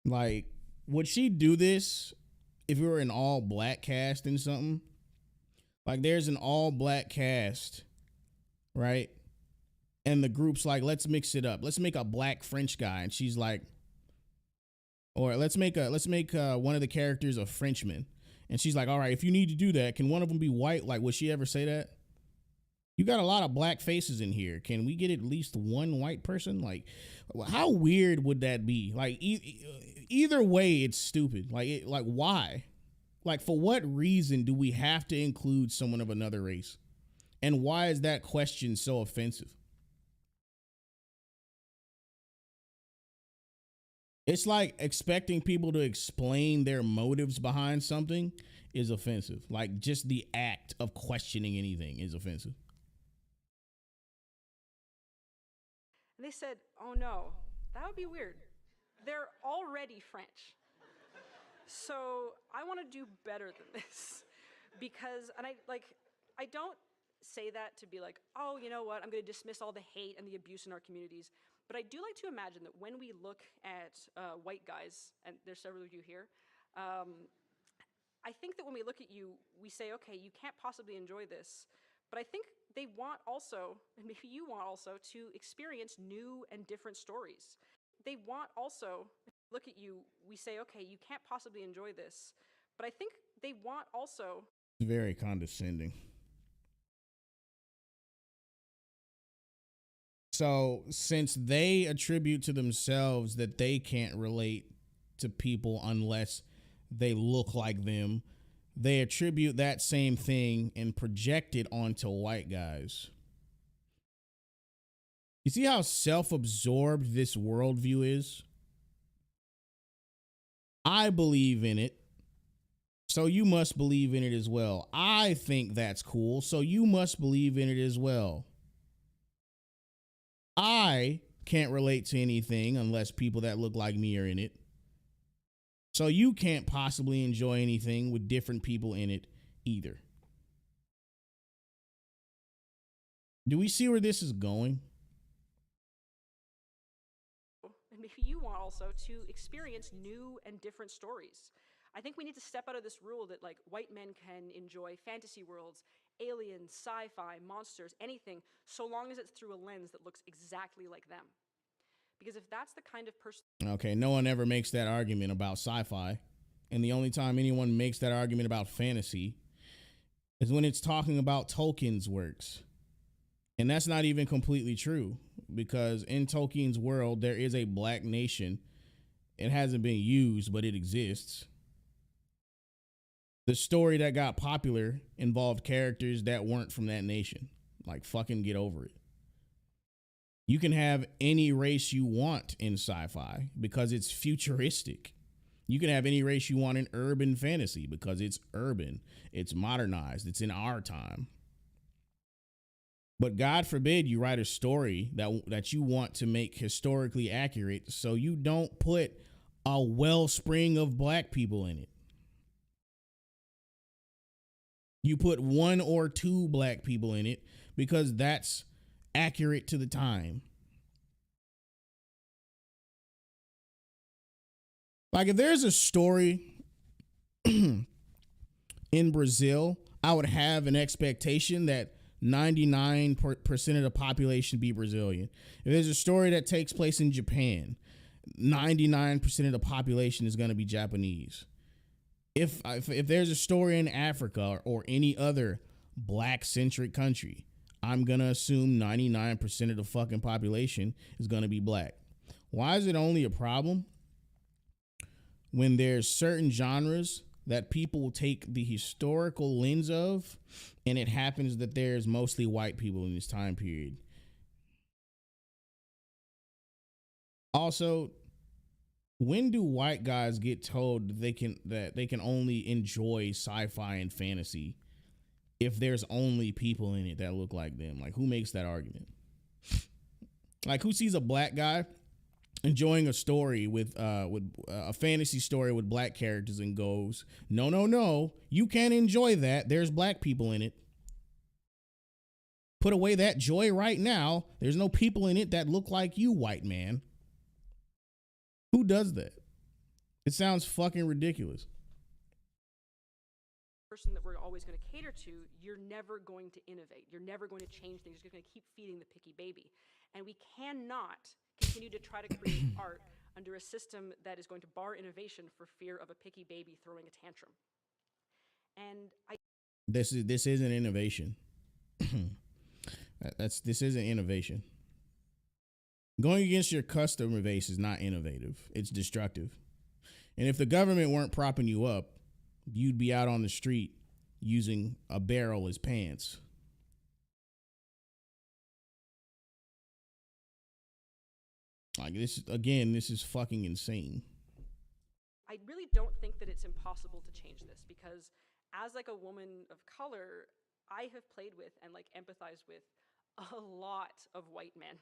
Like, would she do this if we were an all black cast in something? Like, there's an all black cast, right? And the group's like, let's mix it up. Let's make a black French guy. And she's like, or let's make one of the characters a Frenchman. And she's like, all right, if you need to do that, can one of them be white? Like, would she ever say that? You got a lot of black faces in here. Can we get at least one white person? Like, how weird would that be? Like, either way, it's stupid. Like, why? Like, for what reason do we have to include someone of another race? And why is that question so offensive? It's like expecting people to explain their motives behind something is offensive. Like, just the act of questioning anything is offensive. And they said, oh no, that would be weird. They're already French. So I want to do better than this. Because, and I don't say that to be like, oh, you know what, I'm going to dismiss all the hate and the abuse in our communities. But I do like to imagine that when we look at white guys, and there's several of you here, I think that when we look at you, we say, okay, you can't possibly enjoy this. But I think they want also, and maybe you want also, to experience new and different stories. They want also, look at you, we say, okay, you can't possibly enjoy this. But I think they want also. Very condescending. So since they attribute to themselves that they can't relate to people unless they look like them, they attribute that same thing and project it onto white guys. You see how self-absorbed this worldview is? I believe in it, so you must believe in it as well. I think that's cool, so you must believe in it as well. I can't relate to anything unless people that look like me are in it. So you can't possibly enjoy anything with different people in it either. Do we see where this is going? And maybe you want also to experience new and different stories. I think we need to step out of this rule that like white men can enjoy fantasy worlds, aliens, sci-fi, monsters, anything, so long as it's through a lens that looks exactly like them. Because if that's the kind of person... Okay, no one ever makes that argument about sci-fi. And the only time anyone makes that argument about fantasy is when it's talking about Tolkien's works. And that's not even completely true, because in Tolkien's world, there is a black nation. It hasn't been used, but it exists. The story that got popular involved characters that weren't from that nation. Like, fucking get over it. You can have any race you want in sci-fi because it's futuristic. You can have any race you want in urban fantasy because it's urban, it's modernized, it's in our time. But God forbid you write a story that you want to make historically accurate, so you don't put a wellspring of black people in it. You put one or two black people in it because that's accurate to the time. Like, if there's a story in Brazil, I would have an expectation that 99% of the population be Brazilian. If there's a story that takes place in Japan, 99% of the population is going to be Japanese. If there's a story in Africa or any other black-centric country, I'm going to assume 99% of the fucking population is going to be black. Why is it only a problem when there's certain genres that people will take the historical lens of, and it happens that there's mostly white people in this time period? Also, when do white guys get told that they can only enjoy sci-fi and fantasy if there's only people in it that look like them? Like, who makes that argument? Like, who sees a black guy enjoying a story with a fantasy story with black characters and goes, no, you can't enjoy that. There's black people in it. Put away that joy right now. There's no people in it that look like you, white man. Who does that? It sounds fucking ridiculous. Person that we're always going to cater to, you're never going to innovate. You're never going to change things. You're just going to keep feeding the picky baby. And we cannot continue to try to create art under a system that is going to bar innovation for fear of a picky baby throwing a tantrum. And this isn't innovation. This isn't innovation. Going against your customer base is not innovative. It's destructive. And if the government weren't propping you up, you'd be out on the street using a barrel as pants. Like, this is fucking insane. I really don't think that it's impossible to change this, because as like a woman of color, I have played with and like empathized with a lot of white men.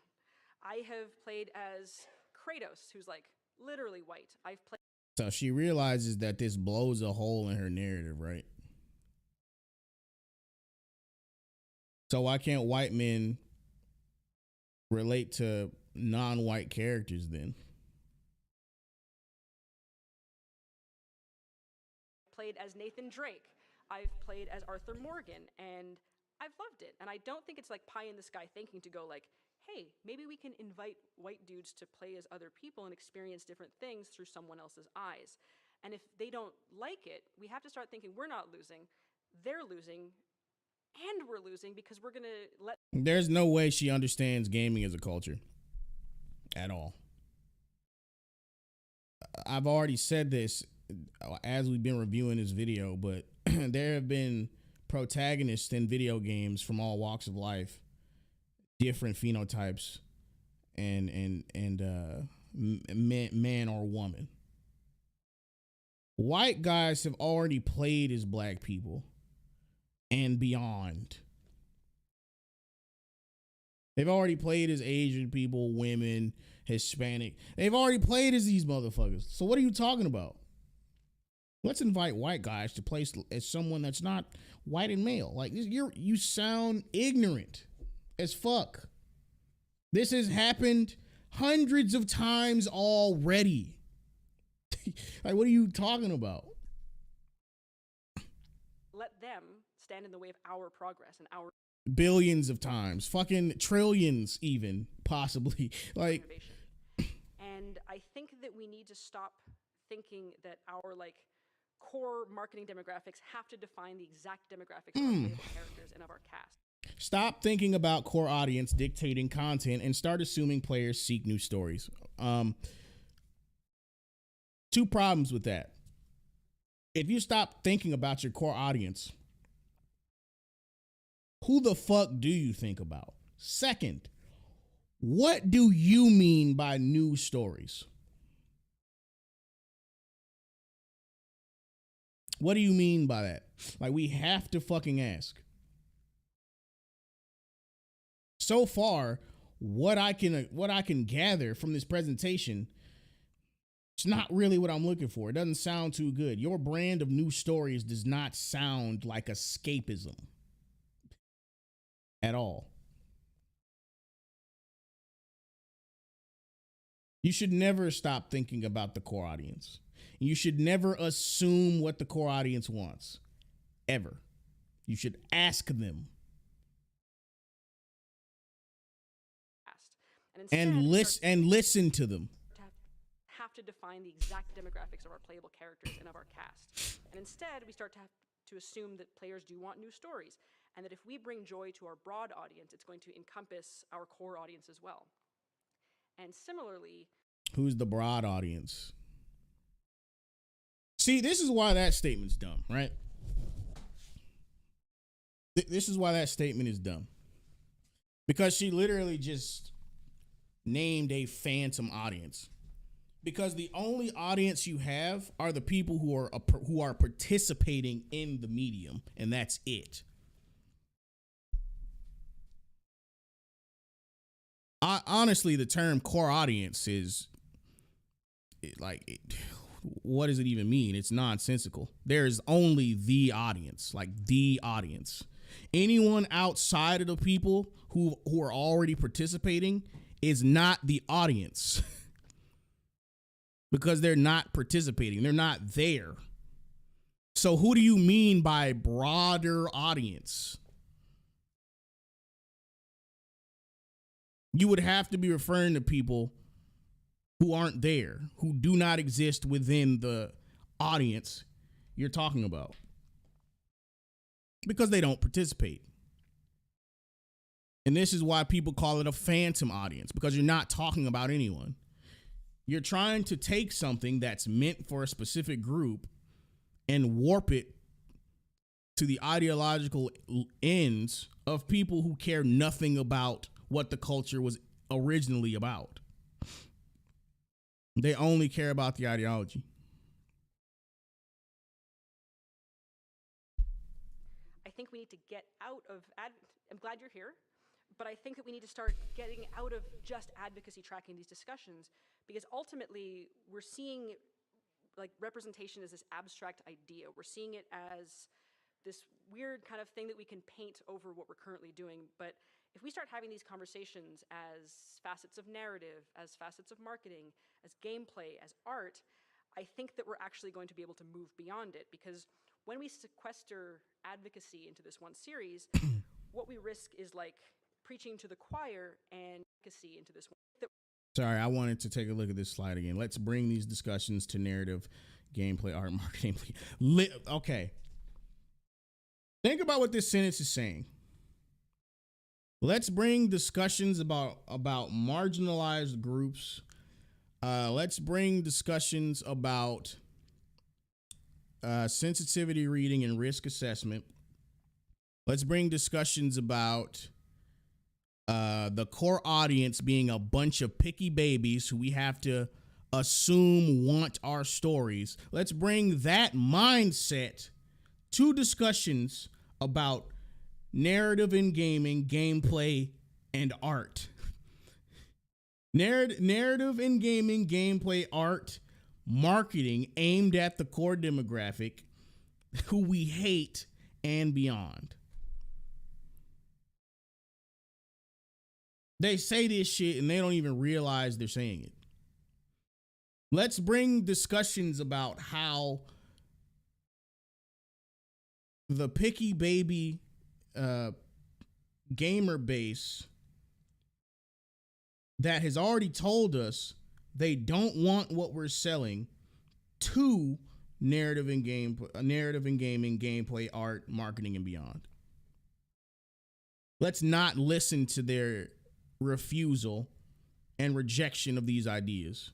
I have played as Kratos, who's like literally white. I've played. So she realizes that this blows a hole in her narrative, right? So why can't white men relate to non-white characters then? Played as Nathan Drake. I've played as Arthur Morgan, and I've loved it. And I don't think it's like pie in the sky thinking to go like, hey, maybe we can invite white dudes to play as other people and experience different things through someone else's eyes. And if they don't like it, we have to start thinking we're not losing, they're losing, and we're losing because we're going to let... There's no way she understands gaming as a culture at all. I've already said this as we've been reviewing this video, but there have been protagonists in video games from all walks of life, different phenotypes, and man or woman. White guys have already played as black people and beyond. They've already played as Asian people, women, Hispanic. They've already played as these motherfuckers. So what are you talking about? Let's invite white guys to play as someone that's not white and male. Like, you sound ignorant. as fuck. This has happened hundreds of times already. Like, what are you talking about? Let them stand in the way of our progress and our Billions of times, fucking trillions, even possibly. Like, innovation. And I think that we need to stop thinking that our like core marketing demographics have to define the exact demographics of our playable characters and of our cast. stop thinking about core audience dictating content and start assuming players seek new stories. Two problems with that. If you stop thinking about your core audience, who the fuck do you think about? Second, what do you mean by new stories? What do you mean by that? Like, we have to fucking ask. So far, what I can gather from this presentation, it's not really what I'm looking for. It doesn't sound too good. Your brand of new stories does not sound like escapism at all. You should never stop thinking about the core audience. You should never assume what the core audience wants, ever. You should ask them. And listen to them. Have to define the exact demographics of our playable characters and of our cast. And instead, we start to have to assume that players do want new stories, and that if we bring joy to our broad audience, it's going to encompass our core audience as well. And similarly, who's the broad audience? See, this is why that statement's dumb, right? This is why that statement is dumb. Because she literally just named a phantom audience. Because the only audience you have are the people who are participating in the medium, and that's it. Honestly, the term core audience is what does it even mean? It's nonsensical. There's only the audience, like the audience. Anyone outside of the people who are already participating is not the audience. Because they're not participating. They're not there. So who do you mean by broader audience? You would have to be referring to people who aren't there, who do not exist within the audience you're talking about. Because they don't participate. And this is why people call it a phantom audience, because you're not talking about anyone. You're trying to take something that's meant for a specific group and warp it to the ideological ends of people who care nothing about what the culture was originally about. They only care about the ideology. I think we need to get out of I'm glad you're here, but I think that we need to start getting out of just advocacy tracking these discussions, because ultimately we're seeing like representation as this abstract idea. We're seeing it as this weird kind of thing that we can paint over what we're currently doing. But if we start having these conversations as facets of narrative, as facets of marketing, as gameplay, as art, I think that we're actually going to be able to move beyond it, because when we sequester advocacy into this one series, what we risk is like preaching to the choir and advocacy into this one. Sorry, I wanted to take a look at this slide again. Let's bring these discussions to narrative, gameplay, art, marketing. Okay. Think about what this sentence is saying. Let's bring discussions about marginalized groups. Let's bring discussions about sensitivity reading and risk assessment. Let's bring discussions about the core audience being a bunch of picky babies who we have to assume want our stories. Let's bring that mindset to discussions about narrative in gaming, gameplay, and art. Narrative in gaming, gameplay, art, marketing aimed at the core demographic who we hate and beyond. They say this shit and they don't even realize they're saying it. Let's bring discussions about how the picky baby gamer base that has already told us they don't want what we're selling to narrative and gaming, gameplay, art, marketing, and beyond. Let's not listen to their refusal and rejection of these ideas.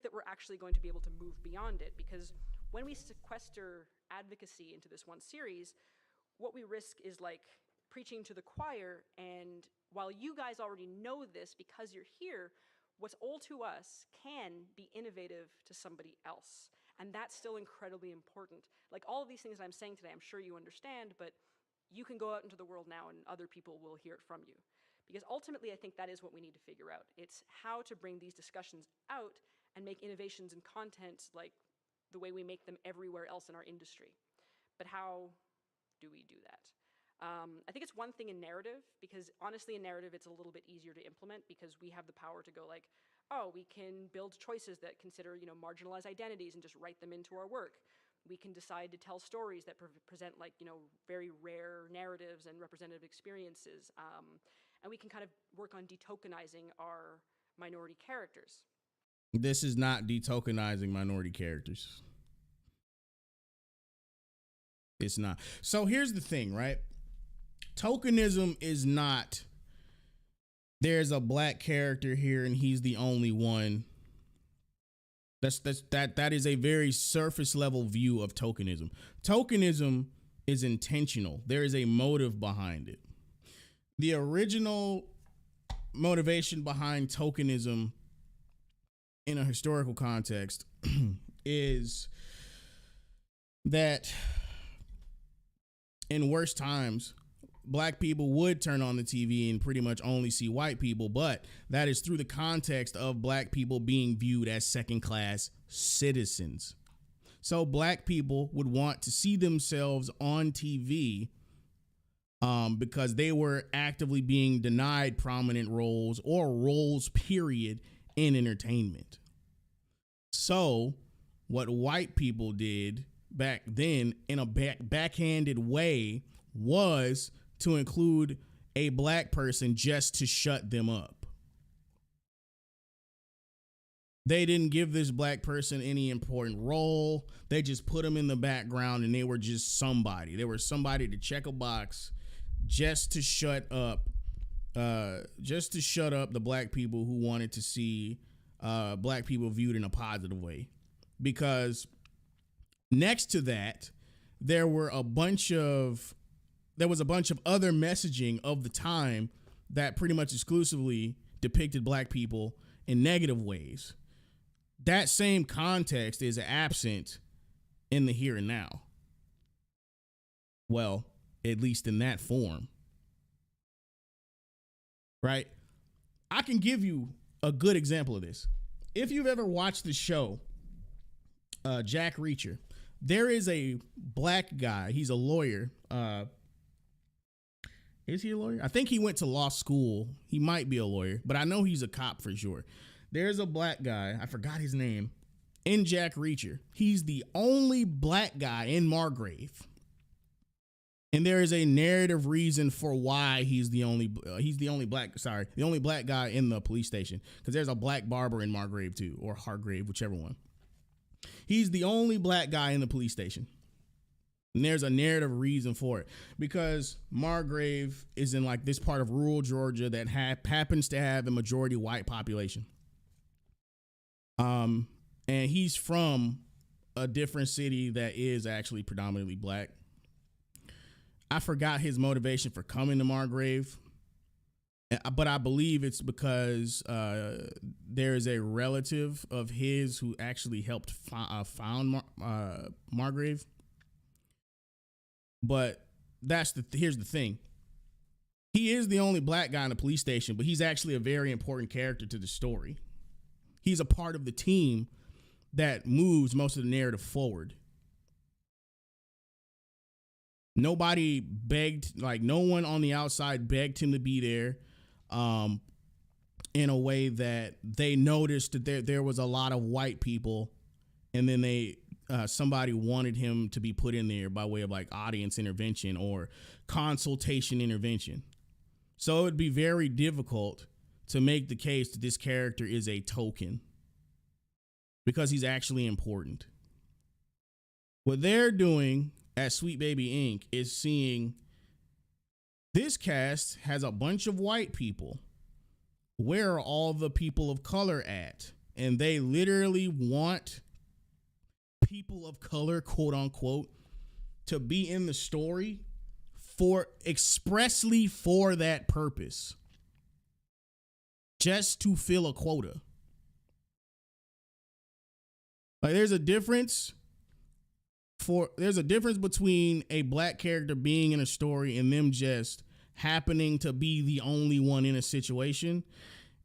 That we're actually going to be able to move beyond it, because when we sequester advocacy into this one series, what we risk is like preaching to the choir, and while you guys already know this because you're here, what's old to us can be innovative to somebody else. And that's still incredibly important. Like all of these things I'm saying today, I'm sure you understand, but you can go out into the world now and other people will hear it from you. Because ultimately, I think that is what we need to figure out. It's how to bring these discussions out and make innovations in content like the way we make them everywhere else in our industry. But how do we do that? I think it's one thing in narrative, because honestly in narrative it's a little bit easier to implement because we have the power to go like, oh, we can build choices that consider, marginalized identities and just write them into our work. We can decide to tell stories that present like, very rare narratives and representative experiences. And we can kind of work on detokenizing our minority characters. This is not detokenizing minority characters. It's not. So here's the thing, right? Tokenism is not, there's a black character here and he's the only one. That is a very surface level view of tokenism. Tokenism is intentional. There is a motive behind it. The original motivation behind tokenism in a historical context is that in worse times, black people would turn on the TV and pretty much only see white people, but that is through the context of black people being viewed as second-class citizens. So black people would want to see themselves on TV because they were actively being denied prominent roles or roles, period, in entertainment. So what white people did back then in a backhanded way was to include a black person just to shut them up. They didn't give this black person any important role. They just put them in the background and they were just somebody. They were somebody to check a box just to shut up the black people who wanted to see black people viewed in a positive way. Because next to that, there was a bunch of other messaging of the time that pretty much exclusively depicted black people in negative ways. That same context is absent in the here and now. Well, at least in that form. Right? I can give you a good example of this. If you've ever watched the show, Jack Reacher, there is a black guy. He's a lawyer. Is he a lawyer? I think he went to law school. He might be a lawyer, but I know he's a cop for sure. There's a black guy, I forgot his name, in Jack Reacher. He's the only black guy in Margrave. And there is a narrative reason for why he's the only black guy in the police station. Because there's a black barber in Margrave too, or Hargrave, whichever one. He's the only black guy in the police station. And there's a narrative reason for it, because Margrave is in like this part of rural Georgia that happens to have a majority white population. And he's from a different city that is actually predominantly black. I forgot his motivation for coming to Margrave, but I believe it's because there is a relative of his who actually helped found Margrave. But here's the thing. He is the only black guy in the police station, but he's actually a very important character to the story. He's a part of the team that moves most of the narrative forward. Nobody begged, like no one on the outside begged him to be there. In a way that they noticed that there was a lot of white people, and then somebody wanted him to be put in there by way of like audience intervention or consultation intervention. So it would be very difficult to make the case that this character is a token because he's actually important. What they're doing at Sweet Baby Inc. is seeing this cast has a bunch of white people. Where are all the people of color at? And they literally want people of color, quote unquote, to be in the story expressly for that purpose. Just to fill a quota. Like there's a difference between a black character being in a story and them just happening to be the only one in a situation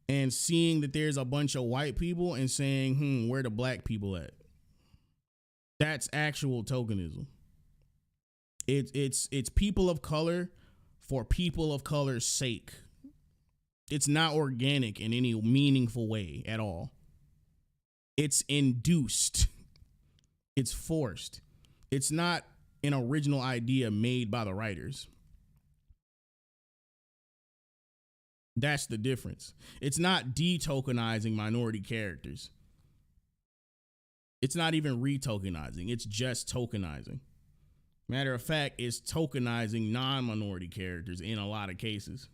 and seeing that there's a bunch of white people and saying, where the black people at? That's actual tokenism. It's people of color for people of color's sake. It's not organic in any meaningful way at all. It's induced. It's forced. It's not an original idea made by the writers. That's the difference. It's not de-tokenizing minority characters. It's not even re-tokenizing. It's just tokenizing. Matter of fact, it's tokenizing non-minority characters in a lot of cases.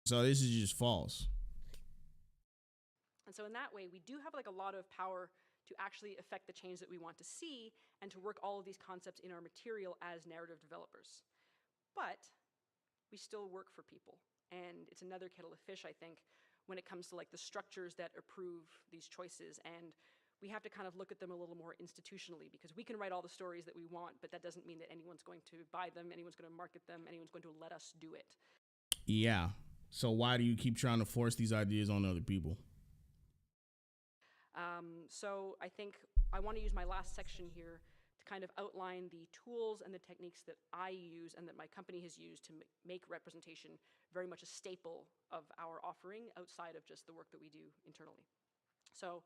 So this is just false. And so in that way, we do have like a lot of power to actually affect the change that we want to see and to work all of these concepts in our material as narrative developers. But we still work for people. And it's another kettle of fish, I think, when it comes to like the structures that approve these choices. And we have to kind of look at them a little more institutionally, because we can write all the stories that we want, but that doesn't mean that anyone's going to buy them, anyone's going to market them, anyone's going to let us do it. Yeah. So why do you keep trying to force these ideas on other people? So I think I want to use my last section here to kind of outline the tools and the techniques that I use and that my company has used to make representation very much a staple of our offering outside of just the work that we do internally. So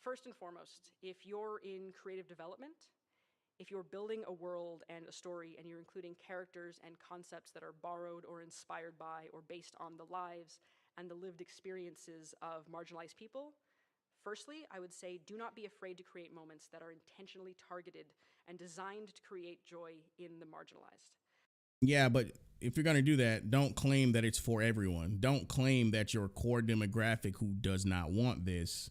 first and foremost, if you're in creative development, if you're building a world and a story and you're including characters and concepts that are borrowed or inspired by or based on the lives and the lived experiences of marginalized people, firstly, I would say do not be afraid to create moments that are intentionally targeted and designed to create joy in the marginalized. Yeah, but if you're going to do that, don't claim that it's for everyone. Don't claim that your core demographic who does not want this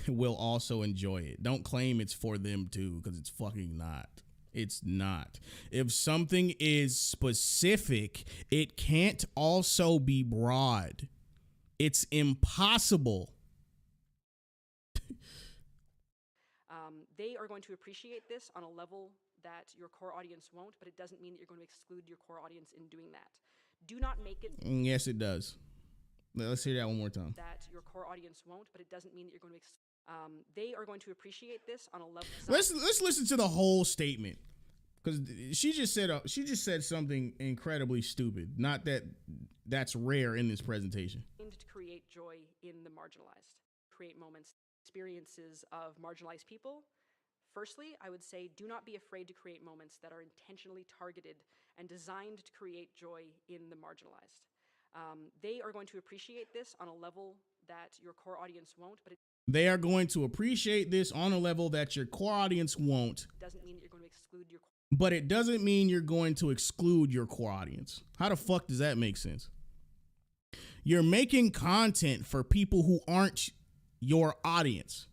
will also enjoy it. Don't claim it's for them too, because it's fucking not. It's not. If something is specific, it can't also be broad. It's impossible. They are going to appreciate this on a level that your core audience won't, but it doesn't mean that you're going to exclude your core audience in doing that. Do not make it. Yes, it does. Let's hear that one more time. That your core audience won't, but it doesn't mean that you're going to. They are going to appreciate this on a level. Let's listen to the whole statement, because she just said something incredibly stupid. Not that that's rare in this presentation. To create joy in the marginalized, create moments, experiences of marginalized people. Firstly, I would say do not be afraid to create moments that are intentionally targeted and designed to create joy in the marginalized. They are going to appreciate this on a level that your core audience won't, but they are going to appreciate this on a level that your core audience won't. Doesn't mean that you're going to exclude your. But it doesn't mean you're going to exclude your core audience. How the fuck does that make sense? You're making content for people who aren't your audience.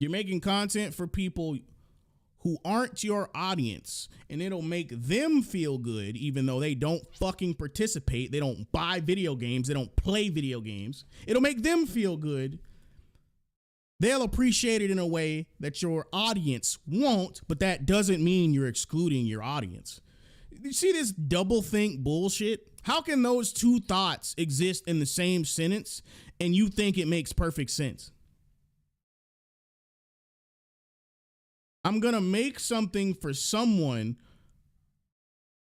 You're making content for people who aren't your audience, and it'll make them feel good even though they don't fucking participate. They don't buy video games. They don't play video games. It'll make them feel good. They'll appreciate it in a way that your audience won't, but that doesn't mean you're excluding your audience. You see this double think bullshit? How can those two thoughts exist in the same sentence and you think it makes perfect sense? I'm going to make something for someone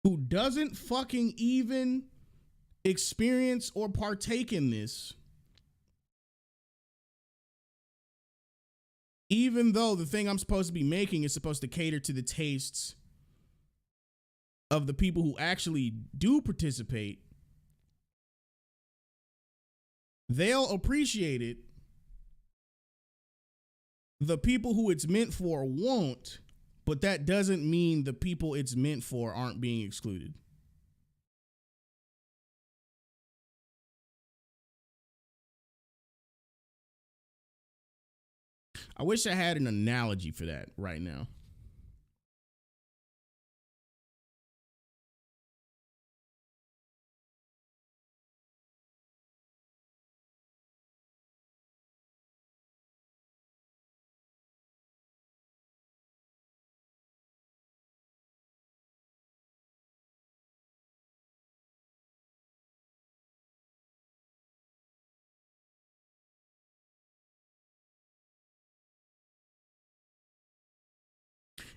who doesn't fucking even experience or partake in this, even though the thing I'm supposed to be making is supposed to cater to the tastes of the people who actually do participate. They'll appreciate it. The people who it's meant for won't, but that doesn't mean the people it's meant for aren't being excluded. I wish I had an analogy for that right now.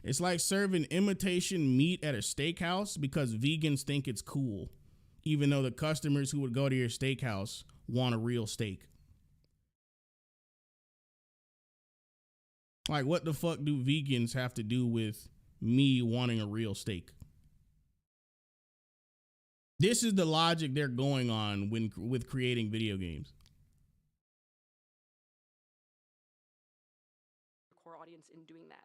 It's like serving imitation meat at a steakhouse because vegans think it's cool, even though the customers who would go to your steakhouse want a real steak. Like, what the fuck do vegans have to do with me wanting a real steak? This is the logic they're going on with creating video games. Core audience in doing that.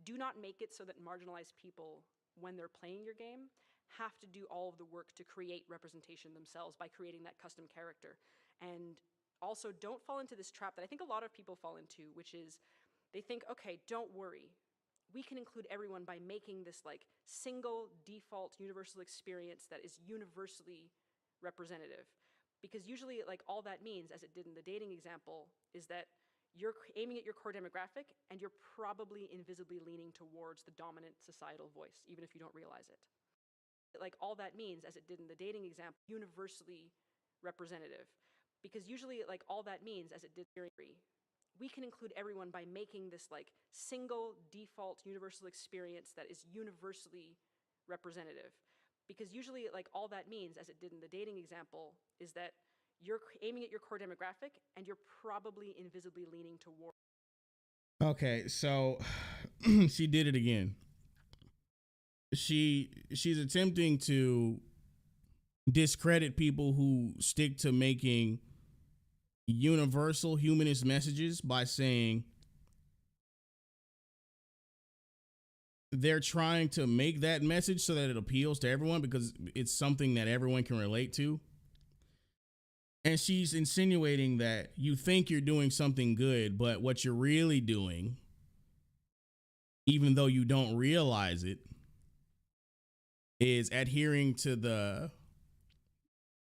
Do not make it so that marginalized people, when they're playing your game, have to do all of the work to create representation themselves by creating that custom character. And also, don't fall into this trap that I think a lot of people fall into, which is they think, okay, don't worry. We can include everyone by making this like single default universal experience that is universally representative. Because usually like all that means, as it did in the dating example, is that you're aiming at your core demographic and you're probably invisibly leaning towards the dominant societal voice, even if you don't realize it. Like all that means, as it did in the dating example, universally representative. Because usually like all that means, as it did, we can include everyone by making this like single default universal experience that is universally representative. Because usually like all that means, as it did in the dating example, is that you're aiming at your core demographic and you're probably invisibly leaning toward. Okay, so she did it again. She's attempting to discredit people who stick to making universal humanist messages by saying they're trying to make that message so that it appeals to everyone because it's something that everyone can relate to. And she's insinuating that you think you're doing something good, but what you're really doing, even though you don't realize it, is adhering to the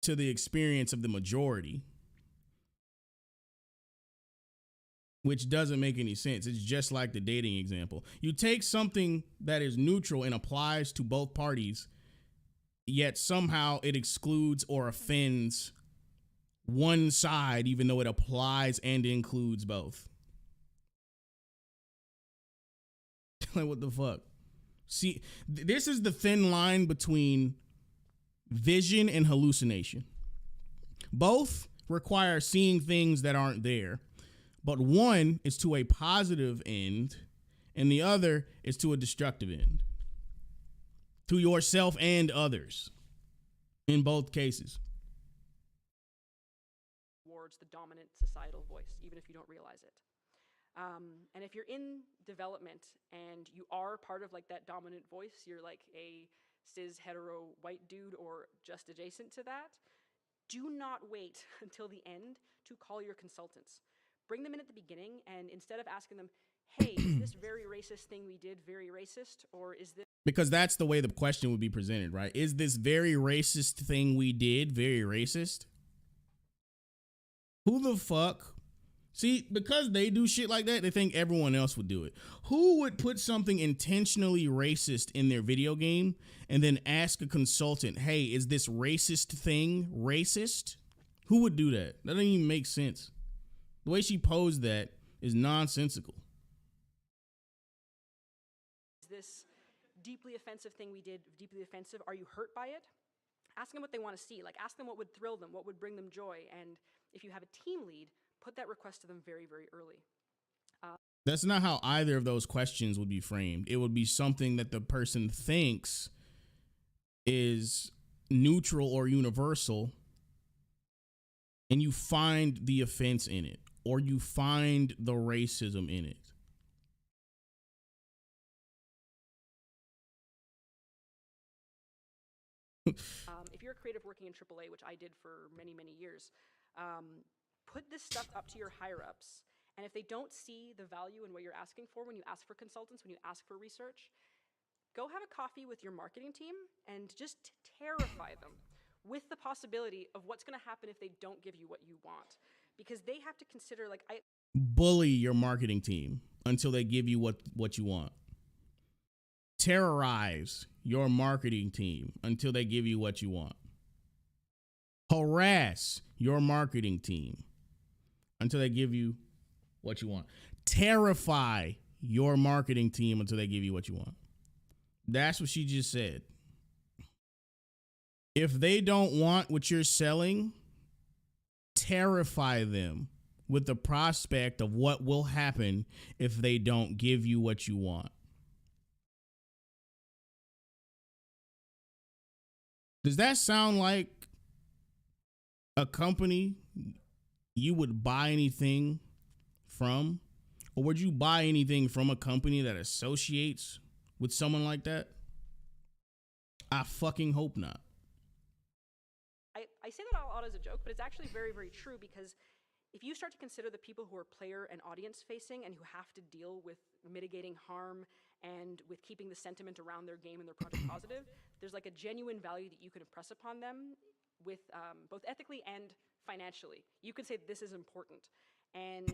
experience of the majority, which doesn't make any sense. It's just like the dating example. You take something that is neutral and applies to both parties, yet somehow it excludes or offends one side, even though it applies and includes both. Like, what the fuck? See, this is the thin line between vision and hallucination. Both require seeing things that aren't there, but one is to a positive end and the other is to a destructive end, to yourself and others in both cases. Towards the dominant societal voice, even if you don't realize it. And if you're in development and you are part of like that dominant voice, you're like a cis hetero white dude or just adjacent to that, do not wait until the end to call your consultants. Bring them in at the beginning, and instead of asking them, hey, is this very racist thing we did very racist, or is this... Because that's the way the question would be presented, right? Is this very racist thing we did very racist? Who the fuck? See, because they do shit like that, they think everyone else would do it. Who would put something intentionally racist in their video game and then ask a consultant, hey, is this racist thing racist? Who would do that? That doesn't even make sense. The way she posed that is nonsensical. deeply offensive thing we did, deeply offensive, are you hurt by it? Ask them what they want to see. Like, ask them what would thrill them, what would bring them joy. And if you have a team lead, put that request to them very, very early. That's not how either of those questions would be framed. It would be something that the person thinks is neutral or universal, and you find the offense in it, or you find the racism in it. If you're a creative working in AAA, which I did for many, many years, put this stuff up to your higher-ups. And if they don't see the value in what you're asking for when you ask for consultants, when you ask for research, go have a coffee with your marketing team and just terrify them with the possibility of what's going to happen if they don't give you what you want. Because they have to consider, like, bully your marketing team until they give you what you want. Terrorize your marketing team until they give you what you want. Harass your marketing team until they give you what you want. Terrify your marketing team until they give you what you want. That's what she just said. If they don't want what you're selling, terrify them with the prospect of what will happen if they don't give you what you want. Does that sound like a company you would buy anything from? Or would you buy anything from a company that associates with someone like that? I fucking hope not. I say that a lot as a joke, but it's actually very, very true, because if you start to consider the people who are player and audience facing and who have to deal with mitigating harm and with keeping the sentiment around their game and their project positive, there's like a genuine value that you can impress upon them with both ethically and financially. You can say this is important. And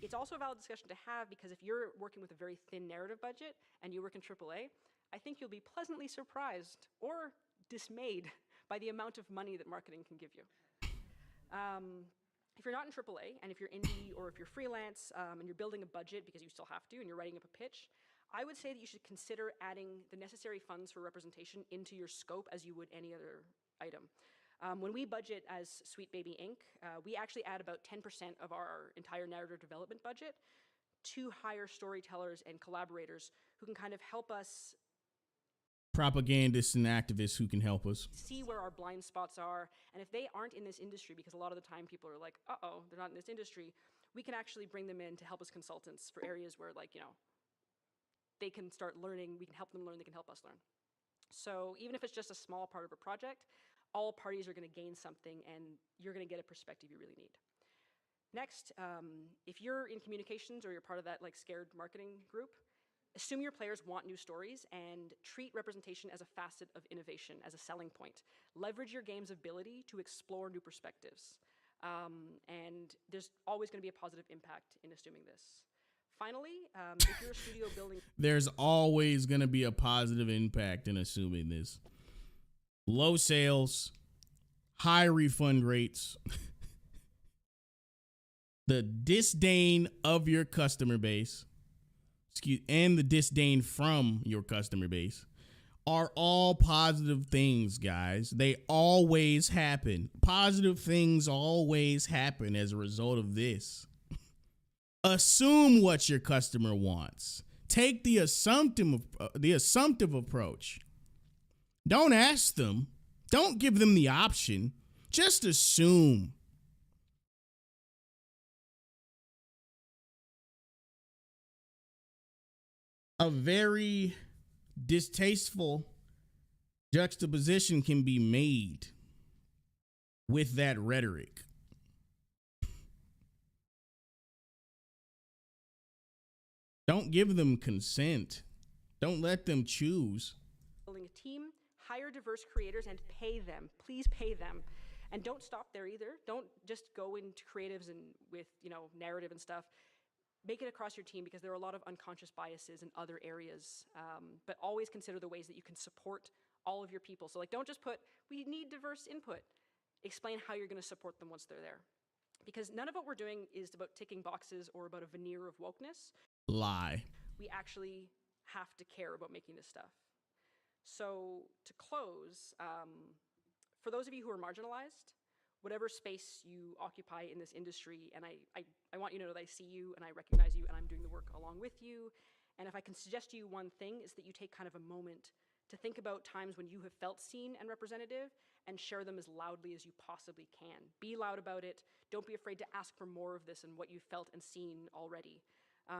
it's also a valid discussion to have, because if you're working with a very thin narrative budget and you work in AAA, I think you'll be pleasantly surprised or dismayed by the amount of money that marketing can give you. If you're not in AAA, and if you're indie or if you're freelance and you're building a budget because you still have to and you're writing up a pitch, I would say that you should consider adding the necessary funds for representation into your scope as you would any other item. When we budget as Sweet Baby Inc., we actually add about 10% of our entire narrative development budget to hire storytellers and collaborators who can kind of help us. Propagandists and activists who can help us see where our blind spots are. And if they aren't in this industry, because a lot of the time people are like, uh-oh, they're not in this industry, we can actually bring them in to help as consultants for areas where, like, you know, they can start learning, we can help them learn, they can help us learn. So even if it's just a small part of a project, all parties are going to gain something, and you're going to get a perspective you really need. Next, if you're in communications or you're part of that like scared marketing group, assume your players want new stories and treat representation as a facet of innovation, as a selling point. Leverage your game's ability to explore new perspectives. And there's always going to be a positive impact in assuming this. Finally, if you're a studio building... There's always going to be a positive impact in assuming this. Low sales, high refund rates, the disdain of your customer base, and the disdain from your customer base are all positive things, guys. They always happen. Positive things always happen as a result of this. Assume what your customer wants. Take the assumptive approach. Don't ask them. Don't give them the option. Just assume. A very distasteful juxtaposition can be made with that rhetoric. Don't give them consent. Don't let them choose. Building a team, hire diverse creators and pay them. Please pay them. And don't stop there either. Don't just go into creatives and with, you know, narrative and stuff. Make it across your team, because there are a lot of unconscious biases in other areas. But always consider the ways that you can support all of your people. So like, don't just put, we need diverse input. Explain how you're going to support them once they're there. Because none of what we're doing is about ticking boxes or about a veneer of wokeness. Lie. We actually have to care about making this stuff. So to close, for those of you who are marginalized, whatever space you occupy in this industry, and I want you to know that I see you and I recognize you and I'm doing the work along with you. And if I can suggest to you one thing, is that you take kind of a moment to think about times when you have felt seen and representative and share them as loudly as you possibly can. Be loud about it. Don't be afraid to ask for more of this and what you've felt and seen already.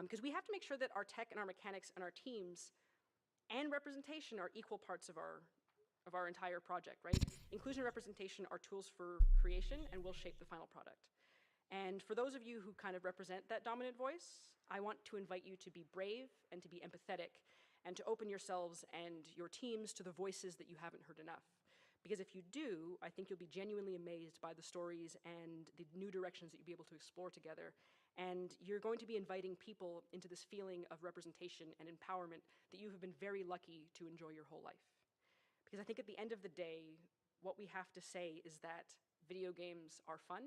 Because we have to make sure that our tech and our mechanics and our teams and representation are equal parts of our entire project, right? Inclusion and representation are tools for creation and will shape the final product. And for those of you who kind of represent that dominant voice, I want to invite you to be brave and to be empathetic and to open yourselves and your teams to the voices that you haven't heard enough. Because if you do, I think you'll be genuinely amazed by the stories and the new directions that you'll be able to explore together. And you're going to be inviting people into this feeling of representation and empowerment that you have been very lucky to enjoy your whole life. Because I think at the end of the day, what we have to say is that video games are fun,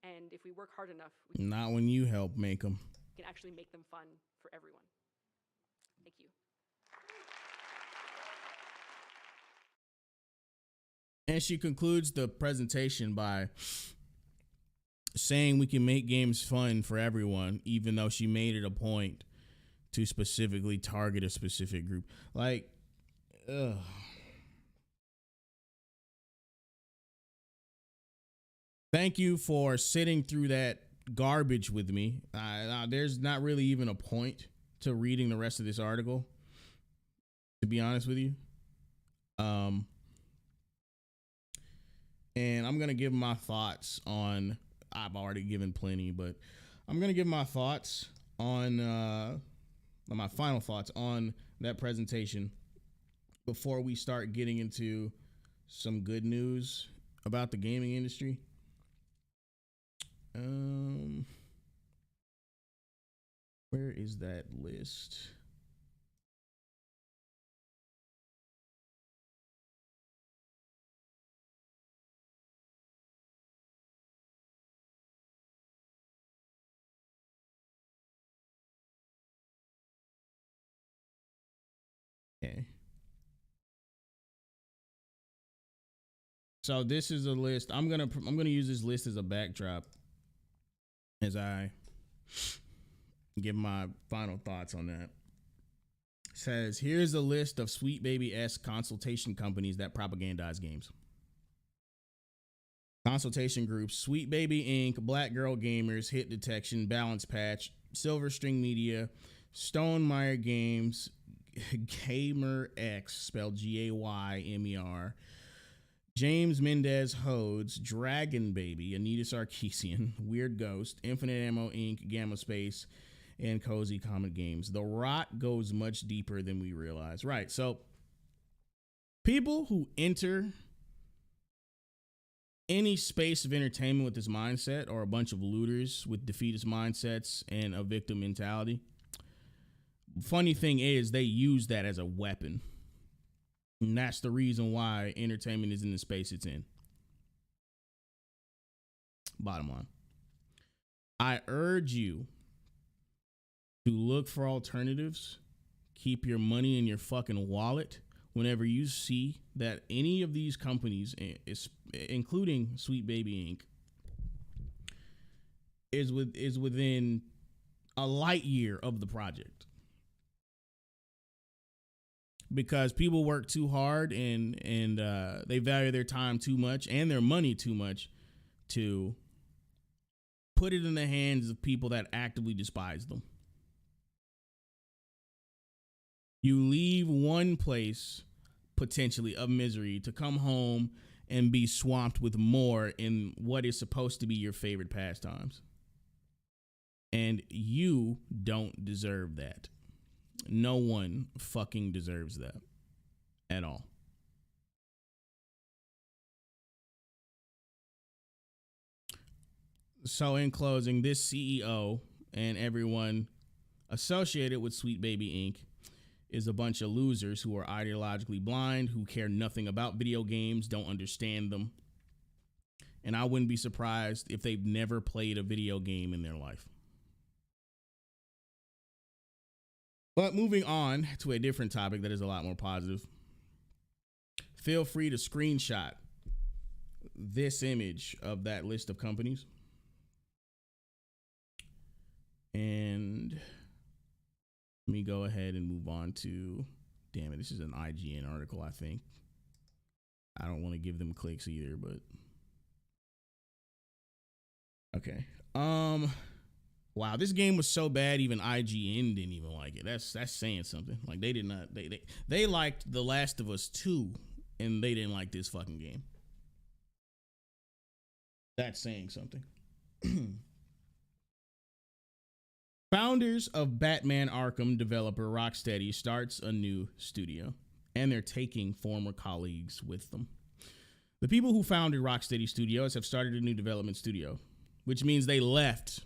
and if we work hard enough, we Not when you help make them. can actually make them fun for everyone. Thank you. And she concludes the presentation by saying we can make games fun for everyone, even though she made it a point to specifically target a specific group. Like, ugh. Thank you for sitting through that garbage with me. There's not really even a point to reading the rest of this article, to be honest with you. And I'm going to give my thoughts on, I've already given plenty, but I'm going to give my thoughts on, my final thoughts on that presentation before we start getting into some good news about the gaming industry. Where is that list? Okay. So this is a list. I'm gonna use this list as a backdrop as I give my final thoughts on that. It says, here's a list of Sweet Baby-esque consultation companies that propagandize games. Consultation groups: Sweet Baby Inc., Black Girl Gamers, Hit Detection, Balance Patch, Silver String Media, Stonemaier Games, Gamer X, spelled Gaymer, James Mendez Hodes, Dragon Baby, Anita Sarkeesian, Weird Ghost, Infinite Ammo Inc., Gamma Space, and Cozy Comet Games. The rot goes much deeper than we realize. Right, so people who enter any space of entertainment with this mindset are a bunch of looters with defeatist mindsets and a victim mentality. Funny thing is, they use that as a weapon. And that's the reason why entertainment is in the space it's in. Bottom line, I urge you to look for alternatives. Keep your money in your fucking wallet whenever you see that any of these companies, including Sweet Baby Inc., is within a light year of the project. Because people work too hard and they value their time too much and their money too much to put it in the hands of people that actively despise them. You leave one place potentially of misery to come home and be swamped with more in what is supposed to be your favorite pastimes. And you don't deserve that. No one fucking deserves that at all. So in closing, this CEO and everyone associated with Sweet Baby Inc. is a bunch of losers who are ideologically blind, who care nothing about video games, don't understand them. And I wouldn't be surprised if they've never played a video game in their life. But moving on to a different topic that is a lot more positive. feel free to screenshot this image of that list of companies. And let me go ahead and move on to, damn it, this is an IGN article, I think. I don't want to give them clicks either, but okay. Wow, this game was so bad even IGN didn't even like it. That's saying something. Like they did not they liked The Last of Us 2 and they didn't like this fucking game. That's saying something. Founders of Batman Arkham developer Rocksteady starts a new studio, and they're taking former colleagues with them. The people who founded Rocksteady Studios have started a new development studio, which means they left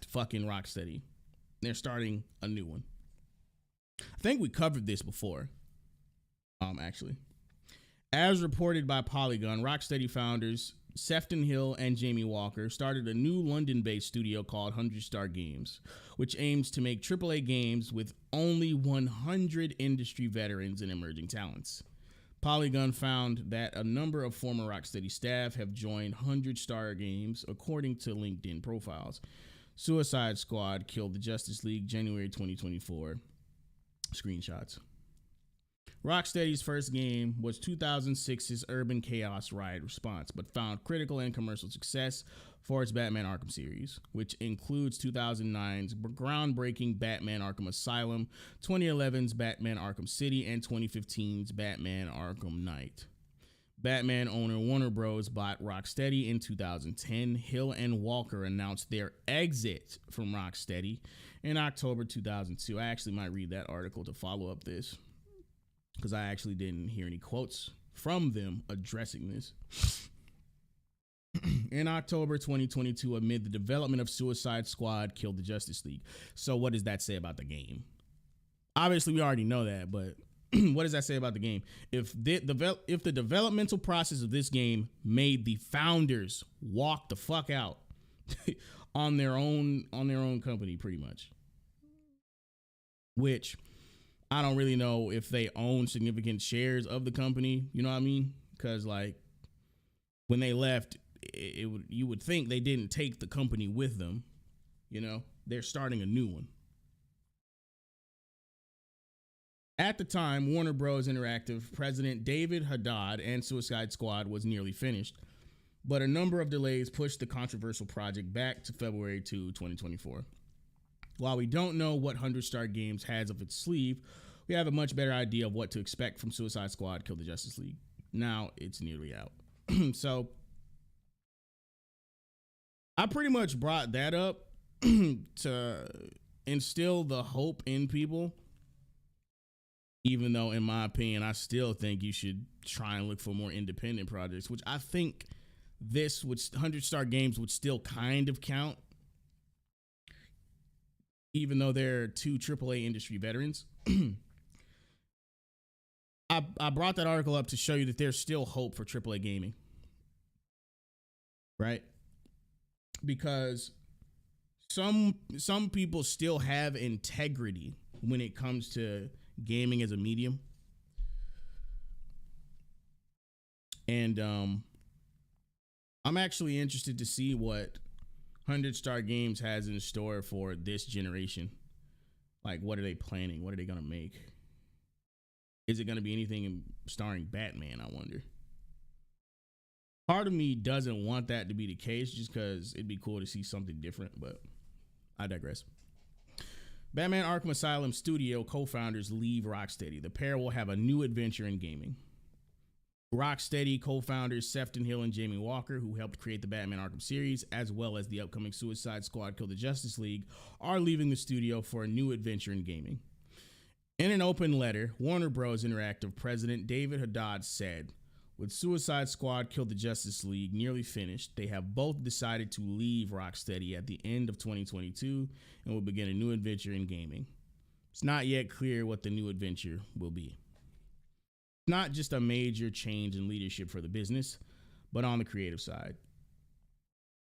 fucking Rocksteady. They're starting a new one. I think we covered this before. Actually. As reported by Polygon, Rocksteady founders Sefton Hill and Jamie Walker started a new London-based studio called 100 Star Games, which aims to make AAA games with only 100 industry veterans and emerging talents. Polygon found that a number of former Rocksteady staff have joined 100 Star Games, according to LinkedIn profiles. Suicide Squad killed the Justice League January 2024. Screenshots. Rocksteady's first game was 2006's Urban Chaos Riot Response, but found critical and commercial success for its Batman Arkham series, which includes 2009's groundbreaking Batman Arkham Asylum, 2011's Batman Arkham City, and 2015's Batman Arkham Knight. Batman owner Warner Bros. Bought Rocksteady in 2010. Hill and Walker announced their exit from Rocksteady in October 2002. I actually might read that article to follow up this, because I actually didn't hear any quotes from them addressing this. In October 2022, amid the development of Suicide Squad killed the Justice League. So what does that say about the game? Obviously, we already know that, but what does that say about the game? If the developmental process of this game made the founders walk the fuck out on their own company, pretty much, which I don't really know if they own significant shares of the company, you know what I mean? Because like when they left, you would think they didn't take the company with them, you know? They're starting a new one. At the time, Warner Bros. Interactive president David Haddad and Suicide Squad was nearly finished, but a number of delays pushed the controversial project back to February 2, 2024. While we don't know what 100 Star Games has up its sleeve, we have a much better idea of what to expect from Suicide Squad Kill the Justice League. Now it's nearly out. So I pretty much brought that up to instill the hope in people, even though in my opinion, I still think you should try and look for more independent projects, which I think this would 100 Star Games would still kind of count, even though they're two AAA industry veterans. I brought that article up to show you that there's still hope for AAA gaming, right? Because some people still have integrity when it comes to gaming as a medium. And I'm actually interested to see what 100 Star Games has in store for this generation. Like, what are they planning? What are they going to make? Is it going to be anything starring Batman, I wonder? Part of me doesn't want that to be the case just because it'd be cool to see something different, but I digress. Batman Arkham Asylum studio co-founders leave Rocksteady. The pair will have a new adventure in gaming. Rocksteady co-founders Sefton Hill and Jamie Walker, who helped create the Batman Arkham series, as well as the upcoming Suicide Squad Kill the Justice League, are leaving the studio for a new adventure in gaming. In an open letter, Warner Bros. Interactive president David Haddad said, with Suicide Squad Kill the Justice League nearly finished, they have both decided to leave Rocksteady at the end of 2022 and will begin a new adventure in gaming. It's not yet clear what the new adventure will be. It's not just a major change in leadership for the business, but on the creative side.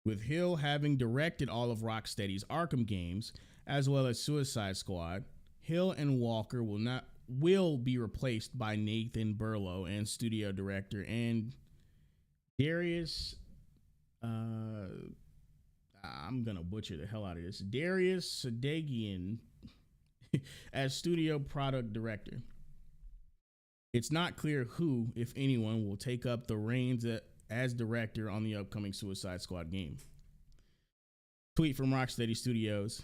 With Hill having directed all of Rocksteady's Arkham games, as well as Suicide Squad, Hill and Walker will will be replaced by Nathan Burlow and studio director and Darius. I'm gonna butcher the hell out of this. Darius Sadagian as studio product director. It's not clear who, if anyone, will take up the reins as director on the upcoming Suicide Squad game. Tweet from Rocksteady Studios.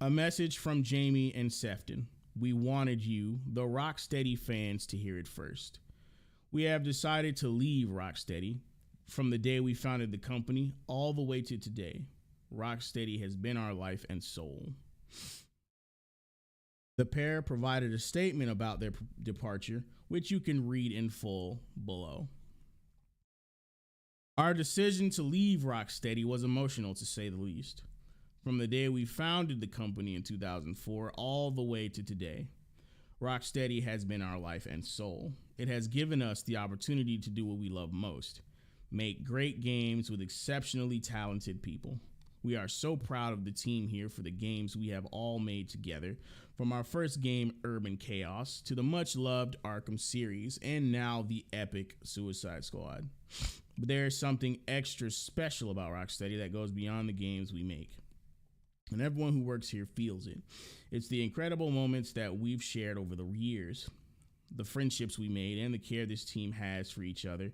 A message from Jamie and Sefton. We wanted you, the Rocksteady fans, to hear it first. We have decided to leave Rocksteady. From the day we founded the company all the way to today, Rocksteady has been our life and soul. The pair provided a statement about their departure, which you can read in full below. Our decision to leave Rocksteady was emotional, to say the least. From the day we founded the company in 2004 all the way to today, Rocksteady has been our life and soul. It has given us the opportunity to do what we love most, make great games with exceptionally talented people. We are so proud of the team here for the games we have all made together, from our first game, Urban Chaos, to the much-loved Arkham series, and now the epic Suicide Squad. But there is something extra special about Rocksteady that goes beyond the games we make. And everyone who works here feels it. It's the incredible moments that we've shared over the years, the friendships we made, and the care this team has for each other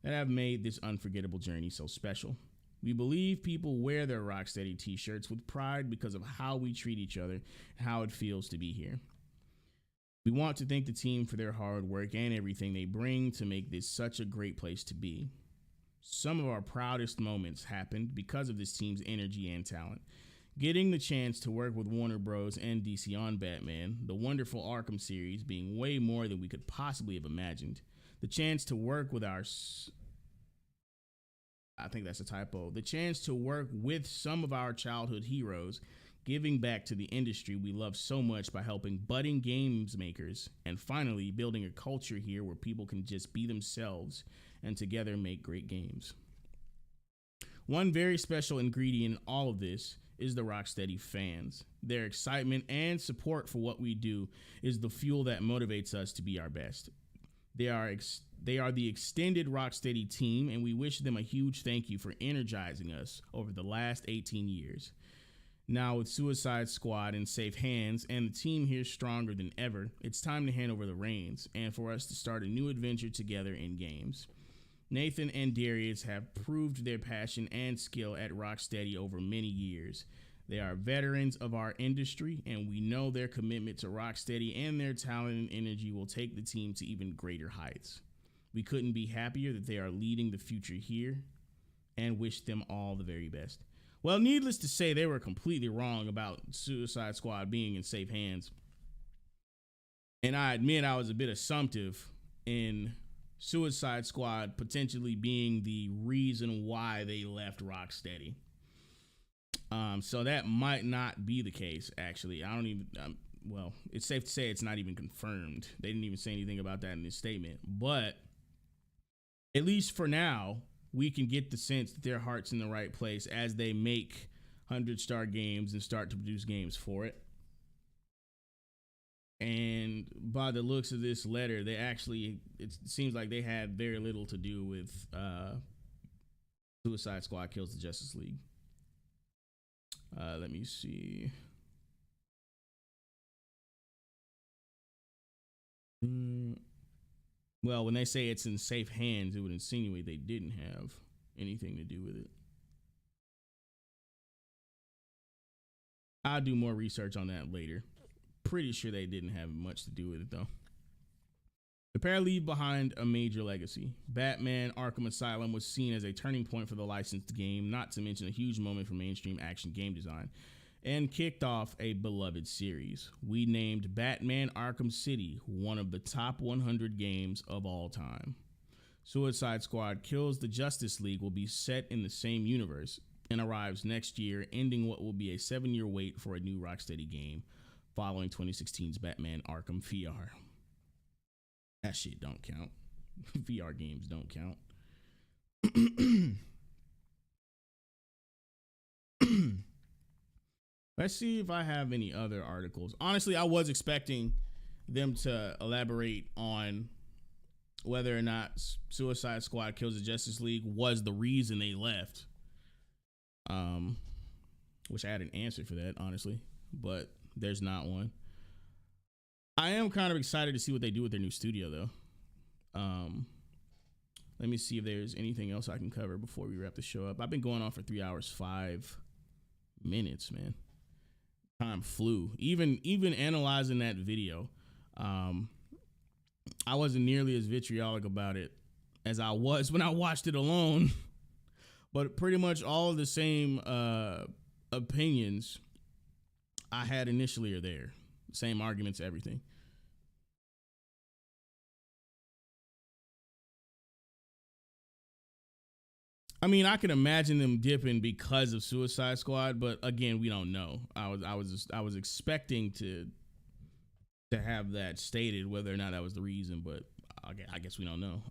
that have made this unforgettable journey so special. We believe people wear their Rocksteady t-shirts with pride because of how we treat each other and how it feels to be here. We want to thank the team for their hard work and everything they bring to make this such a great place to be. Some of our proudest moments happened because of this team's energy and talent. Getting the chance to work with Warner Bros. And DC on Batman, the wonderful Arkham series being way more than we could possibly have imagined. The chance to work with I think that's a typo. The chance to work with some of our childhood heroes, giving back to the industry we love so much by helping budding games makers, and finally building a culture here where people can just be themselves and together make great games. One very special ingredient in all of this is the Rocksteady fans. Their excitement and support for what we do is the fuel that motivates us to be our best. They are the extended Rocksteady team, and we wish them a huge thank you for energizing us over the last 18 years. Now with Suicide Squad in safe hands and the team here stronger than ever, it's time to hand over the reins and for us to start a new adventure together in games. Nathan and Darius have proved their passion and skill at Rocksteady over many years. They are veterans of our industry, and we know their commitment to Rocksteady and their talent and energy will take the team to even greater heights. We couldn't be happier that they are leading the future here and wish them all the very best. Well, needless to say, they were completely wrong about Suicide Squad being in safe hands. And I admit I was a bit assumptive in Suicide Squad potentially being the reason why they left Rocksteady. So that might not be the case, actually. Well, it's safe to say it's not even confirmed. They didn't even say anything about that in this statement. But at least for now, we can get the sense that their heart's in the right place as they make 100-star games and start to produce games for it. And by the looks of this letter, it seems like they had very little to do with Suicide Squad Kills the Justice League. Let me see. Well, when they say it's in safe hands, it would insinuate they didn't have anything to do with it. I'll do more research on that later. Pretty sure they didn't have much to do with it, though. The pair leave behind a major legacy. Batman Arkham Asylum was seen as a turning point for the licensed game, not to mention a huge moment for mainstream action game design, and kicked off a beloved series. We named Batman Arkham City one of the top 100 games of all time. Suicide Squad Kills the Justice League will be set in the same universe and arrives next year, ending what will be a 7-year wait for a new Rocksteady game following 2016's Batman Arkham VR. That shit don't count. VR games don't count. Let's see if I have any other articles. Honestly, I was expecting them to elaborate on whether or not Suicide Squad Kills the Justice League was the reason they left. Wish I had an answer for that, honestly, but there's not one. I am kind of excited to see what they do with their new studio, though. Let me see if there's anything else I can cover before we wrap the show up. I've been going on for 3 hours, 5 minutes, man. Time flew. Even analyzing that video, I wasn't nearly as vitriolic about it as I was when I watched it alone. But pretty much all of the same opinions I had initially are there. Same arguments, everything. I mean, I can imagine them dipping because of Suicide Squad, but again, we don't know. I was expecting to have that stated, whether or not that was the reason, but I guess we don't know.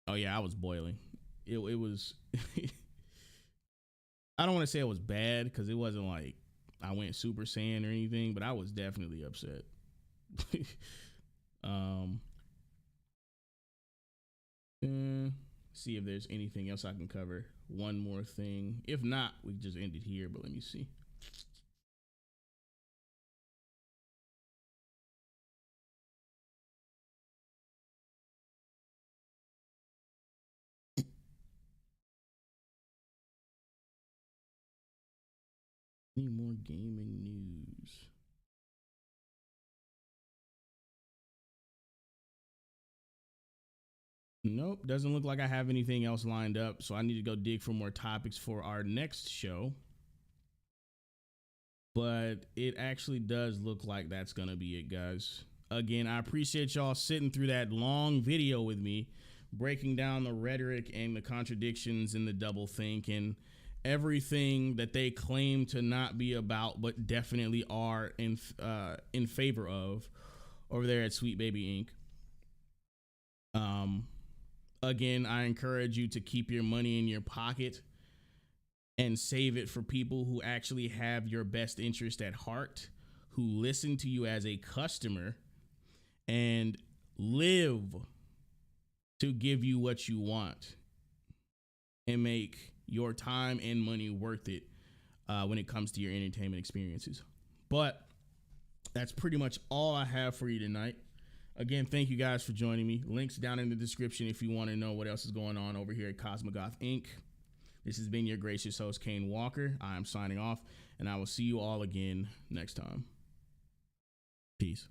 Oh yeah, I was boiling. It was. I don't want to say it was bad because it wasn't like I went Super Saiyan or anything, but I was definitely upset. See if there's anything else I can cover. One more thing. If not, we just end it here, but let me see. Any more gaming news? Nope, doesn't look like I have anything else lined up, so I need to go dig for more topics for our next show. But it actually does look like that's gonna be it, guys. Again, I appreciate y'all sitting through that long video with me, breaking down the rhetoric and the contradictions and the doublethink and everything that they claim to not be about, but definitely are in favor of over there at Sweet Baby Inc. Again, I encourage you to keep your money in your pocket and save it for people who actually have your best interest at heart, who listen to you as a customer and live to give you what you want and make your time and money worth it when it comes to your entertainment experiences. But that's pretty much all I have for you tonight. Again, thank you guys for joining me. Links down in the description if you want to know what else is going on over here at Cosmogoth Inc. This has been your gracious host, Kaine Walker. I am signing off, and I will see you all again next time. Peace.